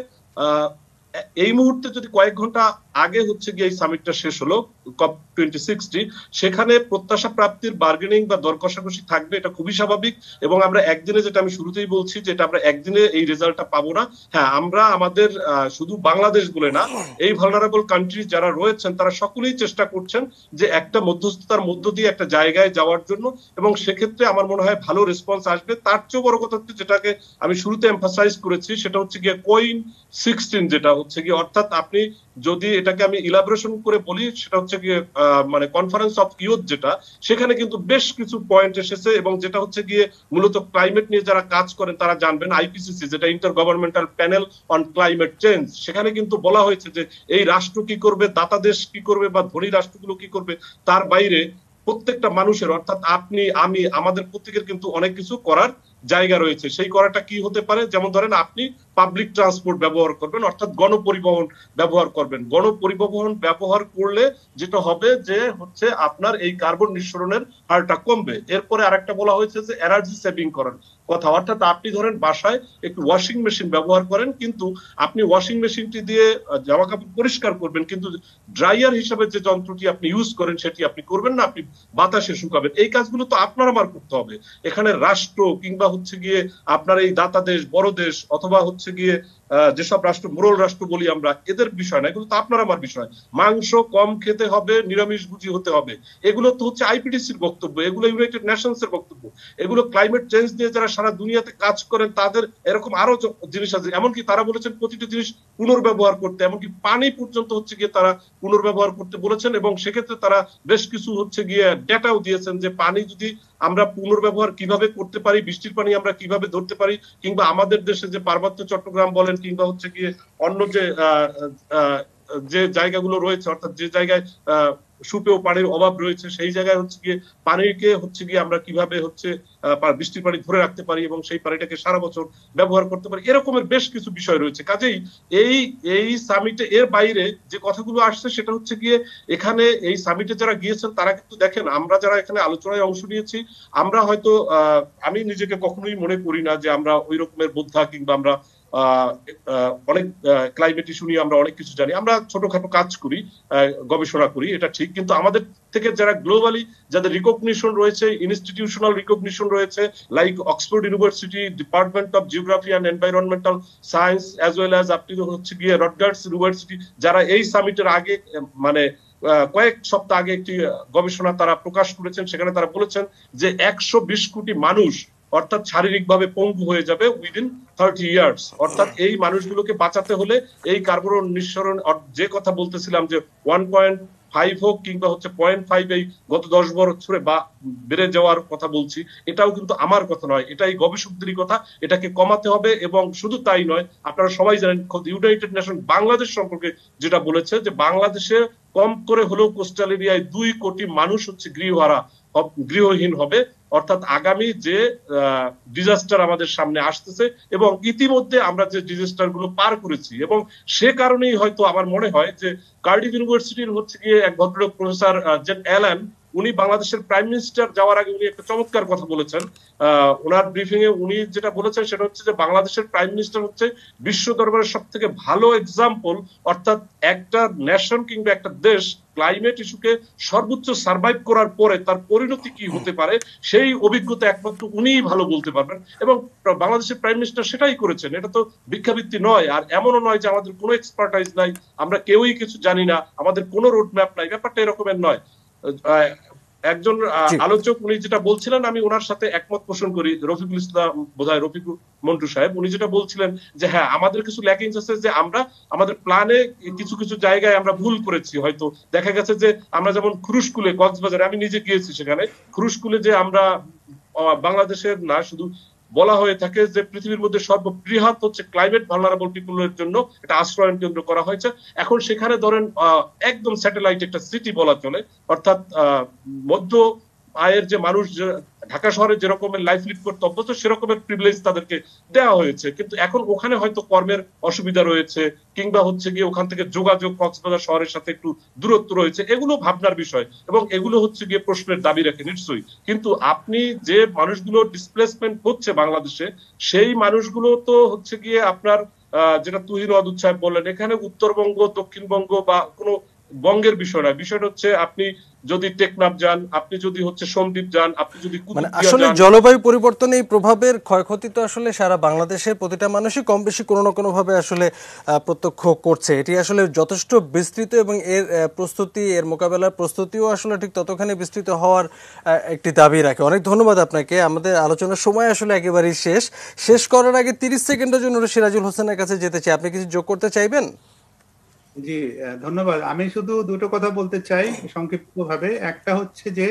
এই মুহূর্তে যদি কয়েক ঘন্টা আগে হচ্ছে গিয়ে এই সামিটটা শেষ হলো COP26, সেখানে প্রত্যাশা প্রাপ্তির বার্গেনিং বা দর কষাকষি থাকবে, এটা খুবই স্বাভাবিক। এবং আমরা একদিনে, যেটা আমি শুরুতেই বলছি, যেটা আমরা একদিনে এই রেজাল্টটা পাবো না। হ্যাঁ, আমরা আমাদের শুধু বাংলাদেশ বলে না, এই ভালনারেবল কান্ট্রি যারা রয়েছেন তারা সকলেই চেষ্টা করছেন যে একটা মধ্যস্থতার মধ্য দিয়ে একটা জায়গায় যাওয়ার জন্য, এবং সেক্ষেত্রে আমার মনে হয় ভালো রেসপন্স আসবে। তার চেয়েও বড় কথা হচ্ছে, যেটাকে আমি শুরুতে এমফাসাইজ করেছি, সেটা হচ্ছে গিয়ে COP16, যেটা হচ্ছে গিয়ে অর্থাৎ আপনি যদি এটাকে আমি ইলাবোরেশন করে বলি, সেটা হচ্ছে গিয়ে মানে কনফারেন্স অফ ইয়ুথ, যেটা সেখানে কিন্তু বেশ কিছু পয়েন্ট এসেছে, এবং যেটা হচ্ছে গিয়ে মূলত ক্লাইমেট নিয়ে যারা কাজ করেন তারা জানবেন, IPCC যেটা inter governmental panel on climate change, সেখানে কিন্তু বলা হয়েছে যে এই রাষ্ট্র কি করবে, দাতা দেশ কি করবে বা ধনী রাষ্ট্রগুলো কি করবে, তার বাইরে প্রত্যেকটা মানুষের, অর্থাৎ আপনি আমি আমাদের প্রত্যেকের কিন্তু অনেক কিছু করার জায়গা রয়েছে। সেই করাটা কি হতে পারে, যেমন ধরেন আপনি পাবলিক ট্রান্সপোর্ট ব্যবহার করবেন, অর্থাৎ গণপরিবহন ব্যবহার করবেন। গণপরিবহন ব্যবহার করলে যেটা হবে যে হচ্ছে আপনার এই কার্বন নিঃসরণের হারটা কমবে। এরপরে আরেকটা বলা হয়েছে যে এনার্জি সেভিং করার কথা, অর্থাৎ আপনি ধরেন বাসায় একটু ওয়াশিং মেশিন ব্যবহার করেন, কিন্তু আপনি ওয়াশিং মেশিনটি দিয়ে জামা কাপড় পরিষ্কার করবেন, কিন্তু ড্রায়ার হিসেবে যে যন্ত্রটি আপনি ইউজ করেন সেটি আপনি করবেন না, আপনি বাতাসে শুকাবেন। এই কাজগুলো তো আপনার আমার করতে হবে। এখানে রাষ্ট্র কিংবা হচ্ছে গিয়ে আপনার এই দাতা দেশ, বড় দেশ, অথবা হচ্ছে গিয়ে যেসব রাষ্ট্র মোরল রাষ্ট্র বলি আমরা, এদের বিষয় না, এগুলো তো আপনার আমার বিষয়। মাংস কম খেতে হবে, নিরামিষ ভুজি হতে হবে, এগুলো তো হচ্ছে IPCCর বক্তব্য, এগুলো ইউনাইটেড নেশনস এর বক্তব্য, এগুলো ক্লাইমেট চেঞ্জ নিয়ে যারা সারা দুনিয়াতে কাজ করেন তাদের এরকম আরো জিনিস আছে। এমনকি তারা বলেছেন প্রতিটি জিনিস পুনর্ব্যবহার করতে, এমনকি পানি পর্যন্ত হচ্ছে গিয়ে তারা পুনর্ব্যবহার করতে বলেছেন, এবং সেক্ষেত্রে তারা বেশ কিছু হচ্ছে গিয়ে ডেটাও দিয়েছেন যে পানি যদি আমরা পুনর্ব্যবহার কিভাবে করতে পারি, বৃষ্টির পানি আমরা কিভাবে ধরতে পারি, কিংবা আমাদের দেশে যে পার্বত্য চট্টগ্রাম বলেন কিংবা হচ্ছে গিয়ে অন্য যে জায়গাগুলো রয়েছে, অর্থাৎ যে জায়গায় সুপেয় পানির অভাব রয়েছে, সেই জায়গায় হচ্ছে গিয়ে পানিকে হচ্ছে গিয়ে আমরা কিভাবে হচ্ছে বৃষ্টির পানি ধরে রাখতে পারি এবং সেই পানিটাকে সারা বছর ব্যবহার করতে পারি, এরকমের বেশ কিছু বিষয় রয়েছে। কাজেই এই সামিটে এর বাইরে যে কথাগুলো আসছে সেটা হচ্ছে গিয়ে এখানে এই সামিটে যারা গিয়েছেন তারা কিন্তু দেখেন, আমরা যারা এখানে আলোচনায় অংশ নিয়েছি, আমরা হয়তো আমি নিজেকে কখনোই মনে করি না যে আমরা ওই রকমের বোদ্ধা কিংবা আমরা অনেক ক্লাইমেট ইস্যু নিয়ে আমরা অনেক কিছু জানি। আমরা ছোটখাটো কাজ করি, গবেষণা করি, এটা ঠিক, কিন্তু আমাদের থেকে যারা গ্লোবালি যাদের রিকগনিশন রয়েছে, ইনস্টিটিউশনাল রিকগনিশন রয়েছে, like Oxford university, department of geography and environmental science, as well as আপনি হচ্ছে গিয়ে রটগার্স ইউনিভার্সিটি, যারা এই সামিটের আগে মানে কয়েক সপ্তাহ আগে একটি গবেষণা তারা প্রকাশ করেছেন, সেখানে তারা বলেছেন যে 120 কোটি মানুষ অর্থাৎ শারীরিকভাবে পঙ্গু হয়ে যাবে উইদিন 30 ইয়ার্স। অর্থাৎ এই মানুষগুলোকে বাঁচাতে হলে এই কার্বন নিঃসরণ, যে কথা বলতেছিলাম যে 1.5 হোক কিংবা হচ্ছে 0.5, এই গত 10 বছরে বা বেড়ে যাওয়ার কথা বলছি, এটাও কিন্তু আমার কথা নয়, এটা এই গবেষকদেরই কথা। এটাকে কমাতে হবে, এবং শুধু তাই নয়, আপনারা সবাই জানেন ইউনাইটেড নেশন বাংলাদেশ সম্পর্কে যেটা বলেছে যে বাংলাদেশে কম করে হলেও কোস্টাল এরিয়ায় 2 কোটি মানুষ হচ্ছে গৃহহীন হবে, অর্থাৎ আগামী যে ডিজাস্টার আমাদের সামনে আসতেছে, এবং ইতিমধ্যে আমরা যে ডিজাস্টার গুলো পার করেছি, এবং সে কারণেই হয়তো আমার মনে হয় যে কার্ডিফ ইউনিভার্সিটির হচ্ছে গিয়ে এক ভদ্রলোক প্রফেসর জেন অ্যালান, উনি বাংলাদেশের প্রাইম মিনিস্টার যাওয়ার আগে উনি একটা চমৎকার কথা বলেছেন। ওনার ব্রিফিং এ উনি যেটা বলেছেন সেটা হচ্ছে যে বাংলাদেশের প্রাইম মিনিস্টার হচ্ছে বিশ্ব দরবারের সব থেকে ভালো এক্সাম্পল, অর্থাৎ একটা নেশন কিংবা একটা দেশ ক্লাইমেট ইস্যুকে সর্বোচ্চ সার্ভাইভ করার পরে তার পরিণতি কি হতে পারে সেই অভিজ্ঞতা একমাত্র উনিই ভালো বলতে পারবেন, এবং বাংলাদেশের প্রাইম মিনিস্টার সেটাই করেছেন। এটা তো ভিক্ষাবৃত্তি নয়, আর এমনও নয় যে আমাদের কোনো এক্সপার্টাইজ নাই, আমরা কেউই কিছু জানি না, আমাদের কোনো রোড ম্যাপ নাই, ব্যাপারটা এরকমের নয়। একজন আলোচক উনি যেটা বলছিলেন আমি ওনার সাথে একমত পোষণ করি, রফিকুল ইসলাম বোধহয় রফিকুল মন্টু সাহেব, উনি যেটা বলছিলেন যে হ্যাঁ আমাদের কিছু ল্যাকিংস আছে, যে আমরা আমাদের প্ল্যানে কিছু কিছু জায়গায় আমরা ভুল করেছি। হয়তো দেখা গেছে যে আমরা যেমন খুরুশকুলে কক্সবাজারে, আমি নিজে গিয়েছি সেখানে, খুরুশকুলে যে আমরা বাংলাদেশের না শুধু বলা হয়ে থাকে যে পৃথিবীর মধ্যে সর্ববৃহৎ হচ্ছে ক্লাইমেট ভালনারেবল পিপলের জন্য একটা আশ্রয়ন কেন্দ্র করা হয়েছে। এখন সেখানে ধরেন একদম স্যাটেলাইট একটা সিটি বলা চলে, অর্থাৎ মধ্য আয়ের যে মানুষ ঢাকা শহরে যেরকমের লাইফ লিড করতে অভ্যস্ত সেরকমের প্রিভিলেজ তাদেরকে দেওয়া হয়েছে, কিন্তু এখন ওখানে হয়তো কর্মের অসুবিধা রয়েছে, কিংবা হচ্ছে গিয়ে ওখান থেকে যোগাযোগ কক্সবাজার শহরের সাথে একটু দূরত্ব রয়েছে, এগুলো ভাবনার বিষয় এবং এগুলো হচ্ছে গিয়ে প্রশ্নের দাবি রাখে নিশ্চয়ই। কিন্তু আপনি যে মানুষগুলো ডিসপ্লেসমেন্ট হচ্ছে বাংলাদেশে, সেই মানুষগুলো তো হচ্ছে গিয়ে আপনার যেটা তুহিন ওয়াদুদ সাহেব বললেন, এখানে উত্তরবঙ্গ দক্ষিণবঙ্গ বা কোনো বঙ্গের বিষয় না, বিষয়টা হচ্ছে আপনি যদি টেকনাফ যান, আপনি যদি হচ্ছে সন্দ্বীপ যান, আপনি যদি আসলে জলবায়ু পরিবর্তন এই প্রভাবের ক্ষয়ক্ষতি তো আসলে সারা বাংলাদেশের প্রতিটা মানুষই কম বেশি কোনো না কোনো ভাবে আসলে প্রত্যক্ষ করছে। এটি আসলে যথেষ্ট বিস্তৃত এবং এর প্রস্তুতি, এর মোকাবেলার প্রস্তুতিও আসলে ঠিক ততখানি বিস্তৃত হওয়ার একটি দাবি রাখে। অনেক ধন্যবাদ আপনাকে। আমাদের আলোচনার সময় আসলে একেবারেই শেষ করার আগে 30 সেকেন্ডের জন্য সিরাজুল হোসেনের কাছে যেতে চাই, আপনি কিছু যোগ করতে চাইবেন? জি ধন্যবাদ। আমি শুধু দুটো কথা বলতে চাই সংক্ষিপ্তভাবে। একটা হচ্ছে যে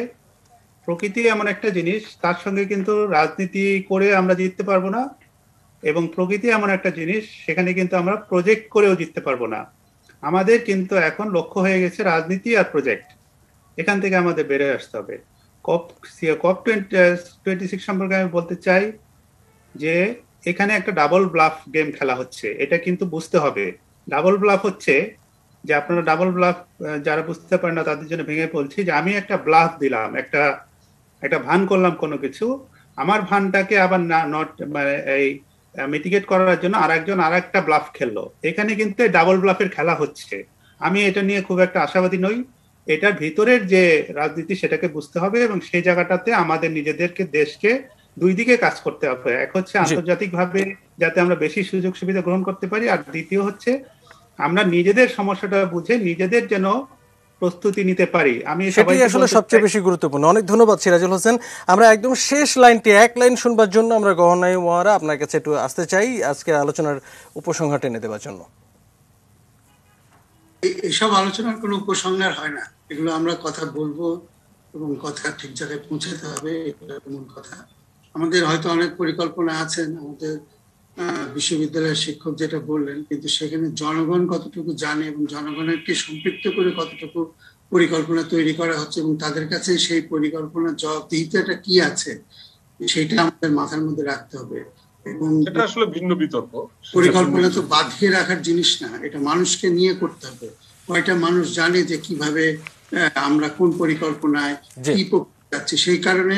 প্রকৃতি এমন একটা জিনিস, তার সঙ্গে কিন্তু রাজনীতি করে আমরা জিততে পারবো না, এবং প্রকৃতি এমন একটা জিনিস সেখানে কিন্তু আমরা প্রজেক্ট করেও জিততে পারবো না। আমাদের কিন্তু এখন লক্ষ্য হয়ে গেছে রাজনীতি আর প্রজেক্ট, এখান থেকে আমাদের বেড়ে আসতে হবে। COP26 সম্পর্কে আমি বলতে চাই যে এখানে একটা ডাবল ব্লাফ গেম খেলা হচ্ছে, এটা কিন্তু বুঝতে হবে। ডাবল ব্লাফ হচ্ছে যে আপনারা ডাবল ব্লাফ যারা বুঝতে পারেন না তাদের জন্য ভেঙে বলছি যে আমি একটা ব্লাফ দিলাম, একটা ভান করলাম কোনো কিছু, আমার ভানটাকে আবার নট মানে এই মিটিগেট করার জন্য আরেকজন আরেকটা ব্লাফ খেললো। এখানে কিন্তু ডাবল ব্লাফের খেলা হচ্ছে। আমি এটা নিয়ে খুব একটা আশাবাদী নই। এটার ভিতরের যে রাজনীতি সেটাকে বুঝতে হবে এবং সেই জায়গাটাতে আমাদের নিজেদেরকে দেশকে দুই দিকে কাজ করতে হবে। এক হচ্ছে আন্তর্জাতিকভাবে যাতে আমরা বেশি সুযোগ সুবিধা গ্রহণ করতে পারি, আর দ্বিতীয় হচ্ছে আমরা নিজেদের সমস্যাটা বুঝে নিজেদের যেন প্রস্তুতি নিতে পারি। আমি সেটাই আসলে সবচেয়ে বেশি গুরুত্বপূর্ণ। অনেক ধন্যবাদ সিরাজুল হোসেন। আমরা একদম শেষ লাইনটি এক লাইন শুনবার জন্য আমরা গহনাই মোয়ারা আপনার কাছে একটু আসতে চাই আজকের আলোচনার উপসংহার টেনে দেওয়ার জন্য। এইসব আলোচনার কোনো উপসংহার হয় না, এগুলো আমরা কথা বলবো এবং কথা ঠিক জায়গায় পৌঁছাতে হবে, এটা মূল কথা। আমাদের হয়তো অনেক পরিকল্পনা আছেন, আমাদের বিশ্ববিদ্যালয়ের শিক্ষক যেটা বললেন, কিন্তু সেখানে জনগণ কতটুকু জানে এবং জনগণকে সম্পৃক্ত করে কতটুকু পরিকল্পনা তৈরি করা হচ্ছে এবং তাদের কাছে সেই পরিকল্পনার জবাবদিহিতাটা কি আছে সেটা আমাদের মাথার মধ্যে রাখতে হবে। এবং এটা আসলে ভিন্ন বিতর্ক। পরিকল্পনা তো বাঁধিয়ে রাখার জিনিস না, এটা মানুষকে নিয়ে করতে হবে। কয়টা মানুষ জানে যে কিভাবে আমরা কোন পরিকল্পনায় কি যাচ্ছি। সেই কারণে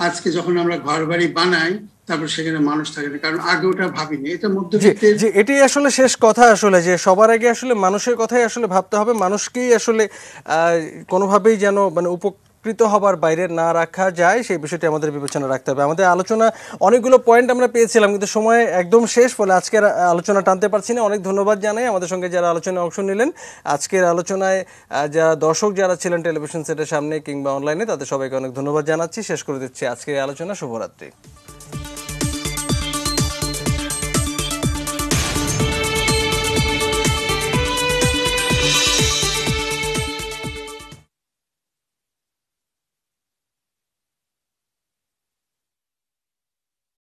আজকে যখন আমরা ঘর বাড়ি বানাই তারপর সেখানে মানুষ থাকে না, কারণ আগে ওটা ভাবিনি। এটা মধ্যবিত্তের এটাই আসলে শেষ কথা, আসলে যে সবার আগে আসলে মানুষের কথাই আসলে ভাবতে হবে, মানুষকেই আসলে কোনোভাবেই যেন মানে উপকৃত হবার বাইরে না রাখা যায় সেই বিষয়টি আমাদের বিবেচনা রাখতে হবে। আমাদের আলোচনা অনেকগুলো পয়েন্ট আমরা পেয়েছিলাম, কিন্তু সময় একদম শেষ, ফলে আজকের আলোচনা টানতে পারছি না। অনেক ধন্যবাদ জানাই আমাদের সঙ্গে যারা আলোচনায় অংশ নিলেন। আজকের আলোচনায় যারা দর্শক যারা ছিলেন টেলিভিশন সেটের সামনে কিংবা অনলাইনে, তাদের সবাইকে অনেক ধন্যবাদ জানাচ্ছি। শেষ করে দিচ্ছি আজকের আলোচনা। শুভরাত্রি।